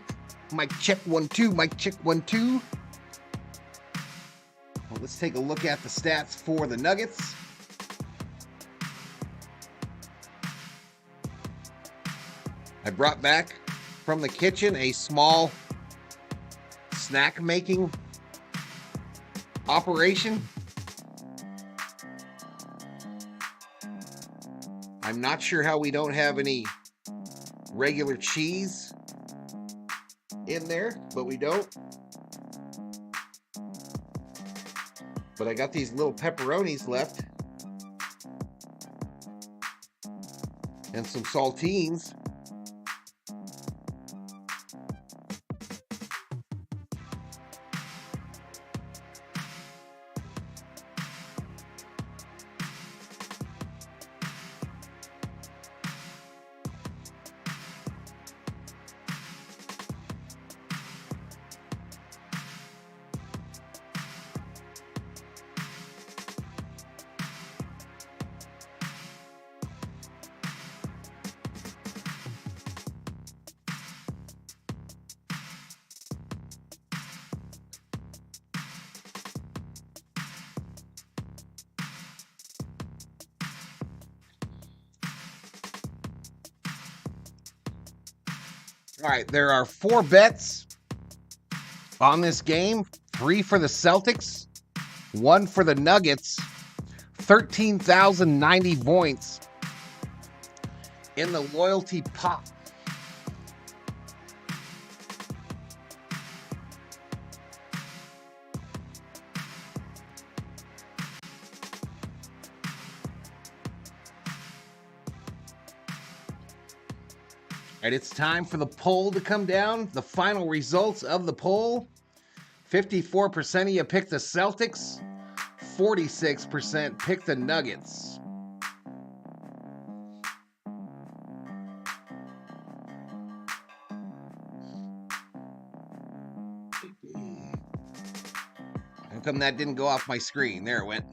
Mic check 1 2. Mic check 1 2. Well, let's take a look at the stats for the Nuggets. I brought back from the kitchen a small snack making operation. I'm not sure how we don't have any regular cheese in there, but we don't. But I got these little pepperonis left and some saltines. All right, there are 4 bets on this game. 3 for the Celtics, 1 for the Nuggets. 13,090 points in the loyalty pot. All right, it's time for the poll to come down. The final results of the poll. 54% of you picked the Celtics. 46% picked the Nuggets. How come that didn't go off my screen? There it went.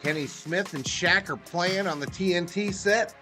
Kenny Smith and Shaq are playing on the TNT set.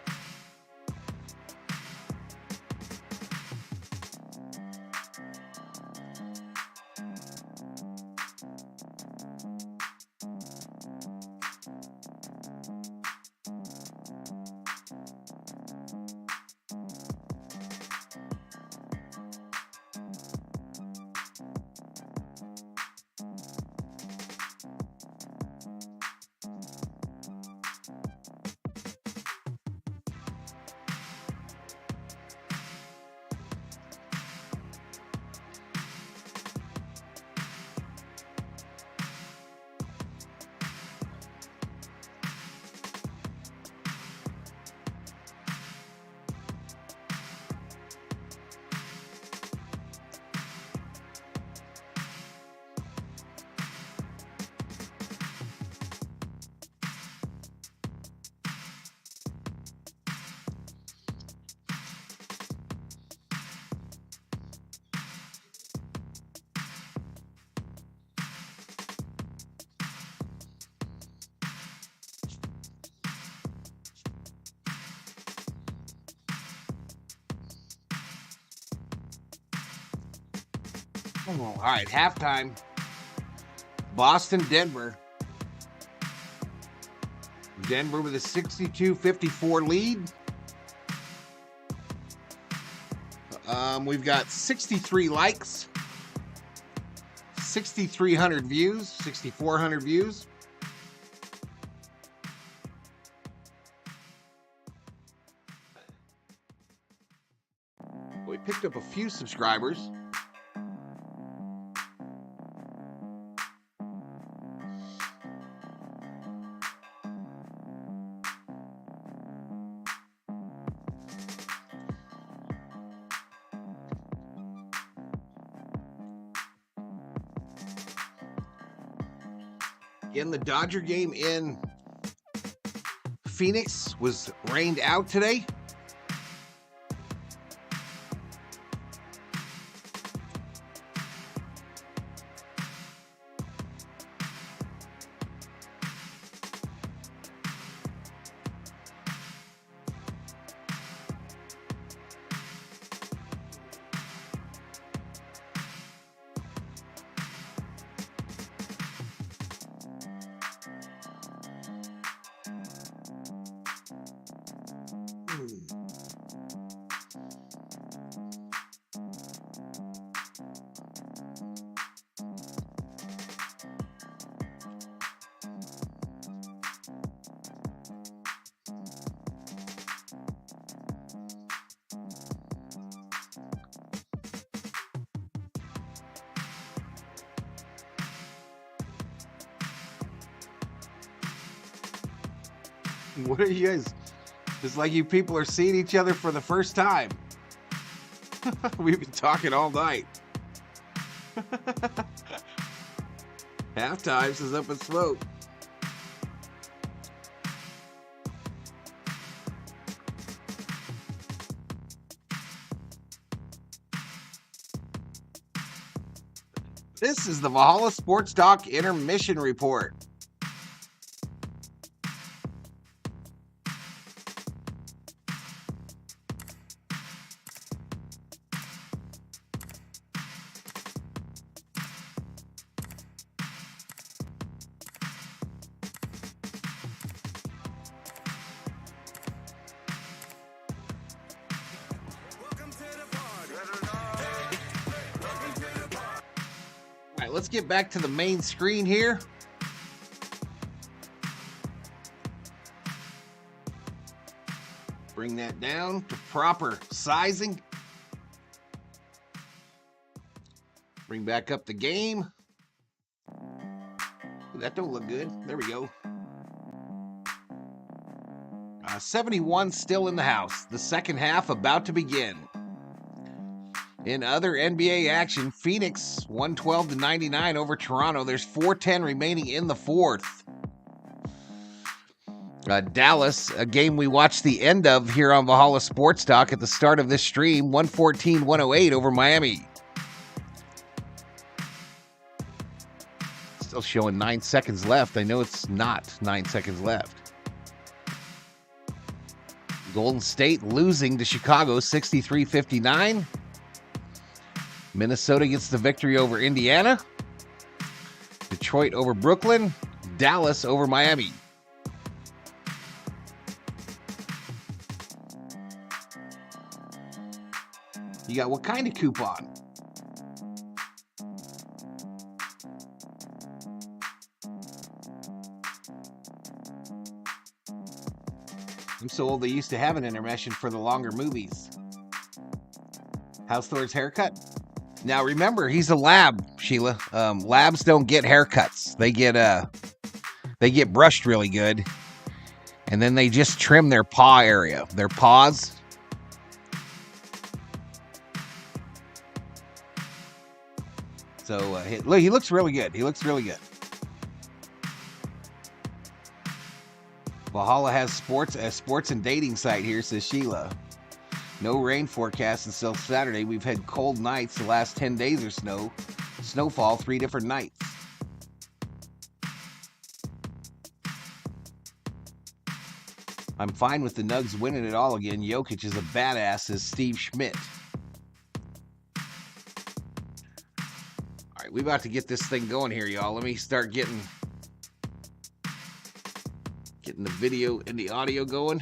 Oh, all right, halftime. Boston, Denver. Denver with a 62-54 lead. We've got 63 likes, 6,300 views, 6,400 views. We picked up a few subscribers. Again, the Dodger game in Phoenix was rained out today. What are you guys? It's like you people are seeing each other for the first time. We've been talking all night. Halftime is up in smoke. This is the Valhalla Sports Talk Intermission Report. Let's get back to the main screen here. Bring that down to proper sizing. Bring back up the game. Ooh, that don't look good. There we go. 71 still in the house. The second half about to begin. In other NBA action, Phoenix 112-99 over Toronto. There's 4:10 remaining in the fourth. Dallas, a game we watched the end of here on Valhalla Sports Talk at the start of this stream, 114-108 over Miami. Still showing 9 seconds left. I know it's not 9 seconds left. Golden State losing to Chicago 63-59. Minnesota gets the victory over Indiana. Detroit over Brooklyn. Dallas over Miami. You got what kind of coupon? I'm so old they used to have an intermission for the longer movies. House Thor's haircut? Now remember, he's a lab, Sheila. Labs don't get haircuts. They get brushed really good, and then they just trim their paw area, their paws. So look, he looks really good. He looks really good. Valhalla has a sports and dating site here, says Sheila. No rain forecast until Saturday. We've had cold nights the last 10 days or snowfall 3 different nights. I'm fine with the Nugs winning it all again. Jokic is a badass, says Steve Schmidt. All right, we about to get this thing going here, y'all. Let me start getting the video and the audio going.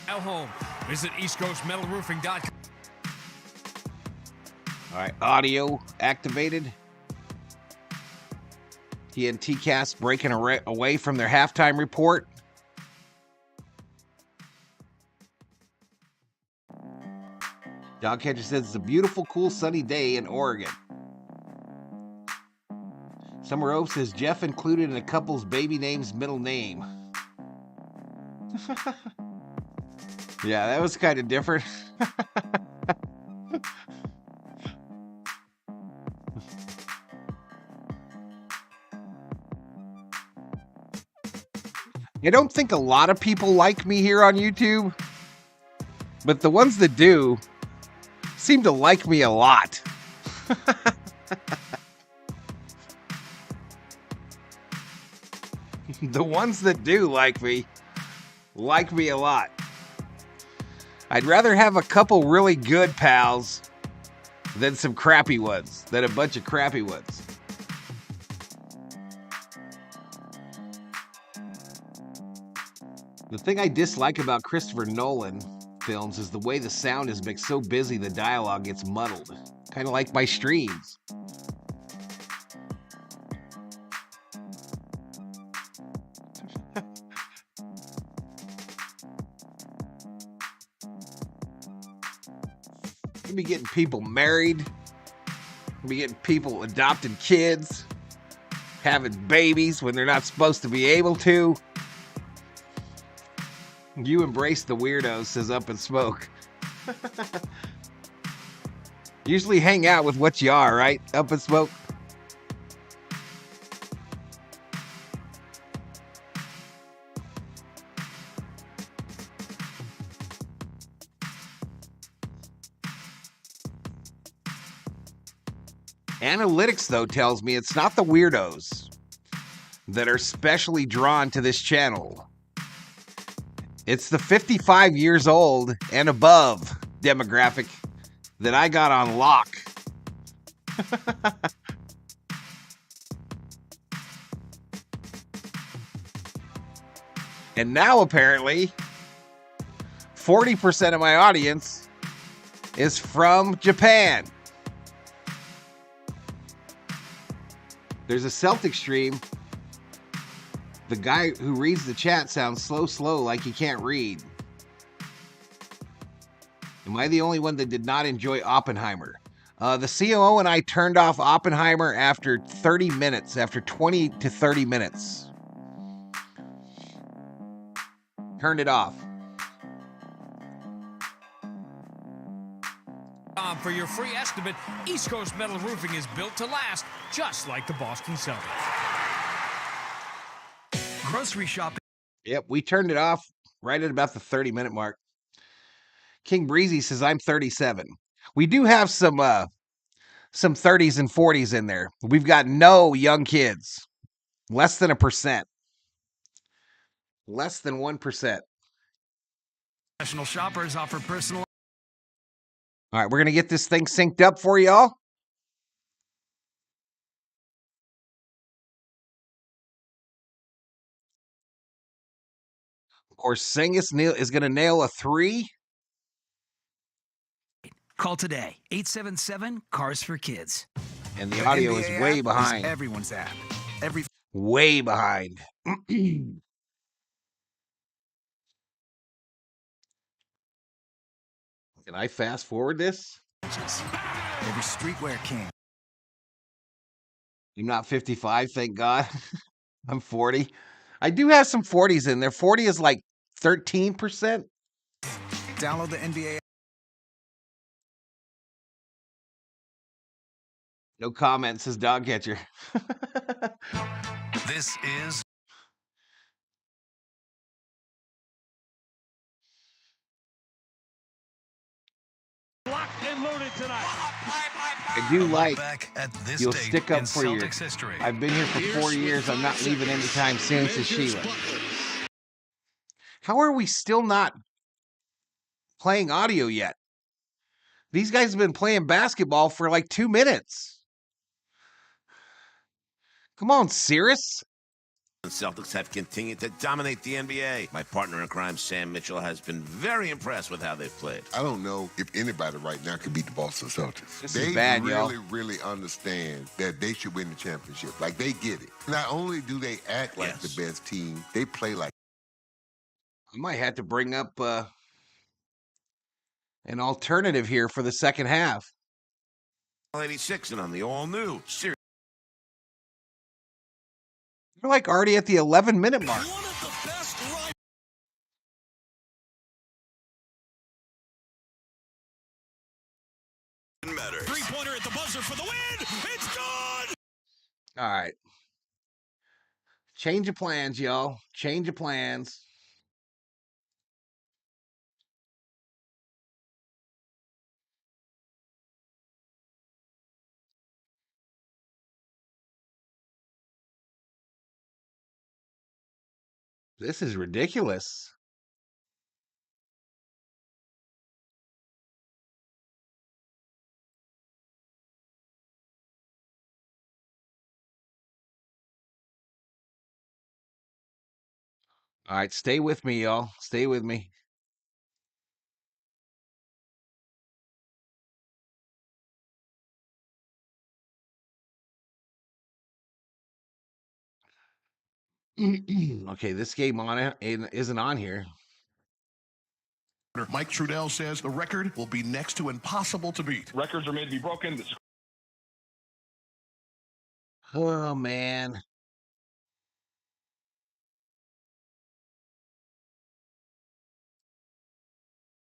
Now home. Visit EastCoastMetalRoofing.com. All right, audio activated. TNT Cast breaking away from their halftime report. Dogcatcher says it's a beautiful, cool, sunny day in Oregon. Summer Oak says Jeff included in a couple's baby name's middle name. Yeah, that was kind of different. I don't think a lot of people like me here on YouTube, but the ones that do seem to like me a lot. The ones that do like me a lot. I'd rather have a couple really good pals than some crappy ones, than a bunch of crappy ones. The thing I dislike about Christopher Nolan films is the way the sound is mixed so busy the dialogue gets muddled. Kind of like my streams. You'll be getting people married. You'll be getting people adopting kids. Having babies when they're not supposed to be able to. You embrace the weirdos, says Up in Smoke. Usually hang out with what you are, right? Up in Smoke. Analytics, though, tells me it's not the weirdos that are specially drawn to this channel. It's the 55 years old and above demographic that I got on lock. And now, apparently, 40% of my audience is from Japan. There's a Celtics stream. The guy who reads the chat sounds slow, like he can't read. Am I the only one that did not enjoy Oppenheimer? The COO and I turned off Oppenheimer after 30 minutes, after 20 to 30 minutes. Turned it off. For your free estimate, East Coast Metal Roofing is built to last, just like the Boston Celtics. Grocery shopping. Yep, we turned it off right at about the 30-minute mark. King Breezy says, I'm 37. We do have some 30s and 40s in there. We've got no young kids. Less than 1%. Less than 1%. Professional shoppers offer personal. All right, we're going to get this thing synced up for y'all. Of course, Singus is going to nail a 3. Call today, 877-CARS for Kids. And the audio is way behind. Everyone's app. Way behind. Can I fast forward this? Every streetwear king. I'm not 55, thank God. I'm 40. I do have some 40s in there. 40 is like 13%. Download the NBA. No comment, says Dog Catcher. This is Locked and loaded tonight. I do like back at this you'll date stick up in for your. Celtics history. I've been here for 4 years. I'm not leaving anytime soon, says Sheila. How are we still not playing audio yet? These guys have been playing basketball for like 2 minutes. Come on, Cirrus. The Celtics have continued to dominate the NBA. My partner in crime, Sam Mitchell, has been very impressed with how they've played. I don't know if anybody right now can beat the Boston Celtics. This they is bad, y'all. really understand that they should win the championship. Like, they get it. Not only do they act like the best team, they play like. I might have to bring up an alternative here for the second half. 86 and on the all-new series. We're like already at the 11-minute mark. buzzer for the win. It's good. All right. Change of plans, y'all. Change of plans. This is ridiculous. All right, stay with me, y'all. Stay with me. Okay, this game on it isn't on here. Mike Trudell says the record will be next to impossible to beat. Records are made to be broken. Oh, man.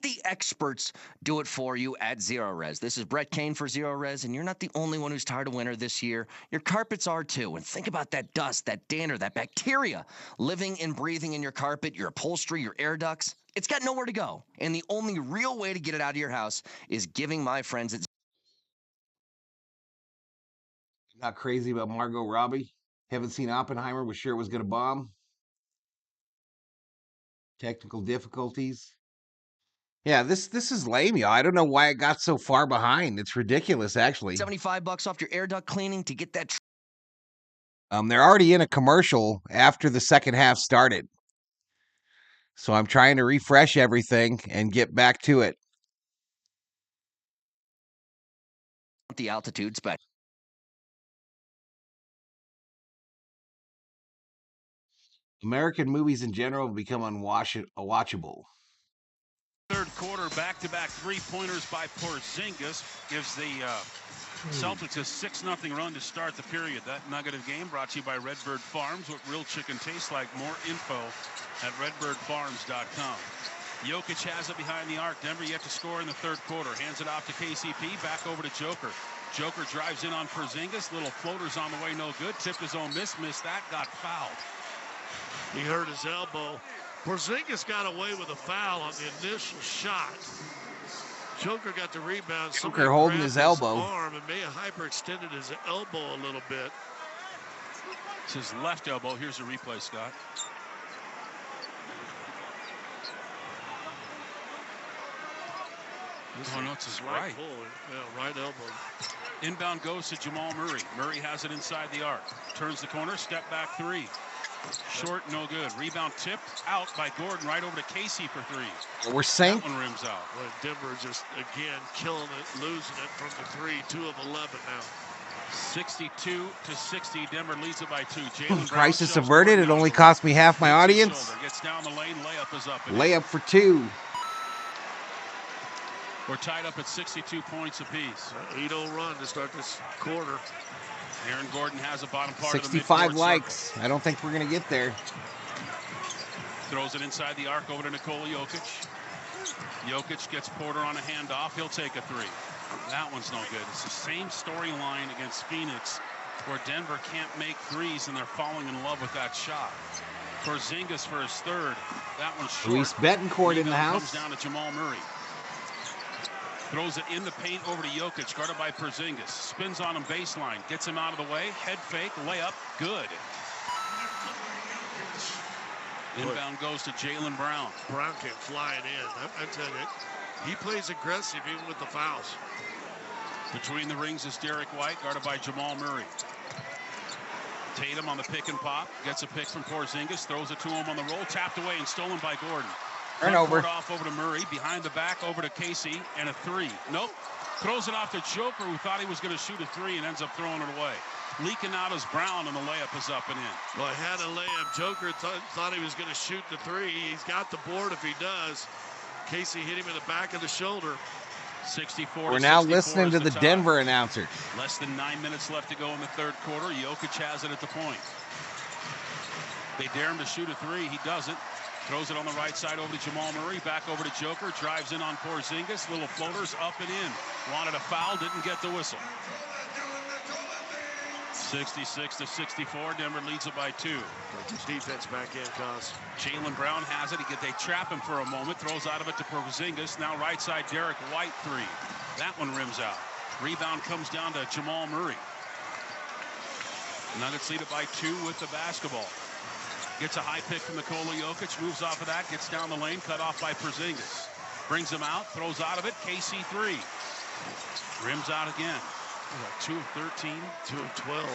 The experts do it for you at Zero Res. This is Brett Kane for Zero Res, and you're not the only one who's tired of winter this year. Your carpets are too. And think about that dust, that dander, that bacteria living and breathing in your carpet, your upholstery, your air ducts. It's got nowhere to go. And the only real way to get it out of your house is giving my friends at Not crazy about Margot Robbie. Haven't seen Oppenheimer. Was sure it was going to bomb. Technical difficulties. Yeah, this is lame, y'all. I don't know why it got so far behind. It's ridiculous, actually. $75 off your air duct cleaning to get that. They're already in a commercial after the second half started. So I'm trying to refresh everything and get back to it. The altitude spec. American movies in general have become unwatchable. Third quarter, back-to-back three-pointers by Porzingis gives the Celtics a 6-0 run to start the period. That nugget of game brought to you by Redbird Farms. What real chicken tastes like. More info at redbirdfarms.com. Jokic has it behind the arc. Denver yet to score in the third quarter. Hands it off to KCP. Back over to Joker. Joker drives in on Porzingis. Little floaters on the way, no good. Tipped his own miss. Missed that. Got fouled. He hurt his elbow. Porzingis got away with a foul on the initial shot. Joker got the rebound. Joker holding his elbow. Arm and may have hyperextended his elbow a little bit. It's his left elbow. Here's a replay, Scott. Oh, no, it's his right. Yeah, right elbow. Inbound goes to Jamal Murray. Murray has it inside the arc. Turns the corner, step back three. Short, no good. Rebound tipped out by Gordon right over to Casey for three. We're saying that one rims out. Well, Denver just, again, killing it, losing it from the three. 2 of 11 now. 62-60. Denver leads it by 2. Jaylen crisis averted. It only cost me half my audience. Gets down the lane. Layup is up. Layup for 2. We're tied up at 62 points apiece. 8-0 run to start this quarter. Aaron Gordon has a bottom part 65 of the likes. Circle. I don't think we're going to get there. Throws it inside the arc over to Nikola Jokic. Jokic gets Porter on a handoff. He'll take a 3. That one's no good. It's the same storyline against Phoenix where Denver can't make threes and they're falling in love with that shot. Porzingis for his third. That one's short. Luis Betancourt in the house. Comes down to Jamal Murray. Throws it in the paint over to Jokic, guarded by Porzingis. Spins on him baseline, gets him out of the way. Head fake, layup, good. Inbound goes to Jaylen Brown. Brown came flying in. I tell you, he plays aggressive even with the fouls. Between the rings is Derek White, guarded by Jamal Murray. Tatum on the pick and pop, gets a pick from Porzingis, throws it to him on the roll, tapped away and stolen by Gordon. Turnover. Off over to Murray, behind the back over to Casey, and a 3. Nope. Throws it off to Joker, who thought he was going to shoot a 3 and ends up throwing it away. Leaking out is Brown, and the layup is up and in. Well, I had a layup. Joker thought he was going to shoot the 3. He's got the board if he does. Casey hit him in the back of the shoulder. 64. We're now listening to the Denver announcer. Less than 9 minutes left to go in the third quarter. Jokic has it at the point. They dare him to shoot a 3. He doesn't. Throws it on the right side over to Jamal Murray. Back over to Joker. Drives in on Porzingis. Little floaters up and in. Wanted a foul. Didn't get the whistle. 66-64. Denver leads it by 2. Defense back in, cause Jaylen Brown has it. They trap him for a moment. Throws out of it to Porzingis. Now right side, Derek White 3. That one rims out. Rebound comes down to Jamal Murray. Nuggets lead it by 2 with the basketball. Gets a high pick from Nikola Jokic. Moves off of that. Gets down the lane. Cut off by Porzingis. Brings him out. Throws out of it. KC 3. Rims out again. 2 of 13. 2 of 12.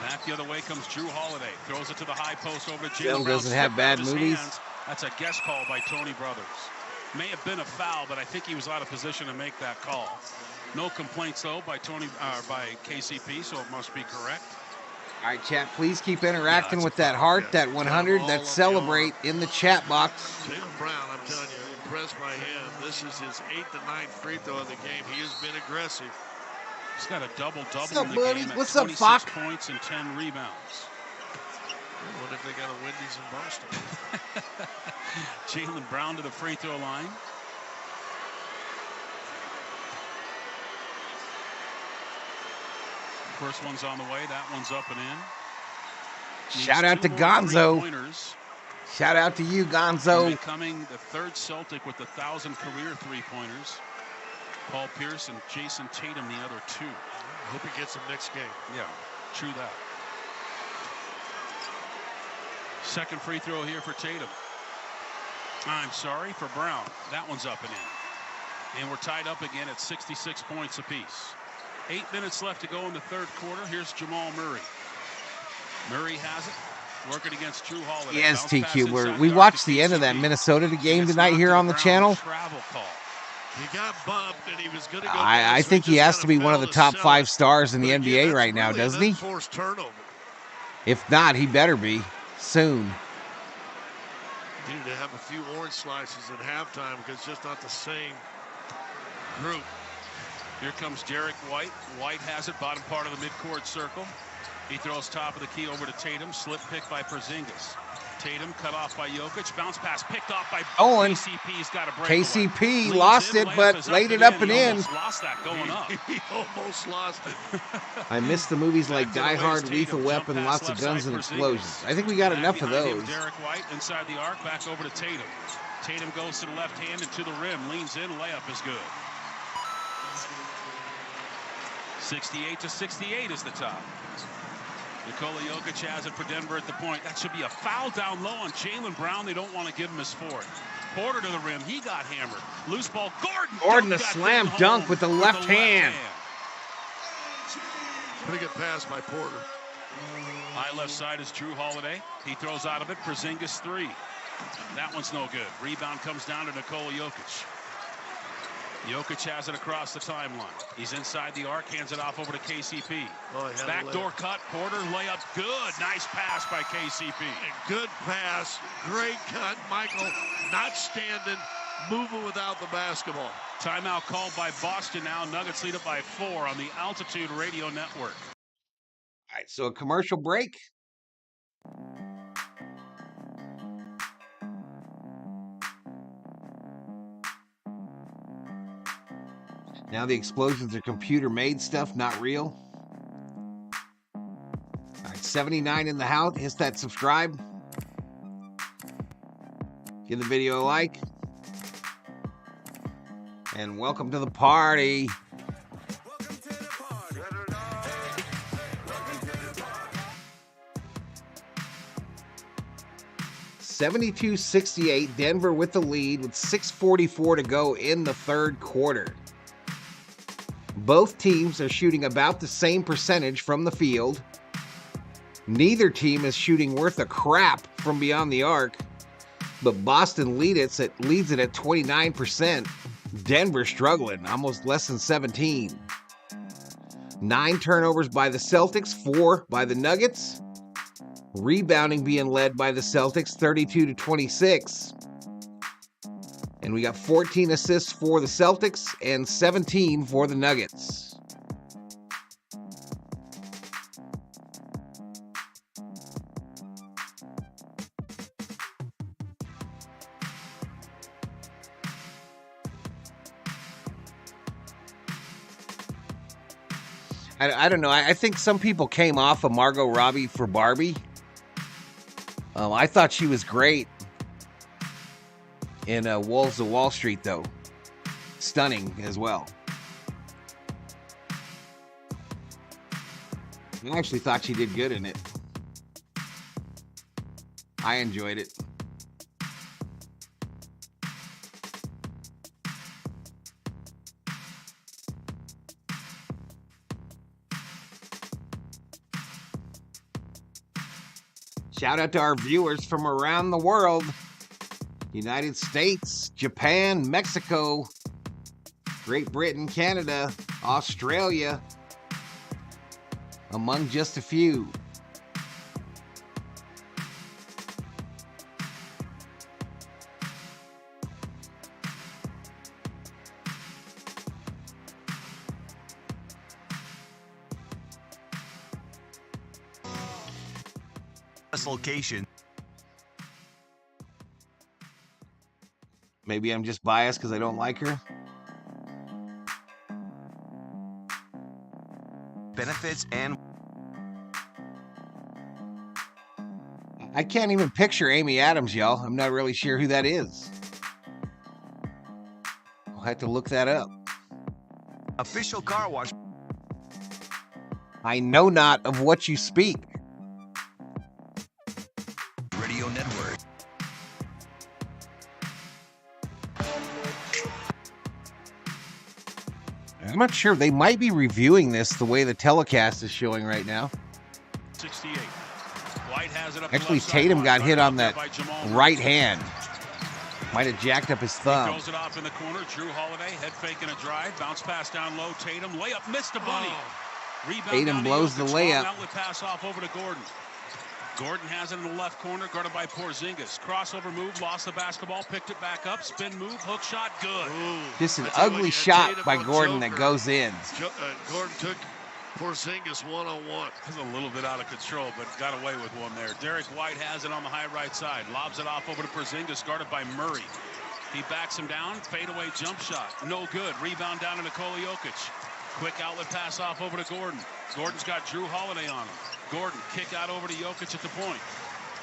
Back the other way comes Drew Holiday. Throws it to the high post over to Still Jaylen Brown. doesn't have bad movies. That's a guess call by Tony Brothers. May have been a foul, but I think he was out of position to make that call. No complaints though by KCP, so it must be correct. All right, chat, please keep interacting with that heart, that 100, that celebrate in the chat box. Jaylen Brown, I'm telling you, impressed by him. This is his 8th and 9th free throw of the game. He has been aggressive. He's got a double-double up, in the buddy? game at What's up, 26 Fox? points and 10 rebounds. I wonder if they got a Wendy's in Boston. Jaylen Brown to the free throw line. First one's on the way. That one's up and in. Shout out to Gonzo. Shout out to you, Gonzo. Becoming the 3rd Celtic with 1,000 career three-pointers. Paul Pierce and Jayson Tatum, the other 2. Hope he gets him next game. Yeah, true that. Second free throw here for Tatum. I'm sorry, for Brown. That one's up and in. And we're tied up again at 66 points apiece. 8 minutes left to go in the 3rd quarter. Here's Jamal Murray. Murray has it. Working against Drew Holiday. Yes, TQ. We watched the end of that Minnesota game tonight here on the channel. Travel call. He got bumped and he was going to go. I think he has to be one of the top 5 stars in the NBA right now, doesn't he? Forced turnover. If not, he better be soon. Needed to have a few orange slices at halftime because it's just not the same group. Here comes Derek White. White has it, bottom part of the midcourt circle. He throws top of the key over to Tatum. Slip pick by Porzingis. Tatum cut off by Jokic. Bounce pass picked off by Owen. KCP's got a break. KCP lost it, but laid it up and in. Lost that going up. He almost lost it. I miss the movies like Die Hard, Lethal Weapon, lots of guns and explosions. I think we got enough of those. Derek White inside the arc, back over to Tatum. Tatum goes to the left hand and to the rim. Leans in, layup is good. 68-68 is the top. Nikola Jokic has it for Denver at the point. That should be a foul down low on Jaylen Brown. They don't want to give him his 4th. Porter to the rim. He got hammered. Loose ball. Gordon the slam dunk with the left hand. Pretty good pass by Porter. High left side is Drew Holiday. He throws out of it. Porzingis 3. That one's no good. Rebound comes down to Nikola Jokic. Jokic has it across the timeline. He's inside the arc, hands it off over to KCP. Backdoor cut, Porter, layup, good. Nice pass by KCP. Good pass, great cut. Michael not standing, moving without the basketball. Timeout called by Boston now. Nuggets lead it by 4 on the Altitude Radio Network. All right, so a commercial break. Now the explosions are computer-made stuff, not real. All right, 79 in the house. Hit that subscribe. Give the video a like. And welcome to the party. 72-68, Denver with the lead with 6:44 to go in the 3rd quarter. Both teams are shooting about the same percentage from the field. Neither team is shooting worth a crap from beyond the arc, but Boston leads it at 29%. Denver struggling, almost less than 17. 9 turnovers by the Celtics, 4 by the Nuggets. Rebounding being led by the Celtics, 32-26. And we got 14 assists for the Celtics and 17 for the Nuggets. I don't know. I think some people came off of Margot Robbie for Barbie. I thought she was great in Wolves of Wall Street, though. Stunning as well. I actually thought she did good in it. I enjoyed it. Shout out to our viewers from around the world. United States, Japan, Mexico, Great Britain, Canada, Australia, among just a few. Location. Maybe I'm just biased because I don't like her. Benefits and I can't even picture Amy Adams, y'all. I'm not really sure who that is. I'll have to look that up. Official car wash. I know not of what you speak. Radio Network. I'm not sure. They might be reviewing this the way the telecast is showing right now. 68. White has it up. Actually, Tatum got hit on that right hand. Might have jacked up his thumb. Throws it off in the corner. Drew Holiday head faking a drive. Bounce pass down low. Tatum layup missed a bunny. Rebound. Tatum blows the layup. Outlet pass off over to Gordon. Gordon has it in the left corner, guarded by Porzingis. Crossover move, lost the basketball, picked it back up, spin move, hook shot, good. Just an ugly shot by Gordon that goes in. Gordon took Porzingis one-on-one. He's a little bit out of control, but got away with one there. Derek White has it on the high right side. Lobs it off over to Porzingis, guarded by Murray. He backs him down, fadeaway jump shot, no good. Rebound down to Nikola Jokic. Quick outlet pass off over to Gordon. Gordon's got Drew Holiday on him. Gordon, kick out over to Jokic at the point.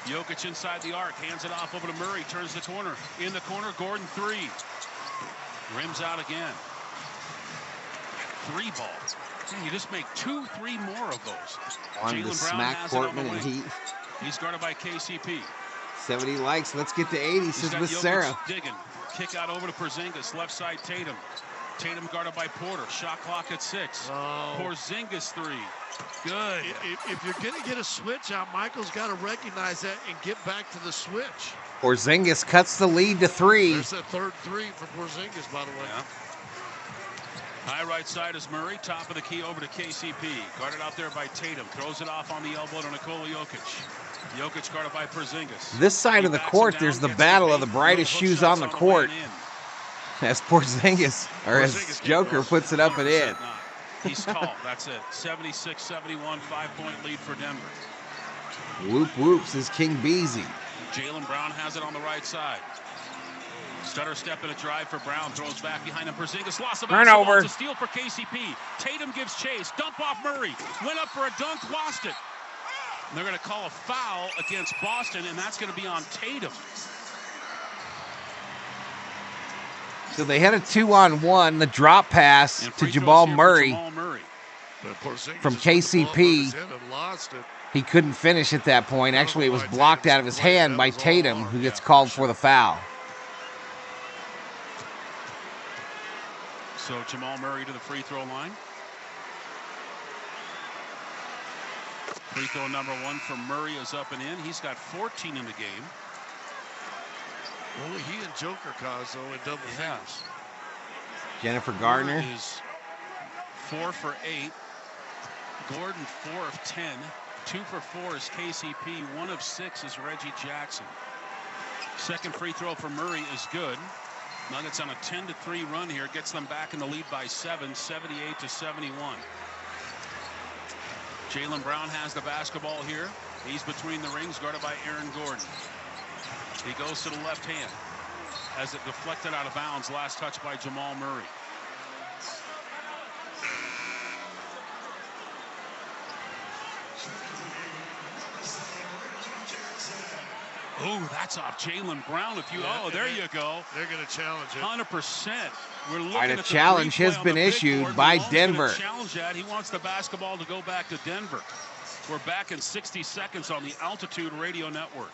Jokic inside the arc, hands it off over to Murray, turns the corner. In the corner, Gordon three. Rims out again. Three ball. You just make 2-3 more of those. On to smack Portman and Heat. He's guarded by KCP. 70 likes. Let's get to 80, says Miss Sarah. Digging. Kick out over to Porzingis. Left side, Tatum. Tatum guarded by Porter. Shot clock at 6. Oh. Porzingis three. Good. If you're going to get a switch out, Michael's got to recognize that and get back to the switch. Porzingis cuts the lead to 3. There's the third three for Porzingis, by the way. Yeah. High right side is Murray. Top of the key over to KCP. Guarded out there by Tatum. Throws it off on the elbow to Nikola Jokic. Jokic guarded by Porzingis. This side of the court, there's the battle of the brightest shoes on the court. As Porzingis, or as Joker puts it up and in. He's tall. That's it. 76-71, 5-point lead for Denver. Whoop whoops is King Beasy. Jaylen Brown has it on the right side. Stutter step and a drive for Brown. Throws back behind him. Porzingis lost the basketball. Turnover. It's a steal for KCP. Tatum gives chase. Dump off Murray. Went up for a dunk. Lost it. And they're going to call a foul against Boston, and that's going to be on Tatum. So they had a 2-on-1, the drop pass to Jamal Murray from KCP. He couldn't finish at that point. Actually, it was blocked out of his hand by Tatum, who gets called for the foul. So Jamal Murray to the free throw line. Free throw number 1 from Murray is up and in. He's got 14 in the game. Only he and Joker caused, though, in double figures. Jennifer Gardner is 4 for 8. Gordon 4 of 10. 2 for 4 is KCP. 1 of 6 is Reggie Jackson. Second free throw for Murray is good. Nuggets on a 10-3 run here. Gets them back in the lead by 7, 78-71. Jaylen Brown has the basketball here. He's between the rings, guarded by Aaron Gordon. He goes to the left hand. Has it deflected out of bounds. Last touch by Jamal Murray. Oh, that's off Jaylen Brown. There you go. They're going to challenge it. 100%. We're looking All right, at a the challenge has replay been on the big issued board. by Malone's Denver. gonna challenge that. He wants the basketball to go back to Denver. We're back in 60 seconds on the Altitude Radio Network.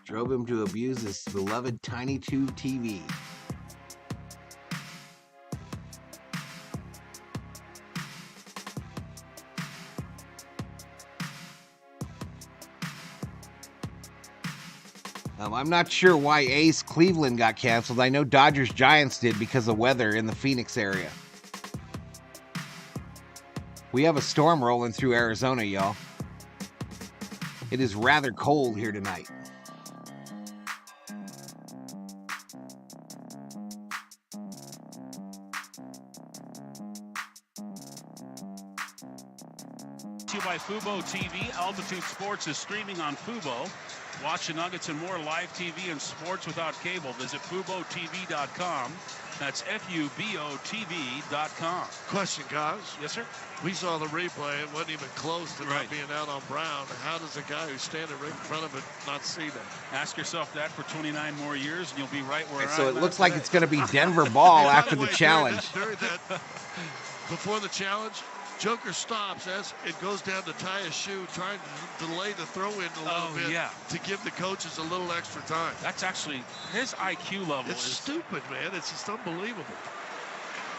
Drove him to abuse his beloved Tiny Tube TV. I'm not sure why Ace Cleveland got canceled. I know Dodgers Giants did because of weather in the Phoenix area. We have a storm rolling through Arizona, y'all. It is rather cold here tonight. To you by Fubo TV. Altitude Sports is streaming on Fubo. Watch the Nuggets and more live TV and sports without cable. Visit FuboTV.com. That's FUBOTV.com. Question, guys. Yes, sir. We saw the replay. It wasn't even close to not being out on Brown. How does a guy who's standing right in front of it not see that? Ask yourself that for 29 more years, and you'll be right where So I'm it looks at like today. it's going to be Denver ball after the During challenge. Before the challenge, Joker stops as it goes down to tie his shoe, trying to delay the throw in a little bit to give the coaches a little extra time. That's actually his IQ level. It's stupid, man. It's just unbelievable.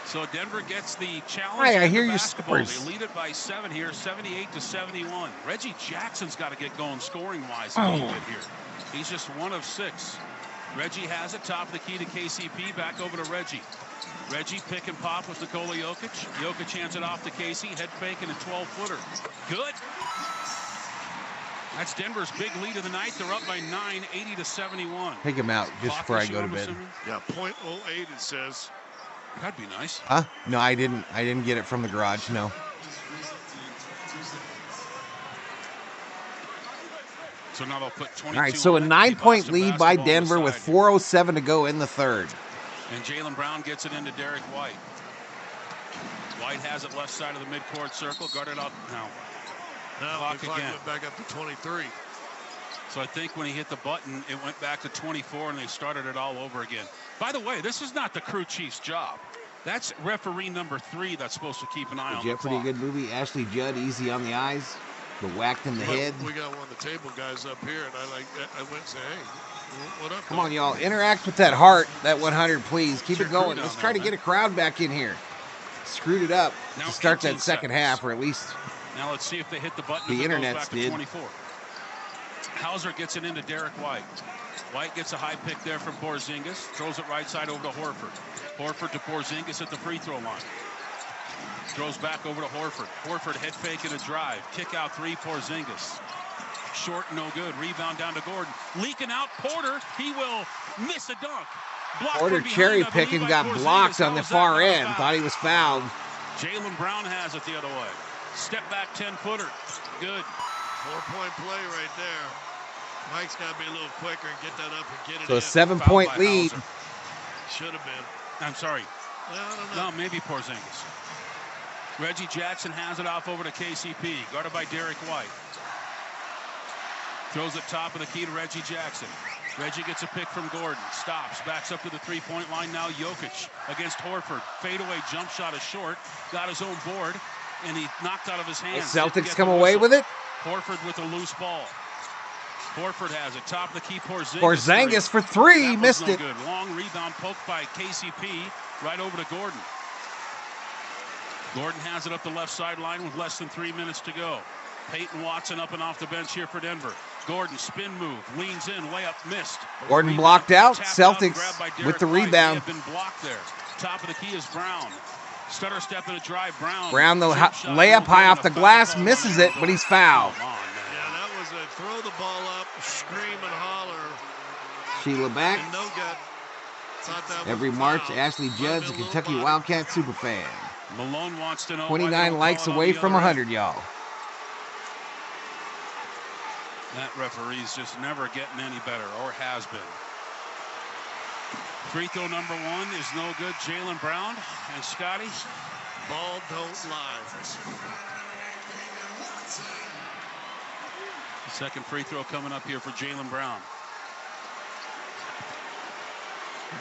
So Denver gets the challenge. Hi, I and hear the your basketball. scores. They lead it by 7 here, 78-71. Reggie Jackson's got to get going scoring-wise a Oh. little bit here. He's just 1 of 6. Reggie has it, top of the key to KCP, back over to Reggie. Reggie pick and pop with Nikola Jokic. Jokic hands it off to Casey, head fake and a 12-footer. Good. That's Denver's big lead of the night. They're up by 9, 80-71. Take him out just before I go to I'm bed. assuming? Yeah, .08 it says. That'd be nice. Huh? No, I didn't get it from the garage, no. So now they'll put 22. All right, so a 9-point lead by Denver with 4:07 to go in the third. And Jaylen Brown gets it into Derek White. White has it left side of the midcourt circle, guarded up now. Now the clock again. went back up to 23. So I think when he hit the button, it went back to 24, and they started it all over again. By the way, this is not the crew chief's job. That's referee number 3 that's supposed to keep an eye on the Jeopardy, clock. good movie. Ashley Judd, easy on the eyes, but whacked in the head. We got one of the table guys up here, and I went and said, hey, what up? Come on, y'all. Interact with that heart, that 100, please. Keep Sure, it going. crew Let's down try to there, get a crowd back in here. Screwed it up Now to start 18 that second seconds. half, or at least Now let's see if they hit the button. The if it goes internets back to did. 24. Hauser gets it into Derek White. White gets a high pick there from Porzingis. Throws it right side over to Horford. Horford to Porzingis at the free throw line. Throws back over to Horford. Horford head fake and a drive. Kick out 3, Porzingis. Short, no good. Rebound down to Gordon. Leaking out, Porter. He will miss a dunk. Blocked Porter from behind, cherry I believe, picking by got Porzingis. blocked on the How's that far not a end. foul? Thought he was fouled. Jaylen Brown has it the other way. Step back 10-footer. Good. 4-point play right there. Mike's got to be a little quicker and get that up and get it So a in. 7-point Fouled by lead. Hauser. Should have been. I'm sorry. I don't know. No, maybe Porzingis. Reggie Jackson has it off over to KCP, guarded by Derek White. Throws it top of the key to Reggie Jackson. Reggie gets a pick from Gordon. Stops, backs up to the three-point line. Now Jokic against Horford. Fadeaway jump shot is short. Got his own board, and he knocked out of his The hands. Celtics come away with it. Horford with a loose ball. Horford has it. Top of the key, Porzingis. Porzingis for 3, That was missed no it. good. Long rebound poked by KCP. Right over to Gordon. Gordon has it up the left sideline with less than 3 minutes to go. Peyton Watson up and off the bench here for Denver. Gordon, spin move, leans in, layup missed. Gordon Rebound blocked out. tapped Celtics grabbed by Derek with the White. rebound. He had been blocked there. Top of the key is Brown. Stutter step and a drive. Brown. Brown, the Jump shot, layup no high good, off the and a glass, foul misses call. it, but he's fouled. Come on, man. Yeah, that was a throw the ball up, scream and holler. Sheila back. And no gut. Every March, Ashley Judd's a Kentucky Wildcat superfan. Malone wants to know 29 likes away from 100, y'all. That referee's just never getting any better, or has been. Free throw number 1 is no good. Jaylen Brown and Scotty. Ball don't lie. Second free throw coming up here for Jaylen Brown.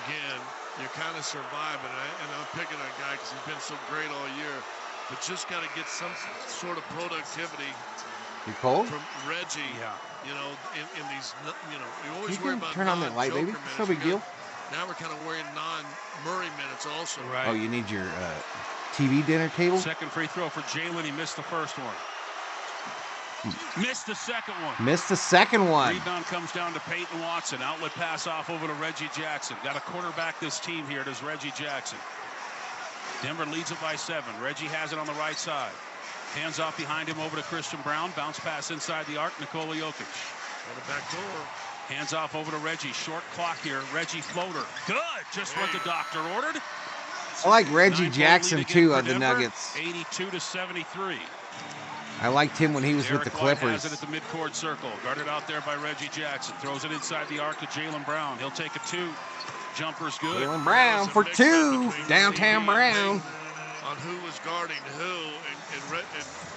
Again, you're kind of surviving, and I'm picking on a guy because he's been so great all year, but just got to get some sort of productivity. You cold? From Reggie, you know, in these, you know, you always You worry can about turn on that light, baby. It's no big deal. Now we're kind of worrying non-Murray minutes also. Right. Oh, you need your TV dinner table? Second free throw for Jaylen. He missed the first one. Missed the second one. Missed the second one. Rebound comes down to Peyton Watson. Outlet pass off over to Reggie Jackson. Got a quarterback this team here. It is Reggie Jackson. Denver leads it by 7. Reggie has it on the right side. Hands off behind him over to Christian Brown. Bounce pass inside the arc. Nikola Jokic. On the back door. Hands off over to Reggie. Short clock here. Reggie floater. Good. Just what the doctor ordered. I like Reggie Jackson too on the Nuggets. 82-73. I liked him when he was with the Clippers. Has it at the midcourt circle. Guarded out there by Reggie Jackson. Throws it inside the arc to Jaylen Brown. He'll take a 2. Jumper's good. Jaylen Brown for 2. Downtown Brown. On who was guarding who.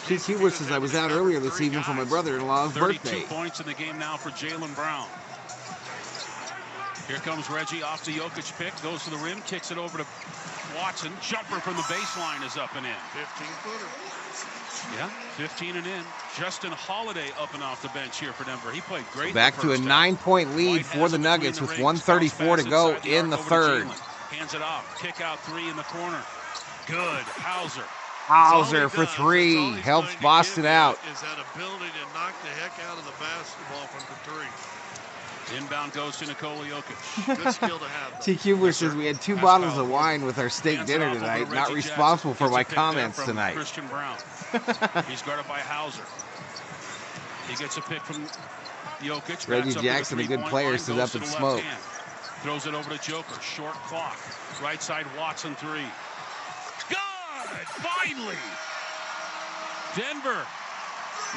TQ wishes I was out earlier this evening for my brother-in-law's birthday. 32 points in the game now for Jaylen Brown. Here comes Reggie off the Jokic pick. Goes to the rim. Kicks it over to Watson. Jumper from the baseline is up and in. 15-footer. Yeah, 15 and in. Justin Holiday up and off the bench here for Denver. He played great. Back to a 9-point lead for the Nuggets with 1:34 to go in the third. Hands it off. Kick out 3 in the corner. Good. Hauser for 3. Helps Boston out. Is that ability to knock the heck out of the basketball from the 3. Inbound goes to Nikola Jokic. Good skill to have. TQ wishes we had 2 bottles of wine with our steak dinner tonight. Not responsible for my comments tonight. Christian Brown. He's guarded by Hauser. He gets a pick from Jokic. Reggie Jackson, a good player, stood up and smoked. Throws it over to Joker. Short clock. Right side Watson 3. Good! Finally! Denver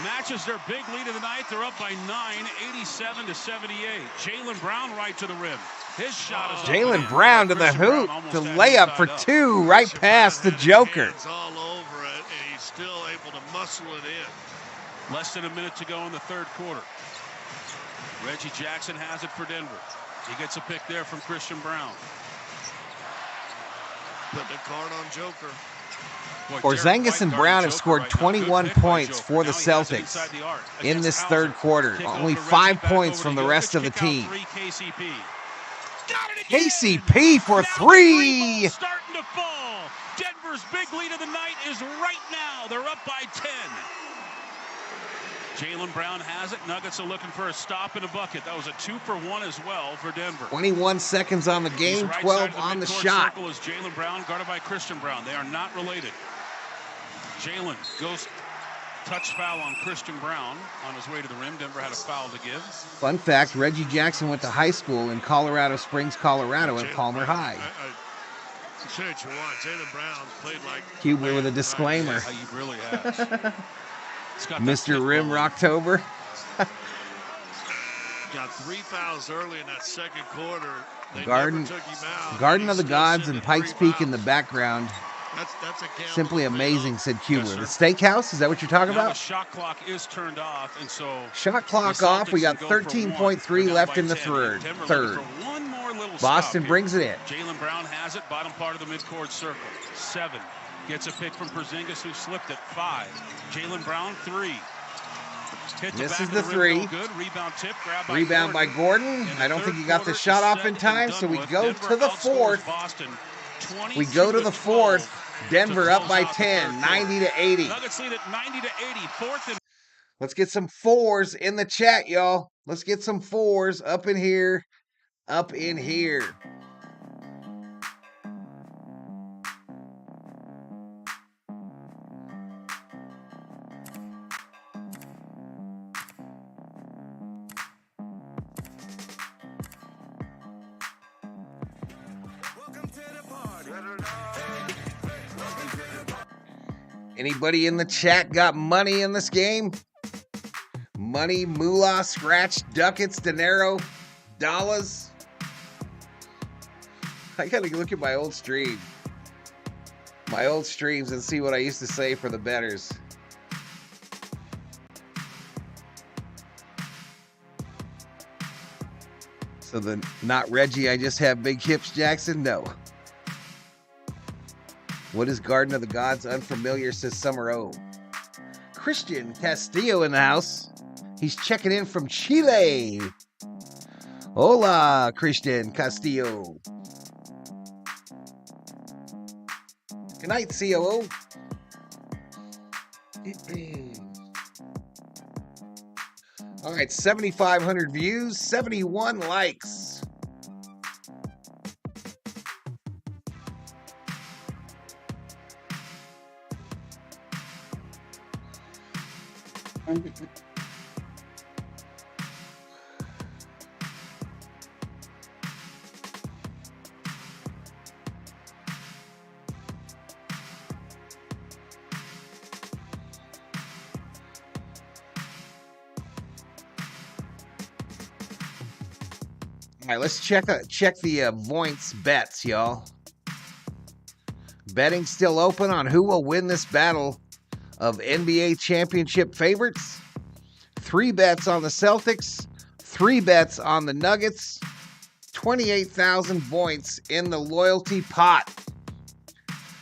matches their big lead of the night. They're up by 9, 87-78. Jaylen Brown right to the rim. His shot is Jaylen Brown to the hoop to layup for 2 right past the Joker. It's all over it, and he's still able to muscle it in. Less than a minute to go in the third quarter. Reggie Jackson has it for Denver. He gets a pick there from Christian Brown. Put the card on Joker. Porzingis and Brown have scored 21 points for the Celtics in this third quarter. Only 5 points from the rest of the team. KCP for 3. Starting to fall. Denver's big lead of the night is right now. They're up by 10. Jaylen Brown has it. Nuggets are looking for a stop and a bucket. That was a 2-for-1 as well for Denver. 21 seconds on the game, Right 12 on the shot. Is Jaylen Brown guarded by Christian Brown. They are not related. Jaylen goes touch foul on Christian Brown on his way to the rim. Denver had a foul to give. Fun fact, Reggie Jackson went to high school in Colorado Springs, Colorado at Palmer High. Say what you want. Jaylen Brown's played like... Cuban with a disclaimer. He really has. Mr. Rim Rocktober. Got 3 fouls early in that second quarter. They Garden never took him out. Garden of the Gods and Pikes Peak in the background. That's a Simply amazing, said Cuba. The steakhouse, is that what you're talking Now about? the shot clock is turned off, and so Shot clock off. We got 13.3 left in the third. One more little Boston stop brings it in. Jaylen Brown has it, bottom part of the midcourt circle. 7. Gets a pick from Porzingis, who slipped it. 5. Jaylen Brown 3. Misses the 3. Good rebound tip. Rebound by Gordon. I don't think he got the shot off in time, so we go to the fourth. We go to the fourth. Denver up by 10, 90-80. Nuggets lead at 90-80. Fourth and Let's get some 4s in the chat, y'all. Let's get some 4s up in here. Up in here. Anybody in the chat got money in this game? Money, moolah, scratch, ducats, dinero, dollars. I gotta look at my old stream. My old streams and see what I used to say for the bettors. So the not Reggie, I just have big hips, Jackson? No. What is Garden of the Gods unfamiliar, says Summer O. Christian Castillo in the house. He's checking in from Chile. Hola, Christian Castillo. Good night, COO. All right, 7,500 views, 71 likes. All right, let's check the Voints bets, y'all. Betting still open on who will win this battle of NBA championship favorites. 3 bets on the Celtics, 3 bets on the Nuggets, 28,000 points in the loyalty pot.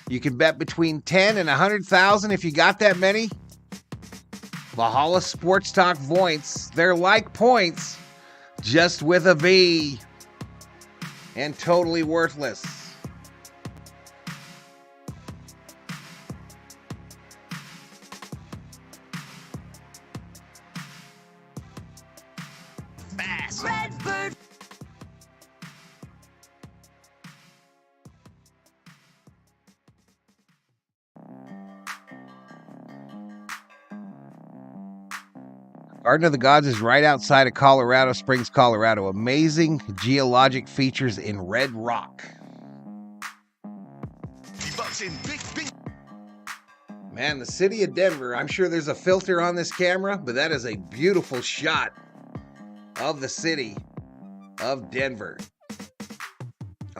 You can bet between 10 and 100,000 if you got that many. Valhalla Sports Talk Voints, they're like points, just with a V, and totally worthless. Fast. Redbird. Garden of the Gods is right outside of Colorado Springs, Colorado. Amazing geologic features in red rock. Man, the city of Denver, I'm sure there's a filter on this camera, but that is a beautiful shot of the city of Denver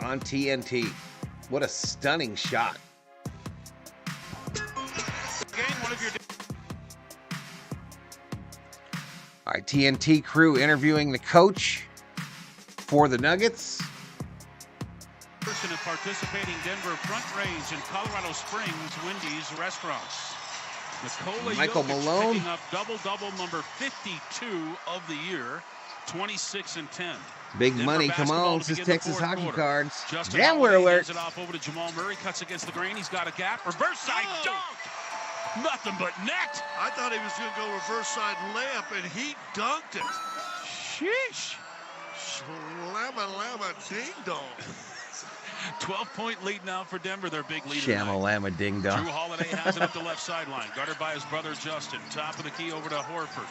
on TNT. What a stunning shot. All right, TNT crew interviewing the coach for the Nuggets. Person of participating Denver Front Range and Colorado Springs Wendy's restaurants. Nikola Michael Jokic Malone picking up double-double number 52 of the year, 26 and 10. Big Denver money, come basketball on, to says begin the Texas fourth Hockey quarter. Cards. Justin Gambler Holiday alert. hands it off over to Jamal Murray, cuts against the grain. He's got a gap. Reverse side dunk. Nothing but net. I thought he was going to go reverse side layup, and he dunked it. Sheesh. Slamma ding dong. 12-point lead now for Denver, their big lead. Shamalama ding dong. Drew Holiday has it up the left sideline, guarded by his brother Justin. Top of the key over to Horford.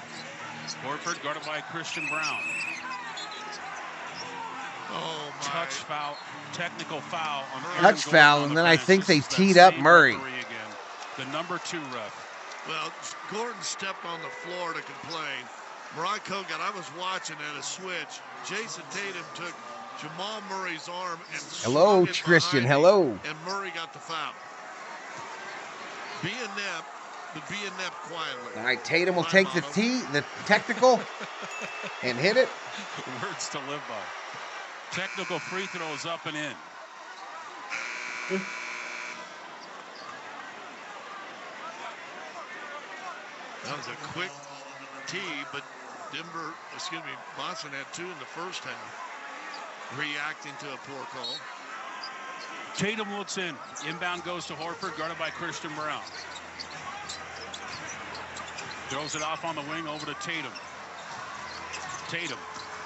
Horford guarded by Christian Brown. Oh my. Touch foul, technical foul on Touch foul, and then I think they teed up Murray. The number 2 ref. Well, Gordon stepped on the floor to complain. Morocco I was watching at a switch. Jayson Tatum took Jamal Murray's arm and hello, Christian. Hello. And Murray got the foul. Be inept, but be inept quietly. All right, Tatum will take the technical, and hit it. Words to live by. Technical free throws up and in. That was a quick tee, but Boston had 2 in the first half, reacting to a poor call. Tatum looks in. Inbound goes to Horford, guarded by Christian Brown. Throws it off on the wing over to Tatum. Tatum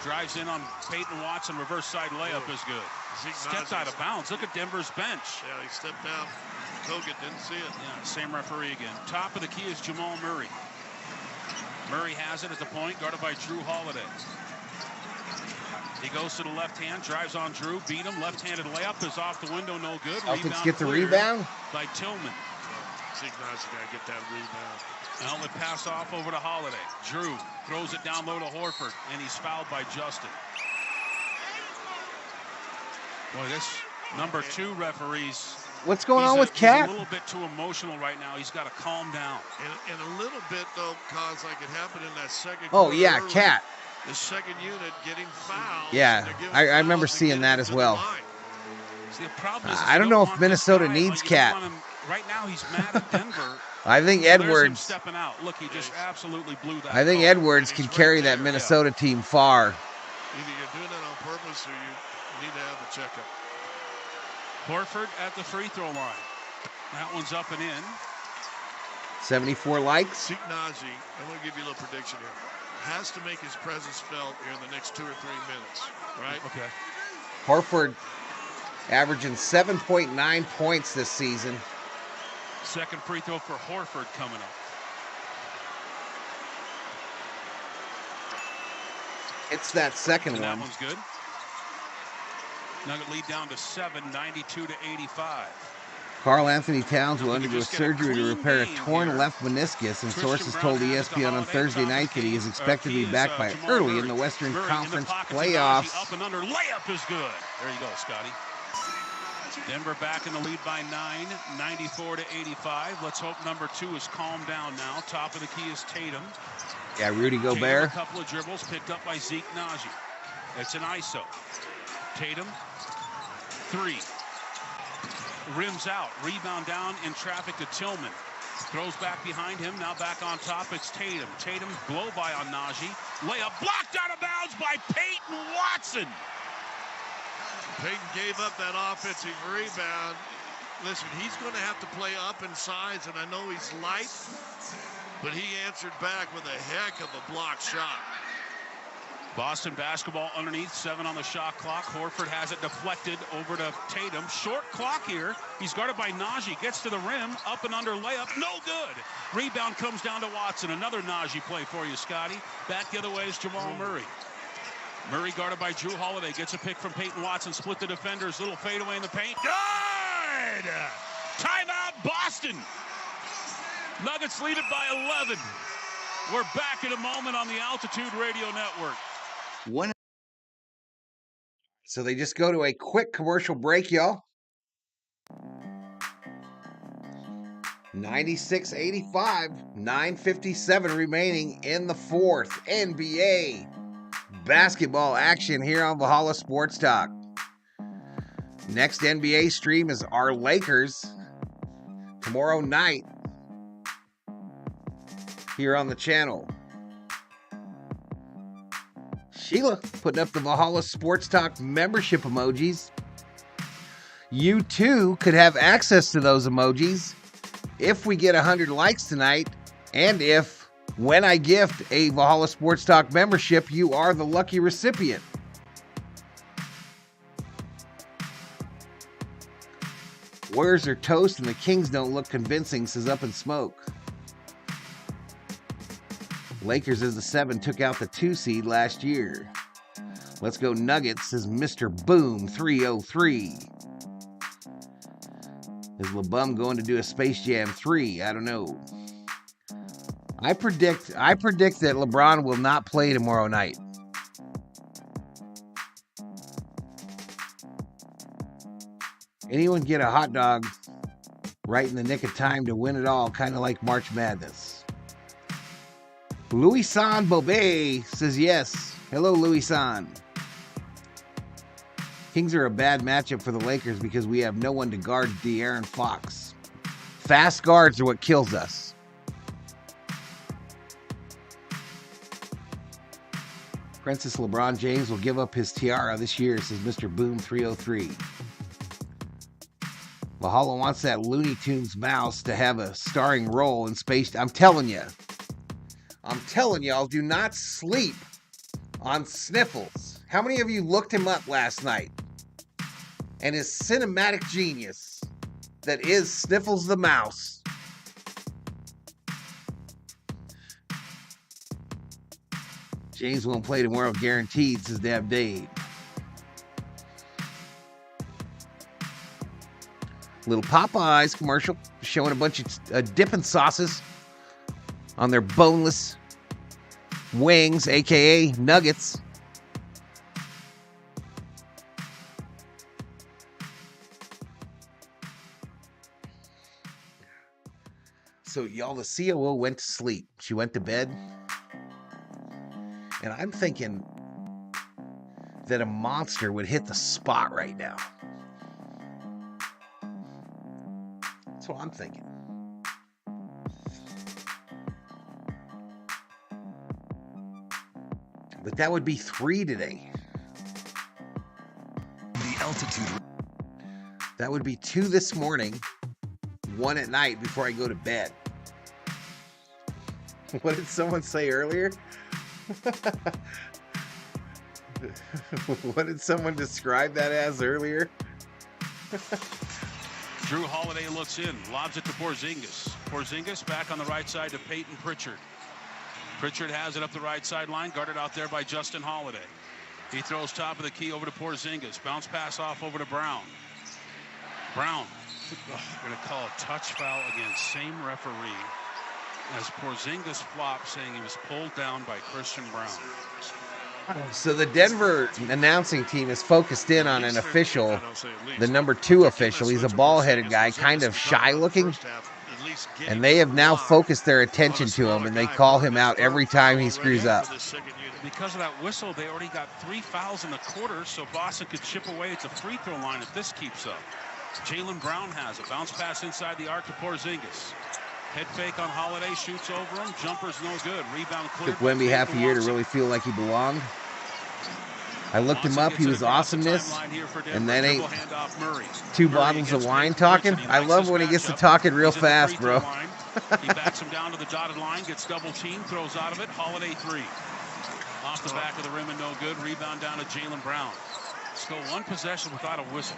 drives in on Peyton Watson. Reverse side layup is good. Stepped out of bounds. Look at Denver's bench. Yeah, he stepped down. Kogut didn't see it. Yeah, same referee again. Top of the key is Jamal Murray. Murray has it at the point, guarded by Drew Holiday. He goes to the left hand, drives on Drew, beat him. Left-handed layup is off the window, no good. Celtics get the rebound by Tillman. Zeke Naji got to get that rebound. Outlet pass off over to Holiday. Drew throws it down low to Horford, and he's fouled by Justin. Boy, this number 2 referee's. What's going on with Cat? He's a little bit too emotional right now. He's got to calm down. And a little bit, though, cause like it happened in that second Oh, quarter yeah, early, Cat. The second unit getting fouled. Yeah, I remember seeing that as well. See, the problem is I don't know if Minnesota needs Cat. Right now, he's mad at Denver. I think There's him Edwards. stepping out. Look, he just absolutely blew that. I think call. Edwards can carry that Minnesota team far. Either you're doing it on purpose or you need to have the checkup. Horford at the free throw line. That one's up and in. 74 likes. Zeke Naji, I'm going to give you a little prediction here. Has to make his presence felt here in the next 2 or 3 minutes, right? Okay. Horford averaging 7.9 points this season. Second free throw for Horford coming up. It's that second And one. that one's good. Nugget lead down to 7, 92-85. Karl Anthony Towns will undergo surgery to repair a torn left meniscus, and sources told ESPN on Thursday night that he is expected to be back by early in the Western Conference playoffs. Up and under, layup is good. There you go, Scotty. Denver back in the lead by 9, 94-85. Let's hope number 2 is calmed down now. Top of the key is Tatum. Yeah, Rudy Tatum, Gobert. a couple of dribbles picked up by Zeke Naji. It's an ISO. Tatum, 3. Rims out, rebound down in traffic to Tillman. Throws back behind him, now back on top, it's Tatum. Tatum blow by on Naji. Layup blocked out of bounds by Peyton Watson. Peyton gave up that offensive rebound. Listen, he's going to have to play up in size, and I know he's light, but he answered back with a heck of a block shot. Boston basketball underneath, 7 on the shot clock. Horford has it deflected over to Tatum. Short clock here. He's guarded by Naji. Gets to the rim. Up and under layup. No good. Rebound comes down to Watson. Another Naji play for you, Scotty. Back the other way is Jamal Murray. Murray guarded by Drew Holiday. Gets a pick from Peyton Watson. Split the defenders. Little fadeaway in the paint. Good! Timeout, Boston. Nuggets lead it by 11. We're back in a moment on the Altitude Radio Network. So they just go to a quick commercial break, y'all. 96-85, 9:57 remaining in the fourth. NBA basketball action here on Valhalla Sports Talk. Next NBA stream is our Lakers tomorrow night here on the channel. Sheila putting up the Valhalla Sports Talk membership emojis. You too could have access to those emojis if we get 100 likes tonight, and if, when I gift a Valhalla Sports Talk membership, you are the lucky recipient. Warriors are toast and the Kings don't look convincing, says Up in Smoke. Lakers as the 7 took out the 2 seed last year. Let's go Nuggets, says Mr. Boom 303. Is LeBum going to do a Space Jam 3? I don't know. I predict that LeBron will not play tomorrow night. Anyone get a hot dog right in the nick of time to win it all, kind of like March Madness. Louis San Bobe says yes. Hello, Louis San. Kings are a bad matchup for the Lakers because we have no one to guard De'Aaron Fox. Fast guards are what kills us. Princess LeBron James will give up his tiara this year, says Mr. Boom 303. Valhalla wants that Looney Tunes mouse to have a starring role in Space. I'm telling y'all, do not sleep on Sniffles. How many of you looked him up last night? And his cinematic genius that is Sniffles the Mouse. James won't play tomorrow, guaranteed, says Dab Dave. Little Popeyes commercial showing a bunch of dipping sauces on their boneless wings, a.k.a. nuggets. So, y'all, the COO went to sleep. She went to bed. And I'm thinking that a monster would hit the spot right now. That's what I'm thinking. But that would be 3 today. The altitude. That would be 2 this morning, 1 at night before I go to bed. What did someone say earlier? What did someone describe that as earlier? Drew Holiday looks in, lobs it to Porzingis. Porzingis back on the right side to Peyton Pritchard. Pritchard has it up the right sideline, guarded out there by Justin Holiday. He throws top of the key over to Porzingis. Bounce pass off over to Brown. Brown, going to call a touch foul against same referee as Porzingis flopped, saying he was pulled down by Christian Brown. So the Denver announcing team is focused in on an official, the number 2 official. He's a ball-headed guy, kind of shy-looking. And they have now focused their attention to him, and they call him out every time he screws up. Because of that whistle, they already got 3 fouls in the quarter, so Boston could chip away at the free throw line if this keeps up. Jaylen Brown has a bounce pass inside the arc to Porzingis. Head fake on Holiday, shoots over him. Jumper's no good. Rebound clear. Took Wemby half a year to really feel like he belonged. I looked him up. He was awesomeness. And that ain't 2 bottles of wine talking. I love when he gets to talking real fast, bro. He backs him down to the dotted line, gets double teamed, throws out of it. Holiday 3. Off the back of the rim and no good. Rebound down to Jaylen Brown. Let's go 1 possession without a whistle.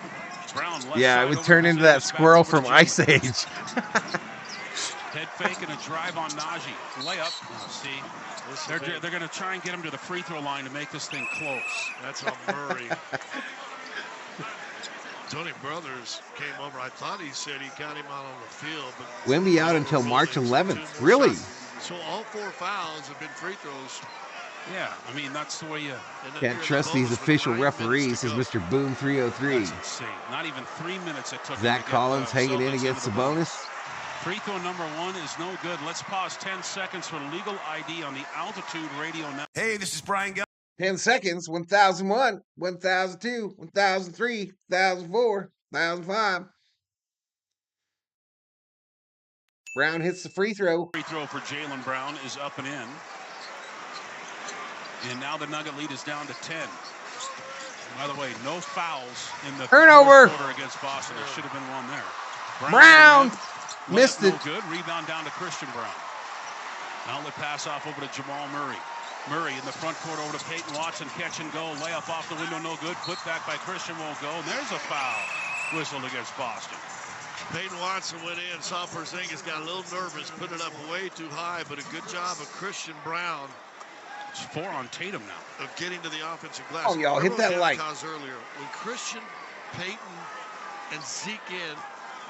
Brown left yeah, side it would over turn into that squirrel from Ice Age. Head fake and a drive on Najee. Layup. See, they're going to try and get him to the free throw line to make this thing close. That's on Murray. Tony Brothers came over. I thought he said he got him out on the field. But Wemby out until March 11th. Really? So all 4 fouls have been free throws. Yeah, I mean, that's the way you... Can't trust these official referees, says Mr. Boom 303. That's insane. Not even 3 minutes it took. Zach Collins hanging in against the bonus. Free throw number 1 is no good. Let's pause 10 seconds for legal ID on the Altitude Radio Network. Hey, this is Brian Gell. 10 seconds, 1001, 1002, 1003, 1004, 1005. Brown hits the free throw. Free throw for Jaylen Brown is up and in. And now the Nugget lead is down to 10. By the way, no fouls in the turnover quarter against Boston. There should have been one there. Brown missed it. No good. Rebound down to Christian Brown. Outlet pass off over to Jamal Murray. Murray in the front court over to Peyton Watson. Catch and go. Layup off the window. No good. Put back by Christian. Won't go. And there's a foul whistled against Boston. Peyton Watson went in. Saw Porzingis got a little nervous. Put it up way too high. But a good job of Christian Brown. It's 4 on Tatum now. Of getting to the offensive glass. Oh, y'all hit that light. Earlier. When Christian, Peyton, and Zeke in,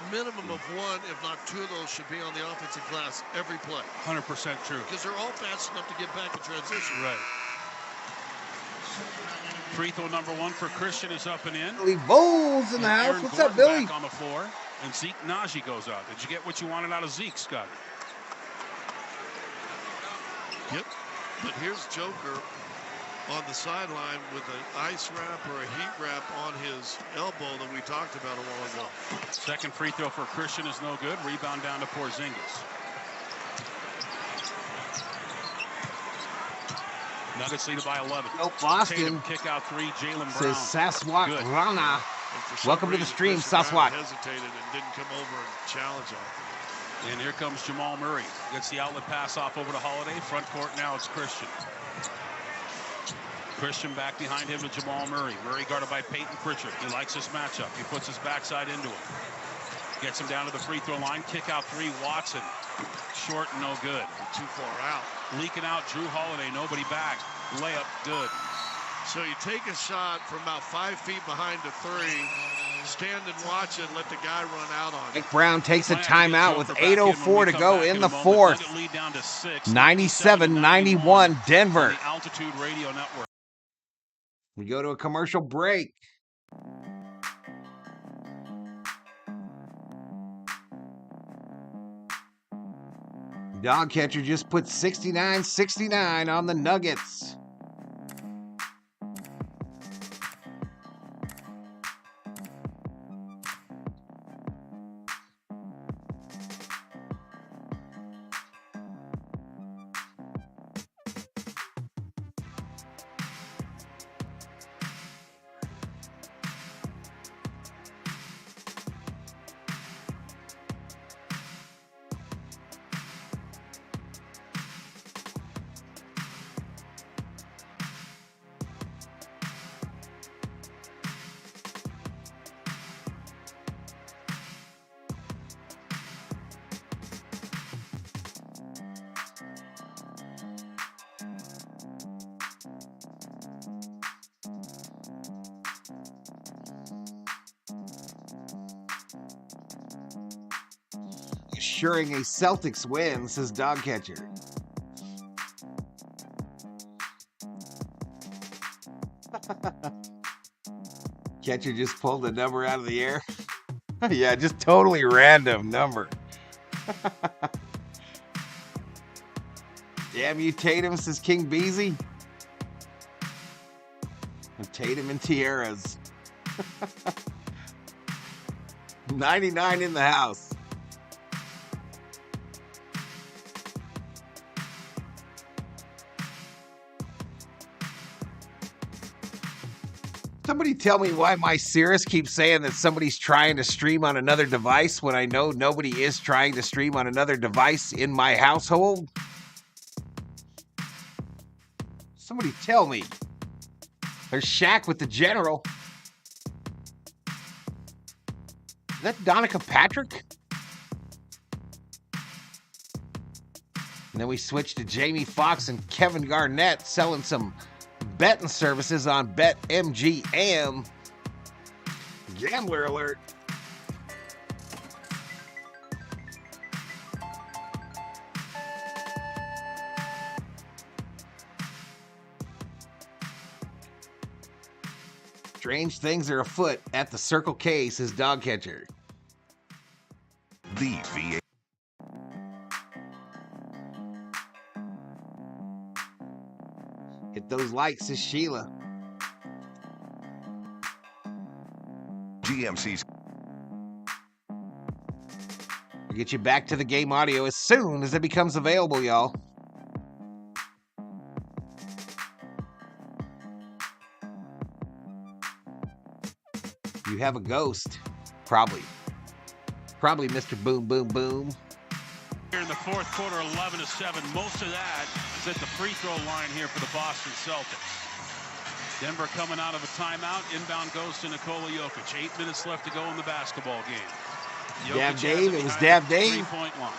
minimum of 1, if not 2 of those should be on the offensive glass every play. 100% true. Because they're all fast enough to get back in transition. Right. Free throw number 1 for Christian is up and in. Billy Bowles in the house. Aaron What's Gordon up, Billy? Back on the floor. And Zeke Najee goes out. Did you get what you wanted out of Zeke, Scott? Yep. But here's Joker on the sideline with an ice wrap or a heat wrap on his elbow that we talked about a while ago. Second free throw for Christian is no good. Rebound down to Porzingis. Nuggets lead by 11. Nope, Boston. Tatum kick out 3. Jaylen Brown. Says Sasquatch Rana. Welcome to the stream, Sasquatch. Hesitated and didn't come over and challenge him. And here comes Jamal Murray. Gets the outlet pass off over to Holiday. Front court now it's Christian. Christian back behind him with Jamal Murray. Murray guarded by Peyton Pritchard. He likes this matchup. He puts his backside into it. Gets him down to the free throw line. Kick out 3. Watson. Short and no good. Too far out. Leaking out Drew Holiday. Nobody back. Layup good. So you take a shot from about 5 feet behind the 3. stand and watch it and let the guy run out on it. Mike Brown takes a timeout with 8:04 to go in the fourth. 97-91 Denver. Altitude Radio Network. We go to a commercial break. Dog catcher just put 69-69 on the Nuggets. Assuring a Celtics win, says Dog Catcher. Catcher just pulled the number out of the air. Yeah, just totally random number. Damn you, Tatum, says King Beezy. Tatum and tiaras. 99 in the house. Somebody tell me why my Cirrus keeps saying that somebody's trying to stream on another device when I know nobody is trying to stream on another device in my household. Somebody tell me. There's Shaq with the General. Is that Donica Patrick? And then we switch to Jamie Foxx and Kevin Garnett selling some betting services on BetMGM. Gambler alert. Strange things are afoot at the Circle K, says Dog Catcher. The VA. Hit those likes, says Sheila. GMC's. We'll get you back to the game audio as soon as it becomes available, y'all. You have a ghost. Probably Mr. Boom Boom Boom. Here in the fourth quarter, 11-7. Most of that is at the free throw line here for the Boston Celtics. Denver coming out of a timeout. Inbound goes to Nikola Jokic. 8 minutes left to go in the basketball game. Dab Dave. It was Dab Dave. 3-point line.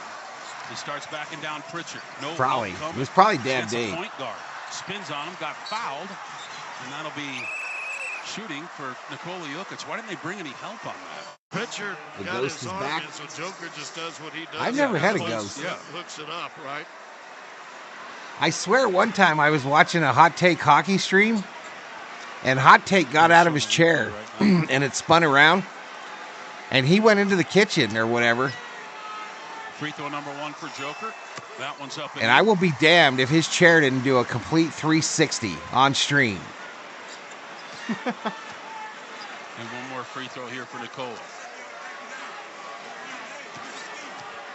He starts backing down Pritchard. No probably. It was probably Dab Dave. Point guard. Spins on him. Got fouled. And that'll be shooting for Nikola Jokic. Why didn't they bring any help on that? Pritchard got his arm in, so Joker just does what he does. I've never had a ghost. Yeah, hooks it up, right? I swear one time I was watching a Hot Take hockey stream, and Hot Take got out of his chair, and it spun around, and he went into the kitchen or whatever. Free throw number one for Joker. That one's up. And I will be damned if his chair didn't do a complete 360 on stream. And one more free throw here for Nikola.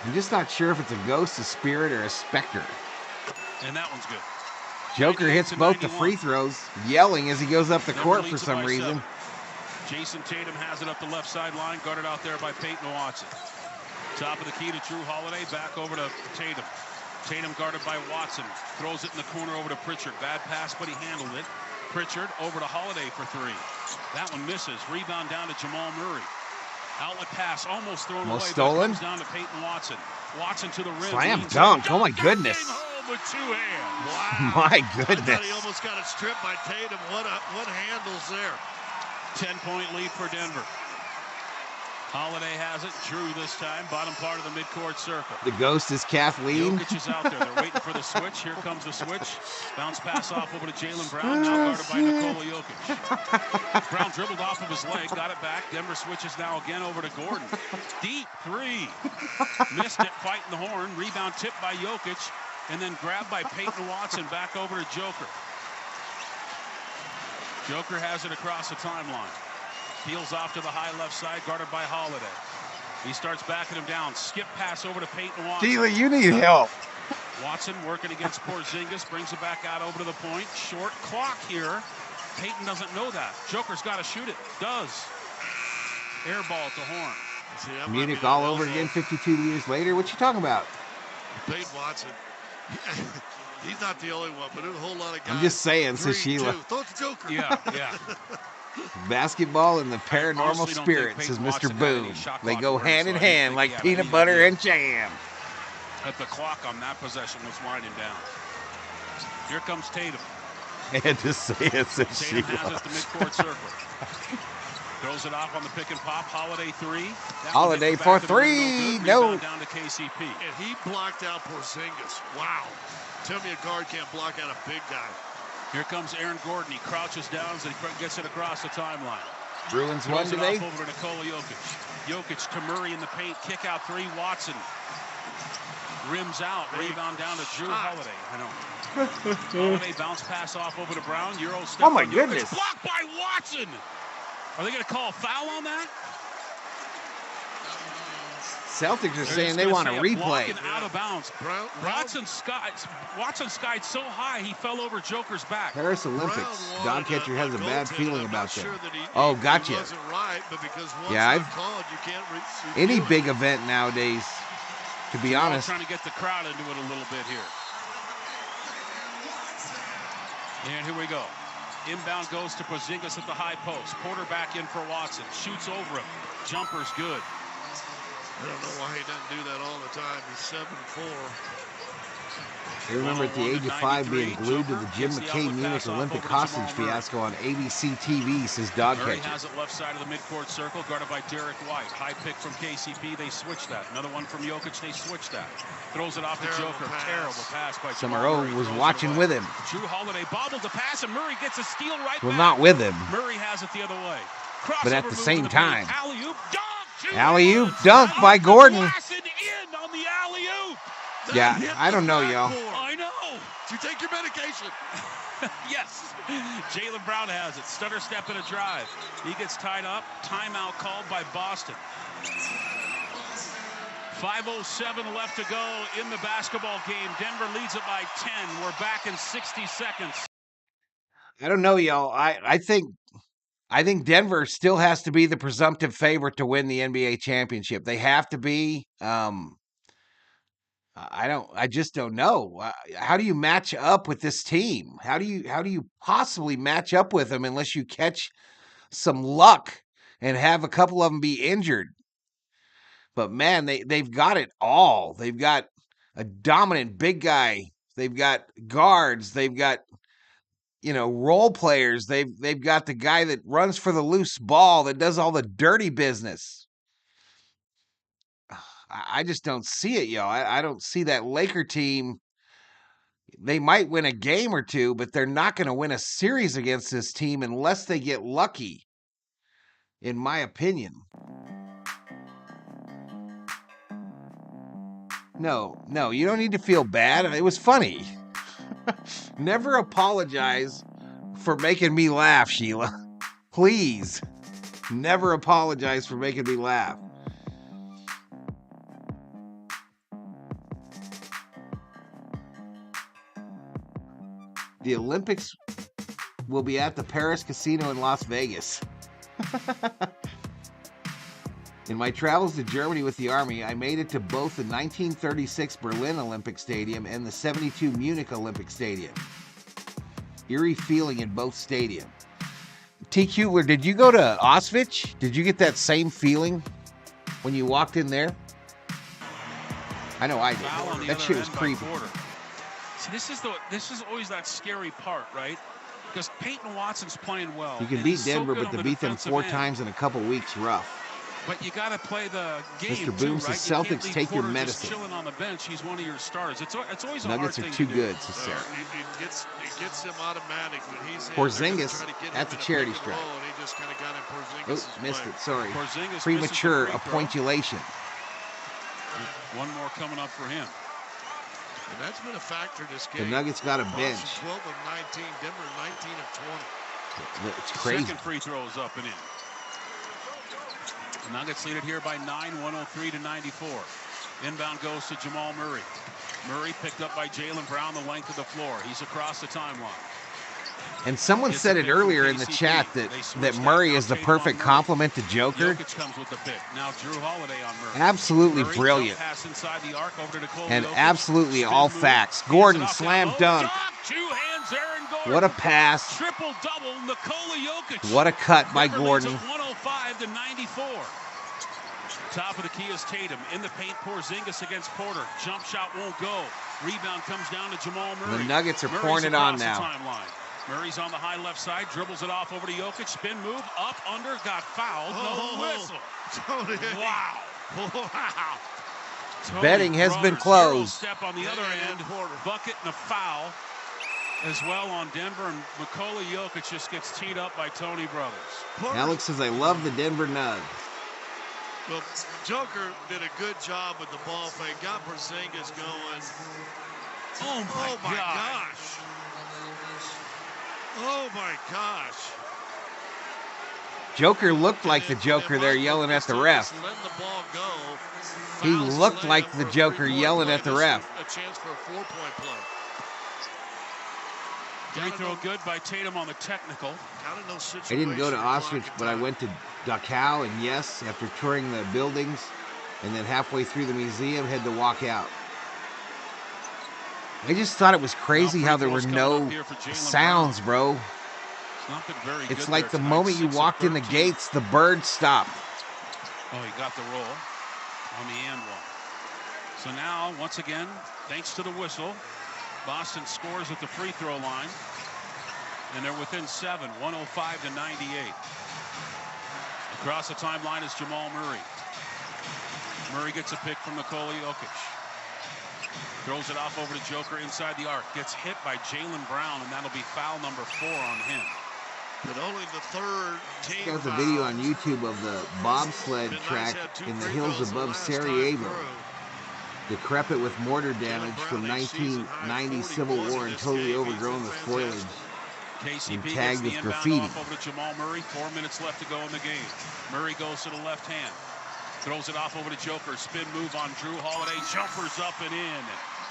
I'm just not sure if it's a ghost, a spirit, or a specter. And that one's good. Joker hits both the free throws, yelling as he goes up the court for some reason. Jayson Tatum has it up the left sideline, guarded out there by Peyton Watson. Top of the key to Drew Holiday, back over to Tatum. Tatum guarded by Watson, throws it in the corner over to Pritchard. Bad pass, but he handled it. Pritchard over to Holiday for three. That one misses. Rebound down to Jamal Murray. Outlet pass almost thrown away. Stolen. Comes down to Peyton Watson. Watson to the rim. Slam dunk. Oh my goodness. With two hands. Wow. My goodness. I thought he almost got it stripped by Tatum. What handles there? 10-point lead for Denver. Holiday has it. Drew this time. Bottom part of the midcourt circle. The ghost is Kathleen. Jokic is out there. They're waiting for the switch. Here comes the switch. Bounce pass off over to Jaylen Brown. Now guarded by Nikola Jokic. Brown dribbled off of his leg. Got it back. Denver switches now again over to Gordon. Deep three. Missed it. Fighting the horn. Rebound tipped by Jokic. And then grabbed by Peyton Watson. Back over to Joker. Joker has it across the timeline. Peels off to the high left side, guarded by Holiday. He starts backing him down. Skip pass over to Peyton Watson. Sheila, you need help. Watson working against Porzingis, brings it back out over to the point. Short clock here. Peyton doesn't know that. Joker's got to shoot it. Does. Air ball to Horn. See, Munich all over again 52 years later. What you talking about? Peyton Watson. He's not the only one, but there's a whole lot of guys. I'm just saying, says Sheila. Throw it to Joker. Yeah. Basketball and the paranormal spirits, says Mr. Boone. They go hand in hand like peanut butter and jam. At the clock on that possession was winding down. Here comes Tatum. I had to say it, says Tatum Sheila. has it the midcourt circle. Throws it off on the pick and pop. Holiday three. Holiday for three. No. Down to KCP. And he blocked out Porzingis. Wow. Tell me a guard can't block out a big guy. Here comes Aaron Gordon. He crouches down as he gets it across the timeline. Bruins won today. Over to Nikola Jokic. Jokic to Murray in the paint. Kick out three. Watson rims out. Rebound down to Drew Holiday. I know. Holiday bounce pass off over to Brown. Euro step. Oh my goodness. Blocked by Watson. Are they going to call a foul on that? Celtics are saying they want a replay. Out of bounds. Watson skied so high he fell over Joker's back. Paris Olympics. Don Catcher has a bad feeling about that. Oh, gotcha. Yeah, any big event nowadays, to be honest. Trying to get the crowd into it a little bit here. And here we go. Inbound goes to Porzingis at the high post. Porter back in for Watson. Shoots over him. Jumper's good. I don't know why he doesn't do that all the time. He's 7'4". I remember at the age of 5 being glued to the Jim McKay Munich Olympic hostage fiasco on ABC TV, says Dog Murray Catcher. has it left side of the midcourt circle, guarded by Derek White. High pick from KCP, they switch that. Another one from Jokic, they switch that. Throws it off to Joker. Terrible pass by Jamal. Summerall was watching with him. Drew Holiday bobbled the pass, and Murray gets a steal right Well, back. not with him. Murray has it the other way. But at the same time. Alley-oop dunk. Alley-oop dunk by Gordon. In on the alley-oop. Yeah, I don't know, y'all. I know. Did you take your medication? Yes. Jaylen Brown has it. Stutter step and a drive. He gets tied up. Timeout called by Boston. 5:07 left to go in the basketball game. Denver leads it by 10. We're back in 60 seconds. I don't know, y'all. I think Denver still has to be the presumptive favorite to win the NBA championship. They have to be. I just don't know. How do you match up with this team? How do you possibly match up with them unless you catch some luck and have a couple of them be injured? But man, they've got it all. They've got a dominant big guy. They've got guards. They've got role players. They've got the guy that runs for the loose ball, that does all the dirty business. I just don't see it, y'all. I don't see that Laker team. They might win a game or two, but they're not going to win a series against this team unless they get lucky, in my opinion. No, you don't need to feel bad. It was funny. Never apologize for making me laugh, Sheila. Please. Never apologize for making me laugh. The Olympics will be at the Paris Casino in Las Vegas. In my travels to Germany with the Army, I made it to both the 1936 Berlin Olympic Stadium and the 72 Munich Olympic Stadium. Eerie feeling in both stadiums. T. Cutler, did you go to Auschwitz? Did you get that same feeling when you walked in there? I know I did. That shit was creepy. See, this is always that scary part, right? Because Peyton Watson's playing well. You can beat Denver, but to beat them 4 times in a couple weeks, rough. But you got to play the game. Mr. Boom too, right? says Celtics take your Porter medicine. just chilling on the bench. He's one of your stars. It's always a Nuggets hard are thing too to good, do. says Sarah. It gets him automatic when he's in. Porzingis at the charity stripe. And he just kind of got in Porzingis' Oh, missed way. it. Sorry. Porzingis Premature misses the free throw. appointulation. One more coming up for him. And that's been a factor this The game. Nuggets got a bench. 12 of 19, Denver 19 of 20. It's crazy. Second free throw is up and in. The Nuggets lead it here by 9, 103-94. Inbound goes to Jamal Murray. Murray picked up by Jaylen Brown the length of the floor. He's across the timeline. And someone said it earlier in the chat that Murray is the perfect complement to Joker. Jokic comes with the pick. Now Drew Holiday on Murray. Absolutely Murray brilliant. pass inside the arc over to Nikola. And Jokic. absolutely Spin all move. facts. Hands Gordon it off slam down. dunk. Two hands there and Gordon. What a pass. Triple double Nikola Jokic. What a cut by Denver Gordon. leads at 105-94. Top of the key is Tatum. In the paint, Porzingis against Porter. Jump shot won't go. Rebound comes down to Jamal Murray. The Nuggets are Murray's pouring it on across the now. timeline. Murray's on the high left side, dribbles it off over to Jokic. Spin move, up, under, got fouled. No whistle. Tony. Wow. Wow. Tony Betting has been Brothers, closed. Step on the other end. Bucket and a foul as well on Denver. And Nikola Jokic just gets teed up by Tony Brothers. Alex says, I love the Denver Nuggets. Well, Joker did a good job with the ball fake. Got Porzingis going. Oh my gosh. Oh my gosh. Joker looked like the Joker there yelling at the ref. Letting the ball go. He looked like the Joker yelling at the ref. A chance for a 4-point play. Free throw good by Tatum on the technical. I didn't go to Auschwitz, but I went to Dachau, and yes, after touring the buildings, and then halfway through the museum, had to walk out. I just thought it was crazy how there were no sounds, bro. It's like the moment you walked in the gates, the bird stopped. Oh, he got the roll on the and one. So now, once again, thanks to the whistle, Boston scores at the free throw line. And they're within 7, 105-98. Across the timeline is Jamal Murray. Murray gets a pick from Nikola Jokic. Throws it off over to Joker inside the arc. Gets hit by Jaylen Brown, and that'll be foul number 4 on him. But only the third team. There's a video on YouTube of the bobsled track in the hills above Sarajevo. Decrepit with mortar damage from 1990 Civil War and totally overgrown with foliage. And tagged with graffiti. Over to Jamal Murray. 4 minutes left to go in the game. Murray goes to the left hand. Throws it off over to Joker. Spin move on Drew Holiday. Jumpers up and in.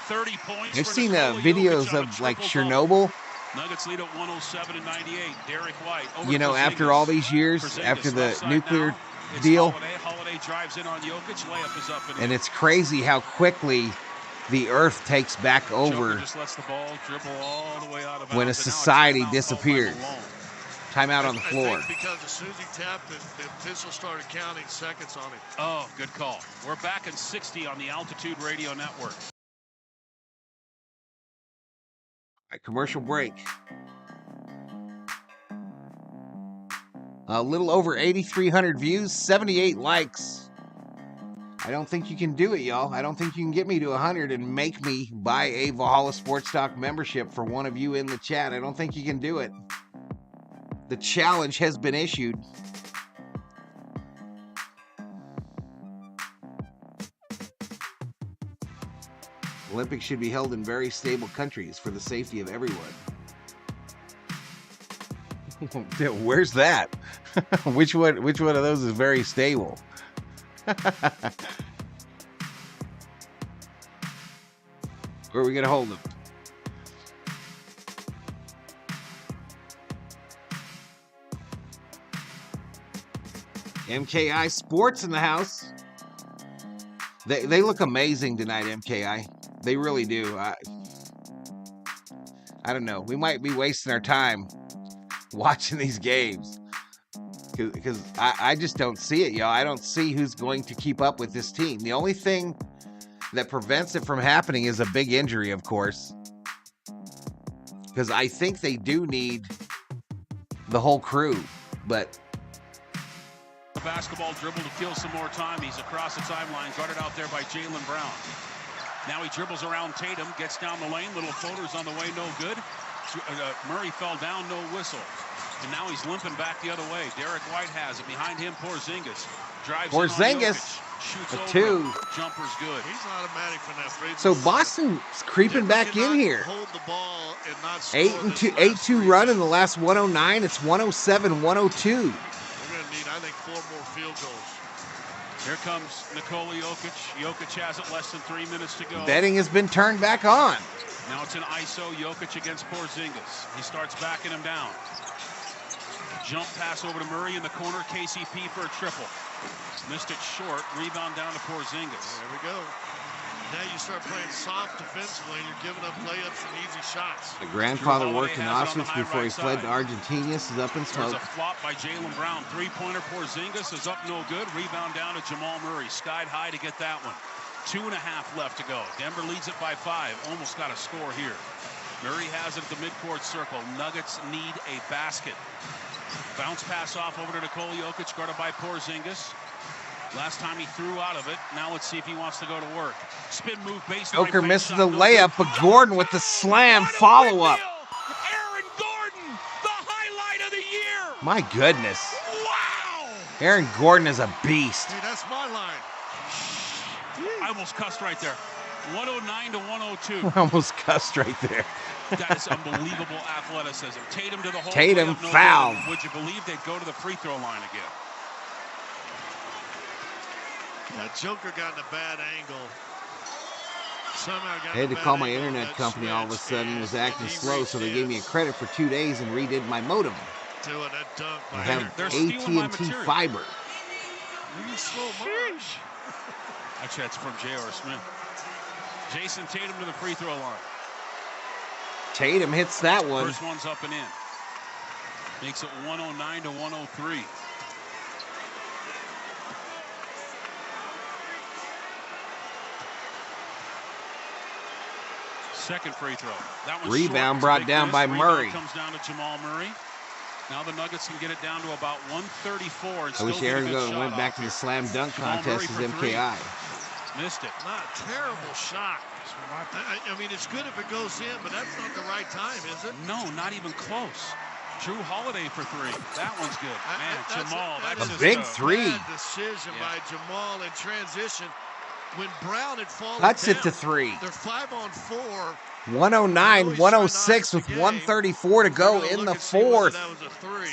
30 points. I've seen videos of like Chernobyl. Nuggets lead at 107-98. Derek White. You know, after all these years, after the nuclear deal, Holiday drives in on Jokic. Layup is up and it's crazy how quickly the earth takes back over just lets the ball dribble all the way out of when a society disappears. Timeout on the floor. I think because as soon as he tapped it, the official started counting seconds on it. Oh, good call. We're back in 60 on the Altitude Radio Network. Commercial break. A little over 8,300 views, 78 likes. I don't think you can do it, y'all. I don't think you can get me to 100 and make me buy a Valhalla Sports Talk membership for one of you in the chat. I don't think you can do it. The challenge has been issued. Olympics should be held in very stable countries for the safety of everyone. Where's that? Which one of those is very stable? Where are we gonna hold them? MKI Sports in the house. They look amazing tonight, MKI. They really do. I don't know. We might be wasting our time watching these games because I just don't see it, y'all. I don't see who's going to keep up with this team. The only thing that prevents it from happening is a big injury, of course, because I think they do need the whole crew, but basketball dribble to kill some more time. He's across the timeline, guarded out there by Jaylen Brown. Now he dribbles around Tatum, gets down the lane. Little floaters on the way, no good. Murray fell down, no whistle. And now he's limping back the other way. Derek White has it. Behind him, Porzingis. Drives Porzingis, shoots a 2. Jumper's good. He's automatic from that free So Boston's creeping back in here. Hold the ball and not 8-2 run in the last 109. It's 107-102. We're going to need, I think, 4 more field goals. Here comes Nikola Jokic. Jokic has it, less than 3 minutes to go. Betting has been turned back on. Now it's an ISO Jokic against Porzingis. He starts backing him down. Jump pass over to Murray in the corner. KCP for a triple. Missed it short. Rebound down to Porzingis. There we go. Now you start playing soft defensively, and you're giving up layups and easy shots. The grandfather worked in Auschwitz before he fled to Argentina. Is up in smoke. There's a flop by Jaylen Brown. 3-pointer Porzingis is up no good. Rebound down to Jamal Murray. Skied high to get that one. 2.5 left to go. Denver leads it by 5. Almost got a score here. Murray has it at the midcourt circle. Nuggets need a basket. Bounce pass off over to Nikola Jokic, guarded by Porzingis. Last time he threw out of it. Now let's see if he wants to go to work. Spin move, baseline. Joker misses the layup, but Gordon with the slam follow-up. Aaron Gordon, the highlight of the year. My goodness. Wow. Aaron Gordon is a beast. Hey, that's my line. I almost cussed right there. 109 to 102. I almost cussed right there. That is unbelievable athleticism. Tatum to the hole. Tatum fouled. Would you believe they'd go to the free throw line again? Yeah, Joker got in a bad angle. Somehow got I had to call my internet company all of a sudden. It was acting slow, so they gave me a credit for 2 days and redid my modem. Doing that dunk. I have AT&T fiber. Actually, that's from J.R. Smith. Jayson Tatum to the free throw line. Tatum hits that one. First one's up and in. Makes it 109 to 103. Second free throw. That one's rebound short. brought down by Murray. Comes down to Jamal Murray. Now the Nuggets can get it down to about 134. I wish Aaron went back to the slam dunk contest as MKI. Missed it. Not a terrible shot. I mean, it's good if it goes in, but that's not the right time, is it? No, not even close. Drew Holiday for 3. That one's good. Man, Jamal, that's a big 3. Bad decision by Jamal in transition. When Brown had fallen cuts down, it to 3. They're 5-on-4. 109-106 with 134 to go in the fourth. That was a 3.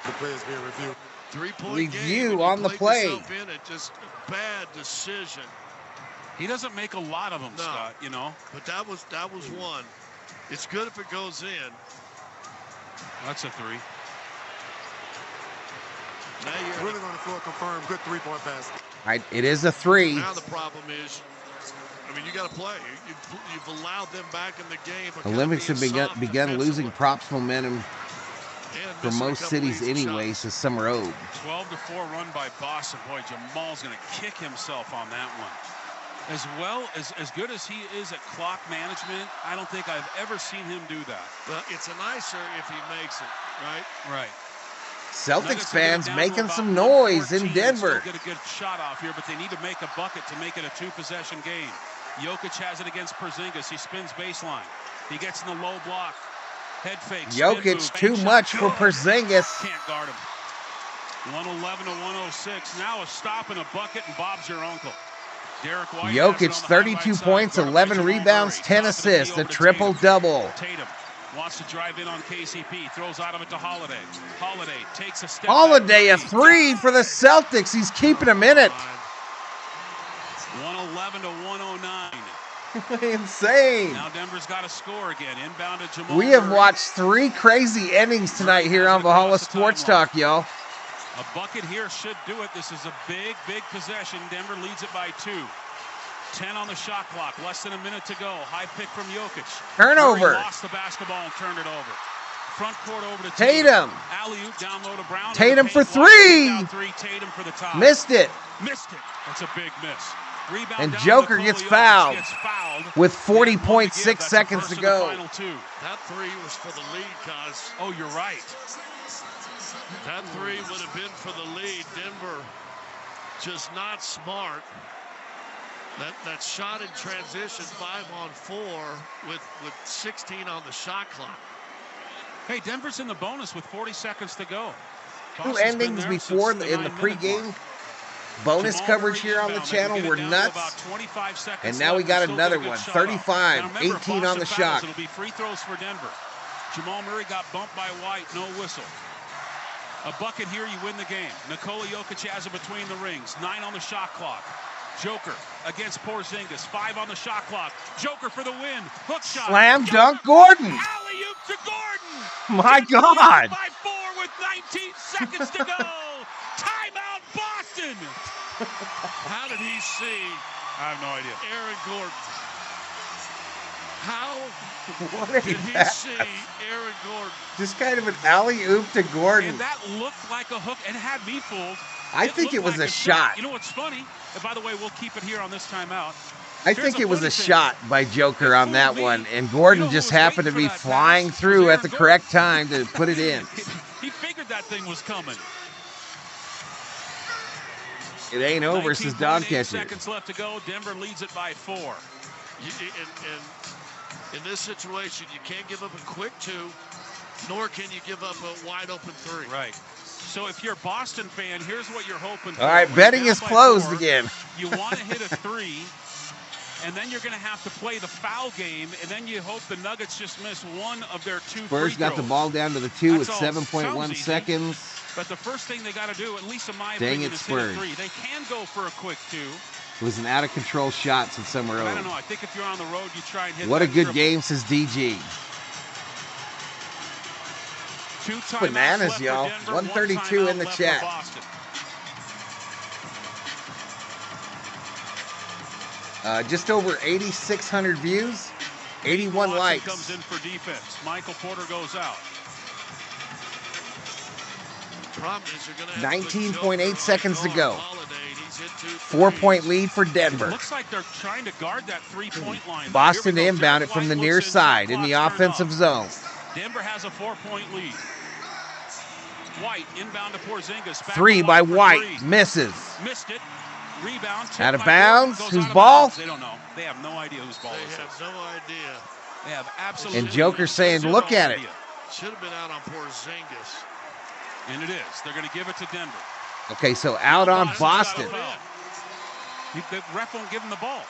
The players being reviewed. 3-point review game, on the play. In it, just a bad decision. He doesn't make a lot of them, no, Scott, you know. But that was one. It's good if it goes in. That's a 3. Now you're really on the floor, confirmed. Good 3-point pass. Right, it is a 3. Now the problem is, I mean, you got to play. You've allowed them back in the game. Olympics have begun losing props momentum for most cities anyway, says Summer Ode. 12-4 run by Boston. Boy, Jamal's going to kick himself on that one. As good as he is at clock management, I don't think I've ever seen him do that. Well, it's a nicer if he makes it, right? Right. Celtics fans making some noise in Denver. Get a good shot off here, but they need to make a bucket to make it a 2-possession game. Jokic has it against Porzingis. He spins baseline. He gets in the low block. Head fake. Jokic too much for Porzingis. Can't guard him. 111 to 106. Now a stop and a bucket, and Bob's your uncle. Derek White. Jokic 32 points, 11 rebounds, 10 assists, a triple-double. Tatum wants to drive in on KCP. Throws out of it to Holiday. Holiday takes a step. Holiday a 3 for the Celtics. He's keeping him in it. 111 to 109. Insane. Now Denver's got to score again. Inbound to Jamal. We have watched 3 crazy innings tonight here on Valhalla Sports Talk, y'all. A bucket here should do it. This is a big, big possession. Denver leads it by 2. 10 on the shot clock. Less than a minute to go. High pick from Jokic. Turnover. Murray lost the basketball and turned it over. Front court over to Tatum. Alley-oop down low to Brown. Tatum for 3. Tatum for the top. Missed it. Missed it. That's a big miss. Rebound And down Joker Nikola gets Jokic fouled with 40.6 seconds to go. That three was for the lead, guys. Oh, you're right. That three would have been for the lead. Denver just not smart. That shot in transition, 5-on-4 with 16 on the shot clock. Hey, Denver's in the bonus with 40 seconds to go. Two endings before in the pregame bonus coverage here on the channel were nuts. And now we got another one. 35, 18 on the shot. It'll be free throws for Denver. Jamal Murray got bumped by White, no whistle. A bucket here, you win the game. Nikola Jokic has it between the rings. 9 on the shot clock. Joker against Porzingis. 5 on the shot clock. Joker for the win. Hook shot. Slam dunk Gordon. Alley-oop to Gordon. My God. By 4 with 19 seconds to go. Timeout Boston. How did he see? I have no idea. Aaron Gordon. How What did he see Aaron Gordon? Just kind of an alley-oop to Gordon. And that looked like a hook and had me fooled. I think it was a shot. You know what's funny? And by the way, we'll keep it here on this timeout. I think it was a shot by Joker on that one, and Gordon just happened to be flying through at the correct time to put it in. He figured that thing was coming. It ain't over, says Doncic. Seconds left to go. Denver leads it by 4. In this situation, you can't give up a quick 2, nor can you give up a wide open 3. Right. So if you're a Boston fan, here's what you're hoping for. All right, betting is closed again. You want to hit a 3, and then you're going to have to play the foul game, and then you hope the Nuggets just miss one of their 2 free throws. Spurs got the ball down to the 2 with 7.1 seconds. But the first thing they got to do, at least in my opinion, is hit a 3. They can go for a quick 2. It was an out-of-control shot since somewhere else. I don't know. I think if you're on the road, you try and hit What a good triple. game, says DG. Bananas, y'all. 132 in the chat. Just over 8,600 views, 81 likes. Comes in for defense. Michael Porter goes out. 19.8 seconds to go. 4-point lead for Denver. Looks like they're trying to guard that 3-point line. Boston inbound it from the near side in the offensive zone. Denver has a 4-point lead. White inbound to Porzingis. 3 by White. Misses. Missed it. Rebound. Out of bounds. Whose ball? They don't know. They have no idea whose ball it is. They have no idea. They have absolutely. And Joker saying, look at it. Should have been out on Porzingis. And it is. They're going to give it to Denver. Okay, so out on Boston. The ref won't give him the ball.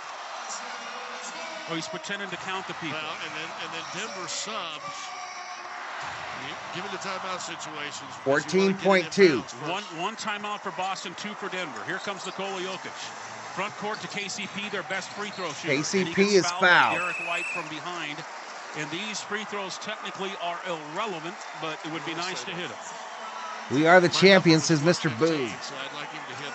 Oh, he's pretending to count the people. Well, and then Denver subs. Given the timeout situations. 14.2. One timeout for Boston, 2 for Denver. Here comes Nikola Jokic. Front court to KCP, their best free throw shooter. KCP is fouled. Derek White from behind. And these free throws technically are irrelevant, but it would be nice to hit them. We are the champions, says Mr. Boo. So I'd like him to hit him.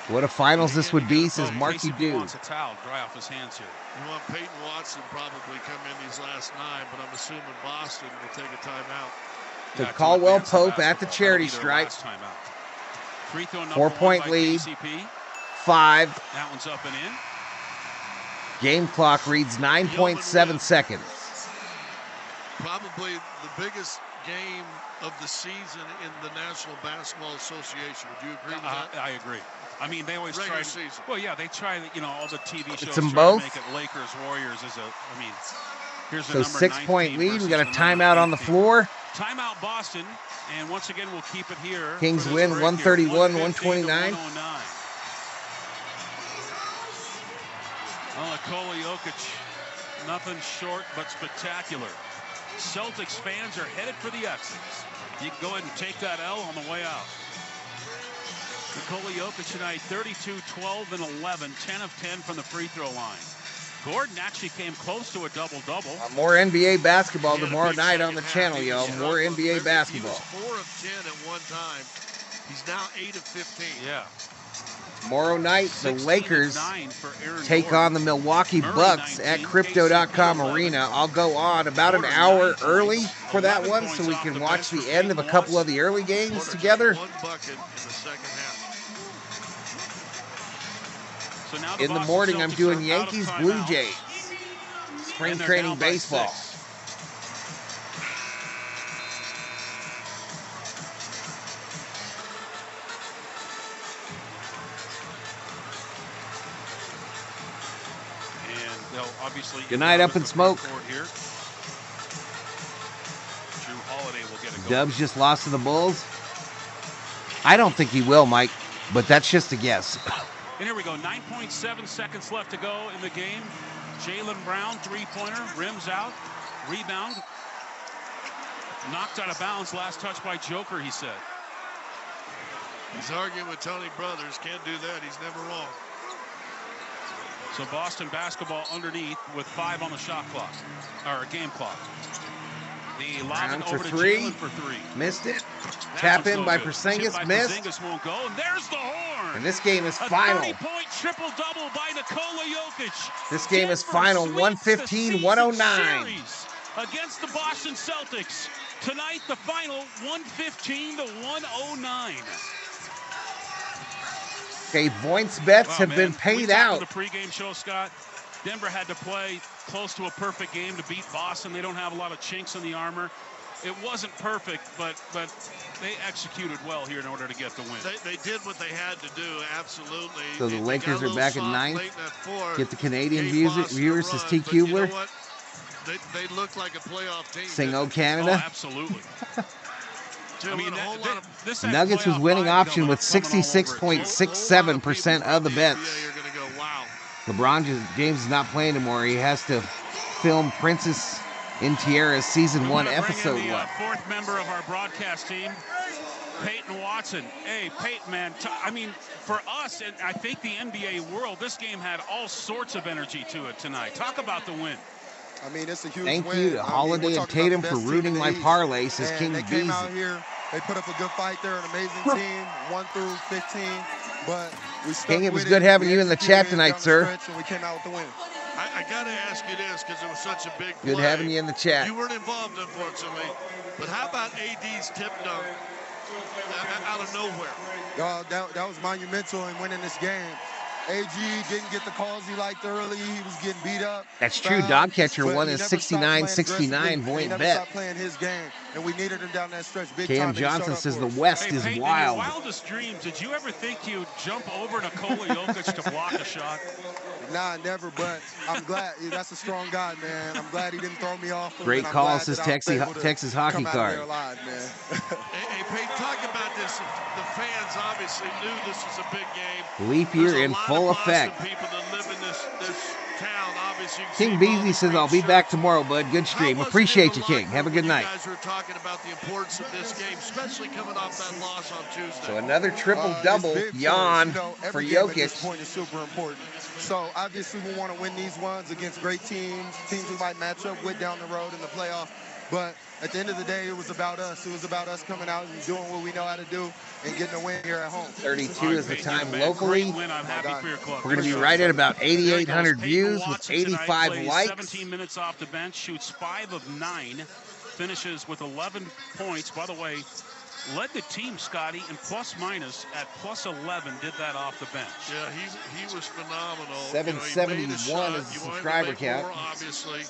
What a finals this would be, says Marky Dude. Wants a towel, dry off his hands here. You want Peyton Watson probably come in these last 9, but I'm assuming Boston will take a timeout. To Caldwell Pope at the charity stripe. 4-point lead. 5. That one's up and in. Game clock reads 9.7 seconds. Probably the biggest game of the season in the National Basketball Association. Would you agree with that? I agree. I mean, they always regular try. Season. Well, yeah, they try. All the TV shows It's them try both. to make it Lakers Warriors as a. I mean, here's the So number 6-point lead. We got a versus timeout on the floor. Timeout Boston, and once again we'll keep it here. Kings for this win break here. 131-129. 115 to 109. Nikola Jokic, nothing short but spectacular. Celtics fans are headed for the exits. You can go ahead and take that L on the way out. Nikola Jokic tonight, 32, 12, and 11, 10 of 10 from the free throw line. Gordon actually came close to a double-double. More NBA basketball tomorrow night on the channel, y'all. More NBA basketball. He was 4 of 10 at one time. He's now 8 of 15. Yeah. Tomorrow night, the Lakers take on the Milwaukee Bucks at Crypto.com Arena. I'll go on about an hour early for that one so we can watch the end of a couple of the early games together. One bucket in the second half. In the morning, I'm doing Yankees Blue Jays. Spring training baseball. Obviously, good night, Up in Smoke. Dubs just lost to the Bulls. I don't think he will, Mike, but that's just a guess. And here we go. 9.7 seconds left to go in the game. Jaylen Brown, three-pointer, rims out, rebound. Knocked out of bounds, last touch by Joker, he said. He's arguing with Tony Brothers. Can't do that. He's never wrong. So Boston basketball underneath with 5 on the shot clock, or game clock. The lob for over to three. Jaylen for 3. Missed it. Tap in by Porzingis. Missed. Porzingis won't go, and there's the horn. And this game is final. A 30-point triple-double by Nikola Jokic. This game is final 115-109. Against the Boston Celtics. Tonight, the final 115-109. Okay, points bets have been paid out. The pregame show, Scott. Denver had to play close to a perfect game to beat Boston. They don't have a lot of chinks in the armor. It wasn't perfect, but they executed well here in order to get the win. They did what they had to do, absolutely. So the Lakers are back at 9th. Get the Canadian viewers as T. You Kubler. know they look like a playoff team. Sing O Canada. Oh, absolutely. I mean, Nuggets was winning option with 66.67% of the bets. LeBron James is not playing anymore. He has to film Princess in Tiara's season 1, episode 1. Fourth member of our broadcast team, Peyton Watson. Hey, Peyton, man. I mean, for us, and I think the NBA world, this game had all sorts of energy to it tonight. Talk about the win. I mean, it's a huge Thank win. you to Holiday and Tatum for rooting my parlay, says King They Beasley. came out here. They put up a good fight. They're an amazing team, 1 through 15. But we stuck King, it was with good having you in the chat executed tonight, sir. and we came out with the win. I got to ask you this because it was such a big Good play. having you in the chat. You weren't involved, unfortunately. But how about AD's tip dunk out of nowhere? That was monumental in winning this game. AG didn't get the calls he liked early. He was getting beat up. That's true. Dogcatcher won his 69-69 point bet. bet. Stopped playing his game, and we needed him down that stretch. Big Cam time, Johnson says the us. West is Peyton, wild. In your wildest dreams, did you ever think you'd jump over Nikola Jokic to block a shot? Nah, never, but I'm glad. That's a strong guy, man. I'm glad he didn't throw me off. Great call, says Texas Hockey Card. Alive, man. Hey, Peyton, talk about this. The fans obviously knew this was a big game. Leap year in full effect. People that live in this town, obviously. King Beasley says, I'll be back tomorrow, bud. Good stream. Appreciate you, King. Have a good night. You guys were talking about the importance of this game, especially coming off that loss on Tuesday. So another triple-double yawn for Jokic. At this point is super important. So obviously we want to win these ones against great teams we might match up with down the road in the playoffs. But at the end of the day, it was about us. It was about us coming out and doing what we know how to do and getting a win here at home. 32 is the time locally. Win. I'm happy for your club. We're going to be right at about 8,800 views with 85 likes. 17 minutes off the bench, shoots 5 of 9, finishes with 11 points. By the way, led the team, Scotty, in plus-minus at plus 11, did that off the bench. Yeah, he was phenomenal. 771 is the subscriber count. More, obviously.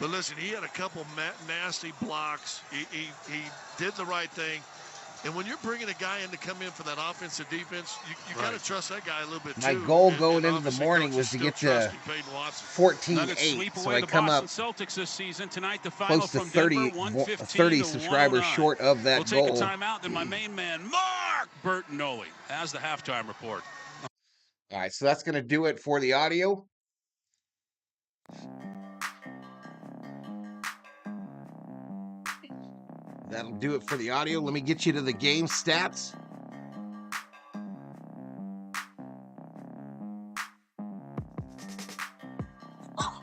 But listen, he had a couple nasty blocks. He did the right thing. And when you're bringing a guy in to come in for that offensive defense, you got to trust that guy a little bit, too. My goal going into the morning was to get to 14-8, so I come up Celtics this season. Tonight, the final close to from 30 subscribers short of that goal. We'll take a timeout, then my main man, Mark Bertinoli, has the halftime report. All right, so that's going to do it for the audio. That'll do it for the audio. Let me get you to the game stats. All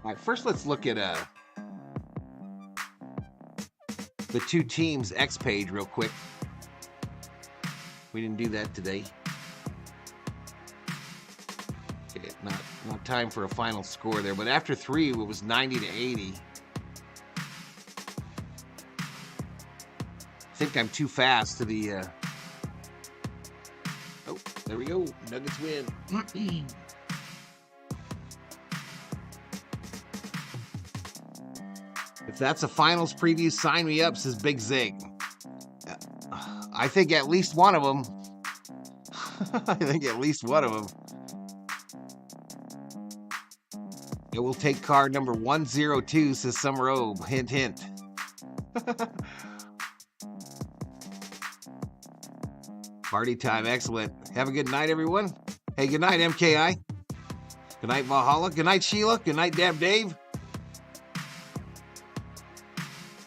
right, first let's look at the two teams X page real quick. We didn't do that today. Okay, not time for a final score there, but after 3 it was 90-80. I think I'm too fast to the oh, there we go. Nuggets win. If that's a finals preview, sign me up, says Big Zig. I think at least one of them. I think at least one of them. It will take card number 102, says Summer Obe. Hint, hint. Party time, excellent. Have a good night, everyone. Hey, good night, MKI. Good night, Valhalla. Good night, Sheila. Good night, Dab Dave.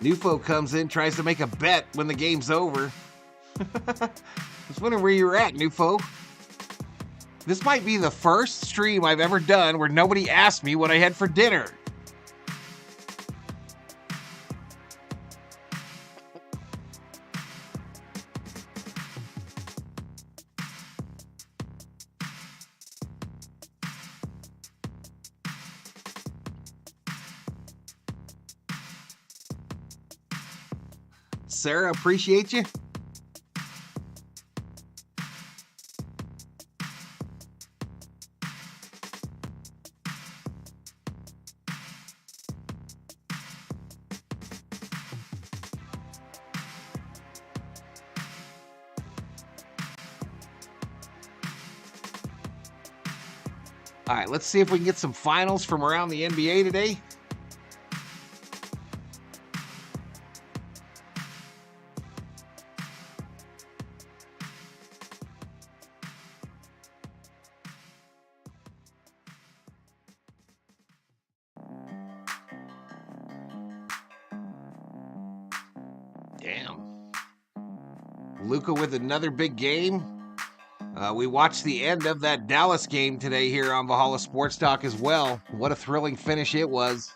Nufo comes in, tries to make a bet when the game's over. I was wondering where you were at, Nufo. This might be the first stream I've ever done where nobody asked me what I had for dinner. Sarah, appreciate you. All right, let's see if we can get some finals from around the NBA today. Damn. Luka with another big game. We watched the end of that Dallas game today here on Valhalla Sports Talk as well. What a thrilling finish it was.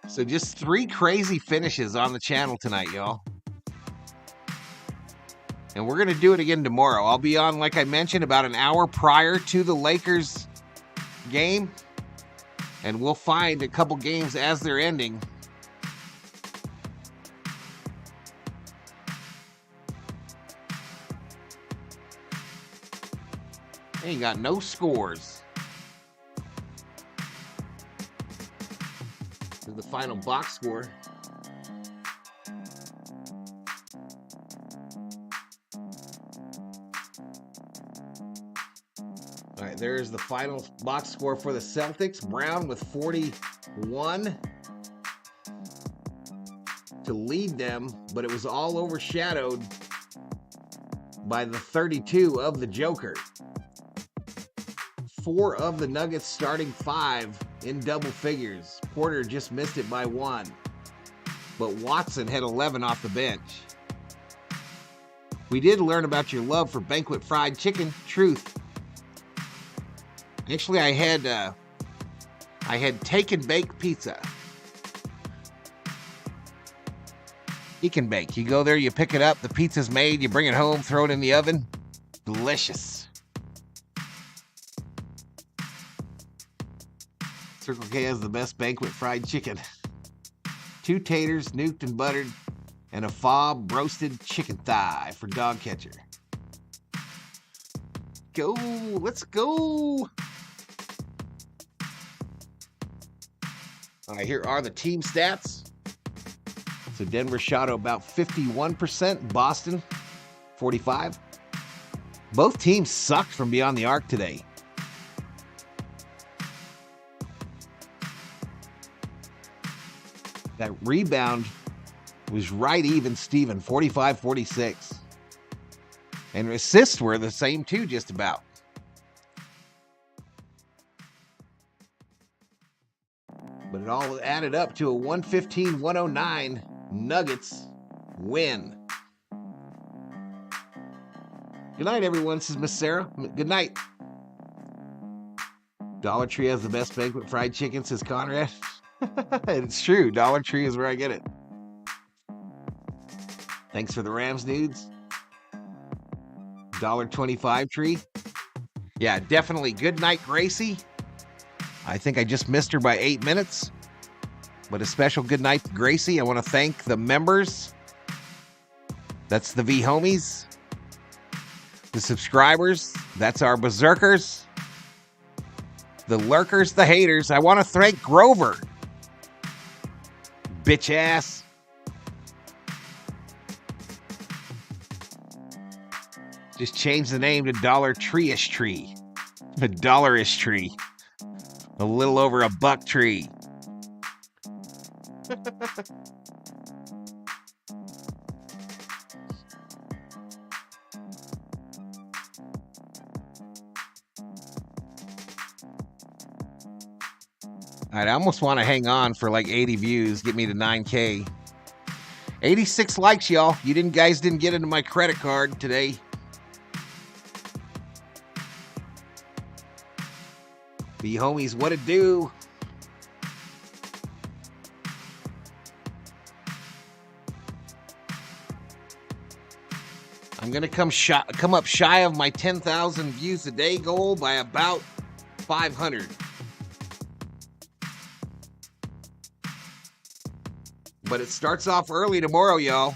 So just 3 crazy finishes on the channel tonight, y'all. And we're going to do it again tomorrow. I'll be on, like I mentioned, about an hour prior to the Lakers game. And we'll find a couple games as they're ending. Ain't got no scores. This is the final box score. All right, there's the final box score for the Celtics. Brown with 41 to lead them, but it was all overshadowed by the 32 of the Joker. 4 of the Nuggets starting 5 in double figures. Porter just missed it by 1. But Watson had 11 off the bench. We did learn about your love for banquet fried chicken. Truth. Actually, I had take and bake pizza. Eat and bake. You go there, you pick it up, the pizza's made, you bring it home, throw it in the oven. Delicious. Circle K has the best banquet fried chicken. 2 taters, nuked and buttered, and a fob roasted chicken thigh for dog catcher. Go, let's go. All right, here are the team stats. So Denver shot about 51%, Boston 45%. Both teams sucked from beyond the arc today. That rebound was right even, Steven, 45-46. And assists were the same too, just about. But it all added up to a 115-109 Nuggets win. Good night, everyone. This is Miss Sarah. Good night. Dollar Tree has the best banquet fried chicken, says Conrad. It's true. Dollar Tree is where I get it. Thanks for the Rams nudes. $1.25 tree. Yeah, definitely. Good night, Gracie. I think I just missed her by 8 minutes. But a special good night to Gracie. I want to thank the members. That's the V homies. The subscribers. That's our berserkers. The lurkers, the haters. I want to thank Grover. Bitch ass. Just change the name to Dollar Tree-ish Tree. A dollarish tree. A little over $1 tree. All right, I almost want to hang on for like 80 views, get me to 9K. 86 likes, y'all. You guys didn't get into my credit card today. The homies, what it do? I'm gonna come up shy of my 10,000 views a day goal by about 500. But it starts off early tomorrow, y'all.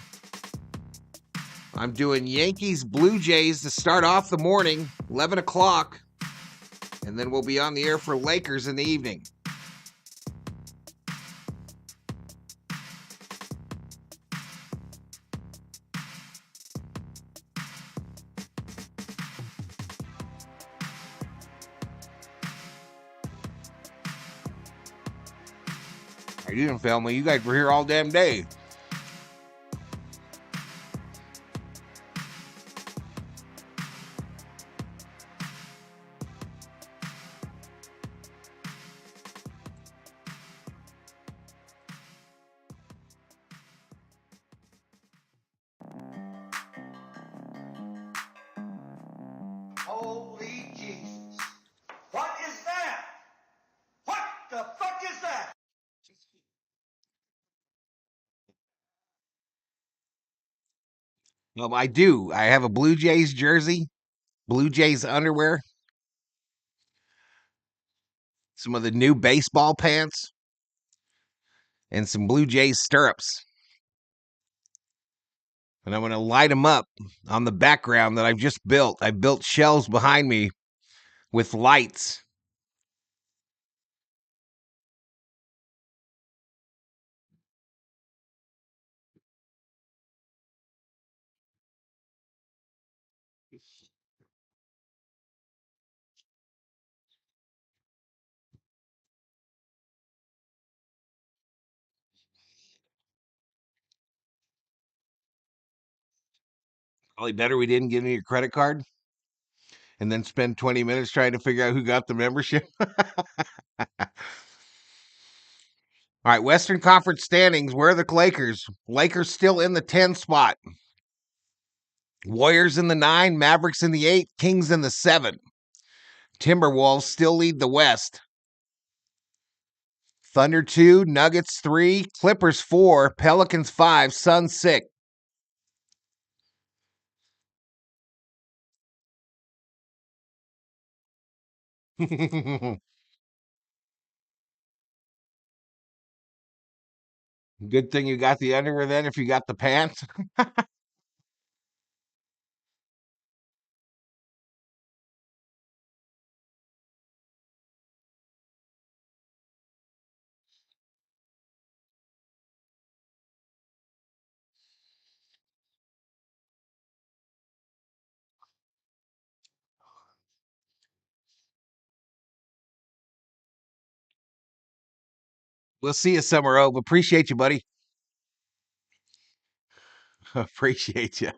I'm doing Yankees, Blue Jays to start off the morning, 11 o'clock. And then we'll be on the air for Lakers in the evening. How you doing, family? You guys were here all damn day. Holy Jesus. What is that? What the fuck is that? I do. I have a Blue Jays jersey, Blue Jays underwear, some of the new baseball pants, and some Blue Jays stirrups. And I'm going to light them up on the background that I've just built. I built shelves behind me with lights. Probably better we didn't give me your credit card and then spend 20 minutes trying to figure out who got the membership. All right, Western Conference standings. Where are the Lakers? Lakers still in the 10 spot. Warriors in the 9, Mavericks in the 8, Kings in the 7. Timberwolves still lead the West. Thunder 2, Nuggets 3, Clippers 4, Pelicans 5, Suns 6. Good thing you got the underwear then if you got the pants. We'll see you, Summer Ove. Appreciate you, buddy. Appreciate you.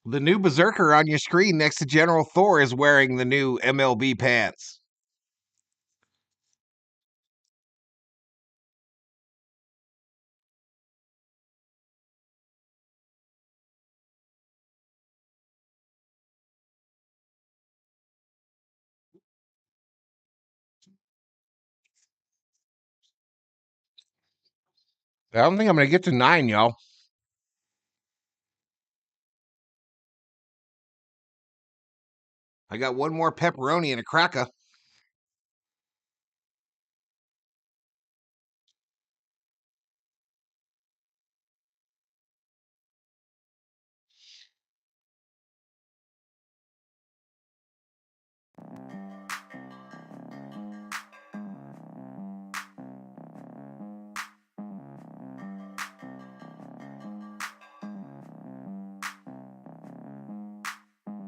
The new berserker on your screen next to General Thor is wearing the new MLB pants. I don't think I'm going to get to 9, y'all. I got one more pepperoni and a cracker.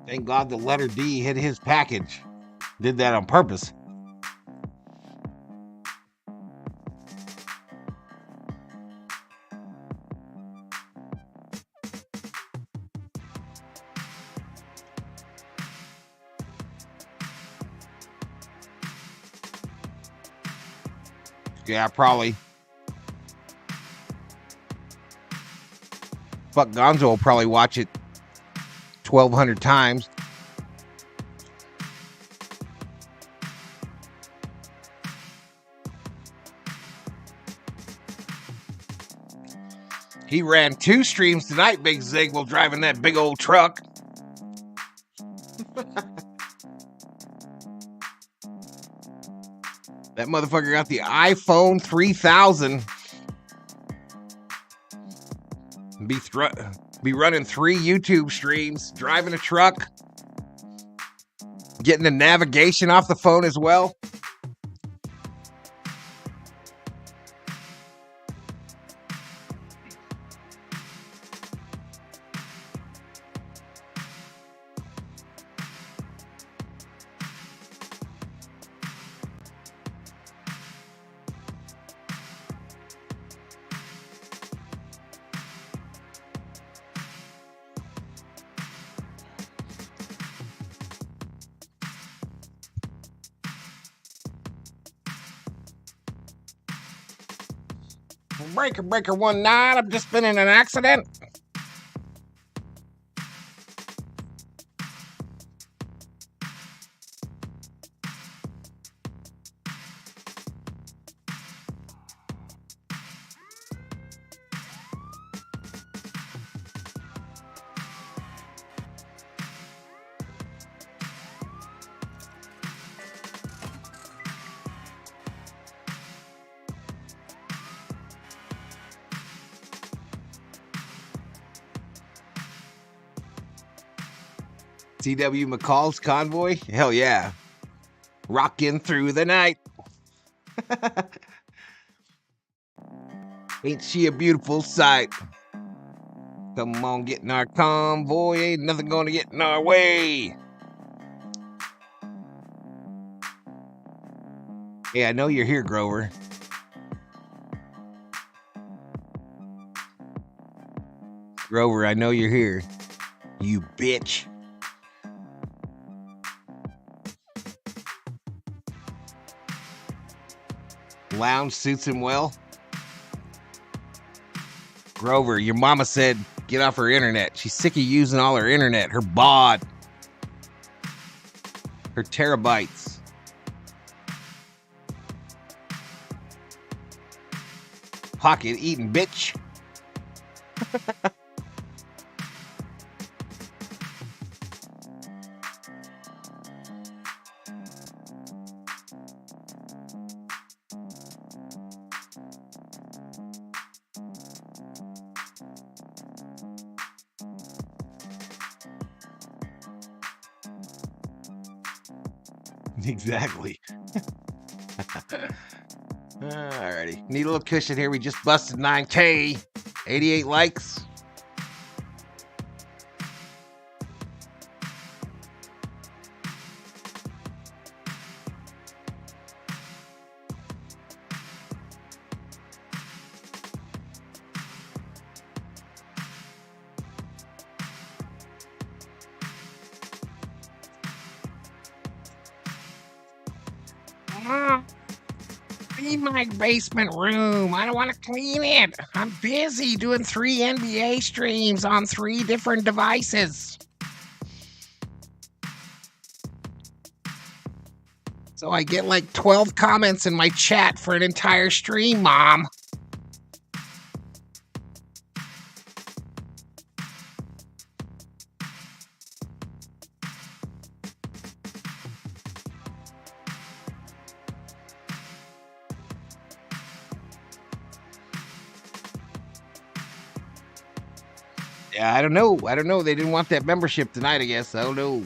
Thank God the letter D hit his package. Did that on purpose. Yeah, probably. Fuck, Gonzo will probably watch it 1,200 times. He ran 2 streams tonight, Big Zig, while driving that big old truck. That motherfucker got the iPhone 3000. Be running 3 YouTube streams, driving a truck, getting the navigation off the phone as well. Breaker 19, I've just been in an accident. T.W. McCall's convoy? Hell yeah. Rocking through the night. Ain't she a beautiful sight? Come on, get in our convoy. Ain't nothing gonna get in our way. Hey, I know you're here, Grover. Grover, I know you're here. You bitch. Lounge suits him well. Grover, your mama said get off her internet. She's sick of using all her internet, her baud, her terabytes. Pocket eating bitch. Exactly. Alrighty. Need a little cushion here. We just busted 9K. 88 likes. Clean my basement room. I don't want to clean it. I'm busy doing 3 NBA streams on 3 different devices. So I get like 12 comments in my chat for an entire stream, Mom. I don't know. They didn't want that membership tonight, I guess. I don't know.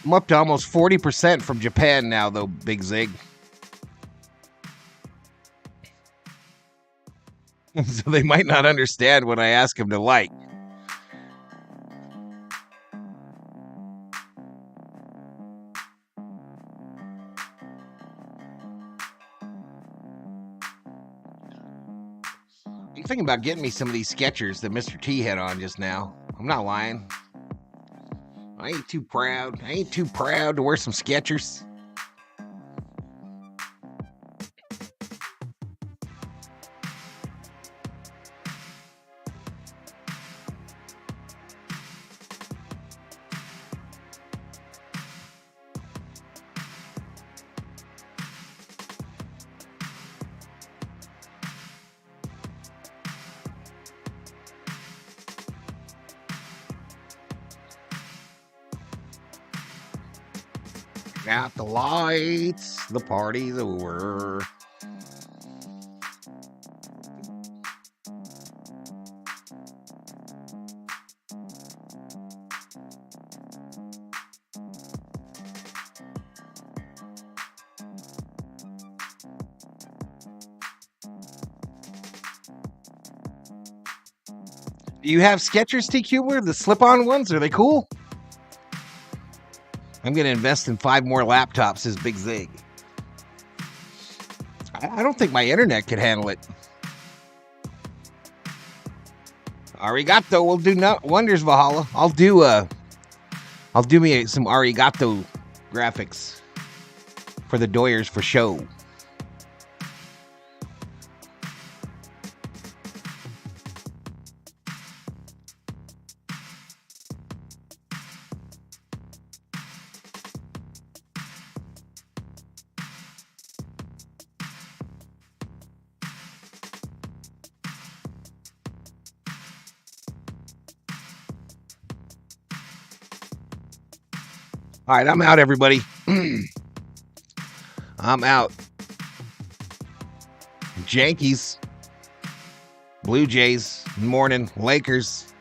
I'm up to almost 40% from Japan now, though, Big Zig. So they might not understand when I ask them to like. I'm thinking about getting me some of these Skechers that Mr. T had on just now. I'm not lying. I ain't too proud to wear some Skechers. Got the lights, the party's over. Do you have Skechers, T-Cuber? The slip-on ones? Are they cool? I'm going to invest in 5 more laptops, as Big Zig. I don't think my internet could handle it. Arigato will do wonders, Valhalla. I'll do me some arigato graphics for the Doyers for show. All right, I'm out, everybody. I'm out. Yankees, Blue Jays, morning, Lakers.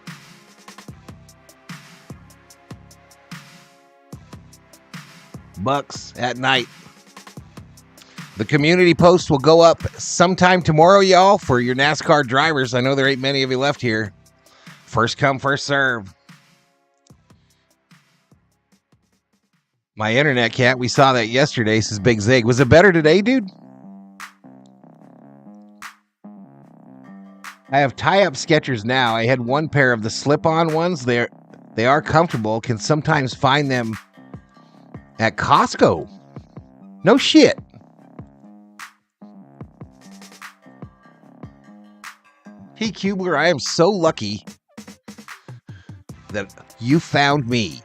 Bucks at night. The community post will go up sometime tomorrow, y'all, for your NASCAR drivers. I know there ain't many of you left here. First come, first serve. My internet cat, we saw that yesterday, says Big Zig. Was it better today, dude? I have tie-up Skechers now. I had one pair of the slip-on ones. They are comfortable. Can sometimes find them at Costco. No shit. Hey, Kubler, I am so lucky that you found me.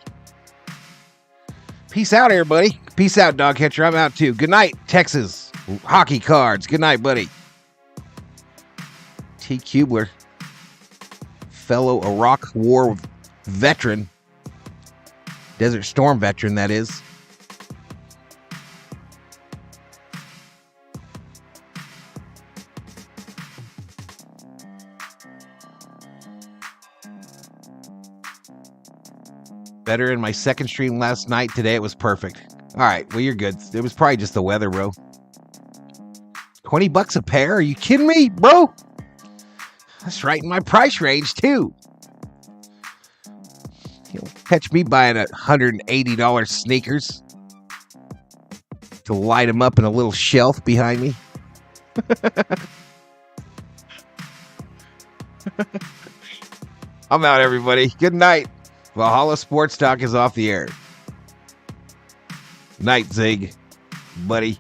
Peace out, everybody. Peace out, Dog Catcher. I'm out, too. Good night, Texas. Hockey cards. Good night, buddy. T. Kubler, fellow Iraq War veteran. Desert Storm veteran, that is. Better in my second stream last night. Today it was perfect. All right, well, you're good. It was probably just the weather, bro. $20 a pair? Are you kidding me, bro? That's right in my price range, too. You'll catch me buying $180 sneakers to light them up in a little shelf behind me. I'm out, everybody. Good night. Valhalla Sports Talk is off the air. Night, Zig, buddy.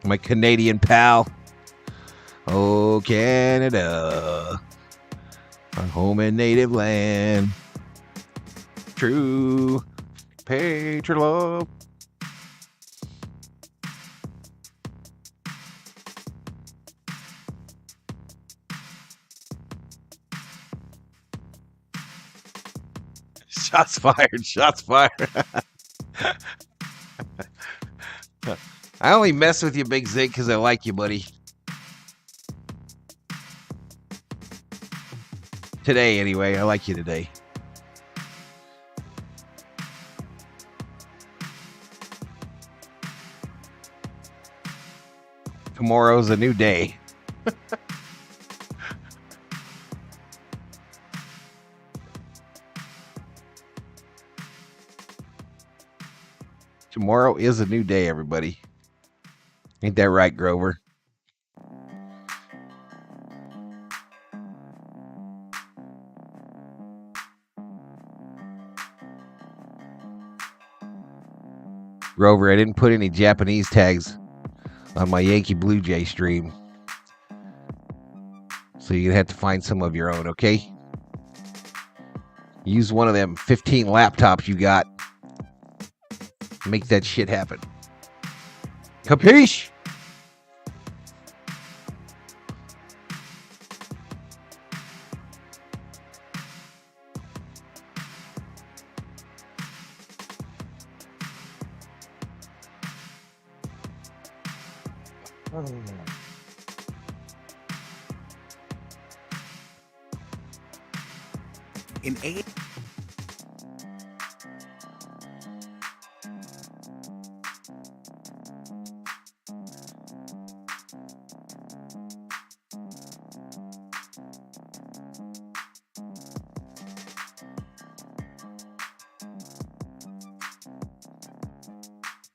My Canadian pal. Oh, Canada, our home and native land. True patriot love. Shots fired. Shots fired. I only mess with you, Big Zig, because I like you, buddy. Today, anyway. I like you today. Tomorrow's a new day. Tomorrow is a new day, everybody. Ain't that right, Grover? Grover, I didn't put any Japanese tags on my Yankee Blue Jay stream. So you're going to have to find some of your own, okay? Use one of them 15 laptops you got. Make that shit happen. Capiche? In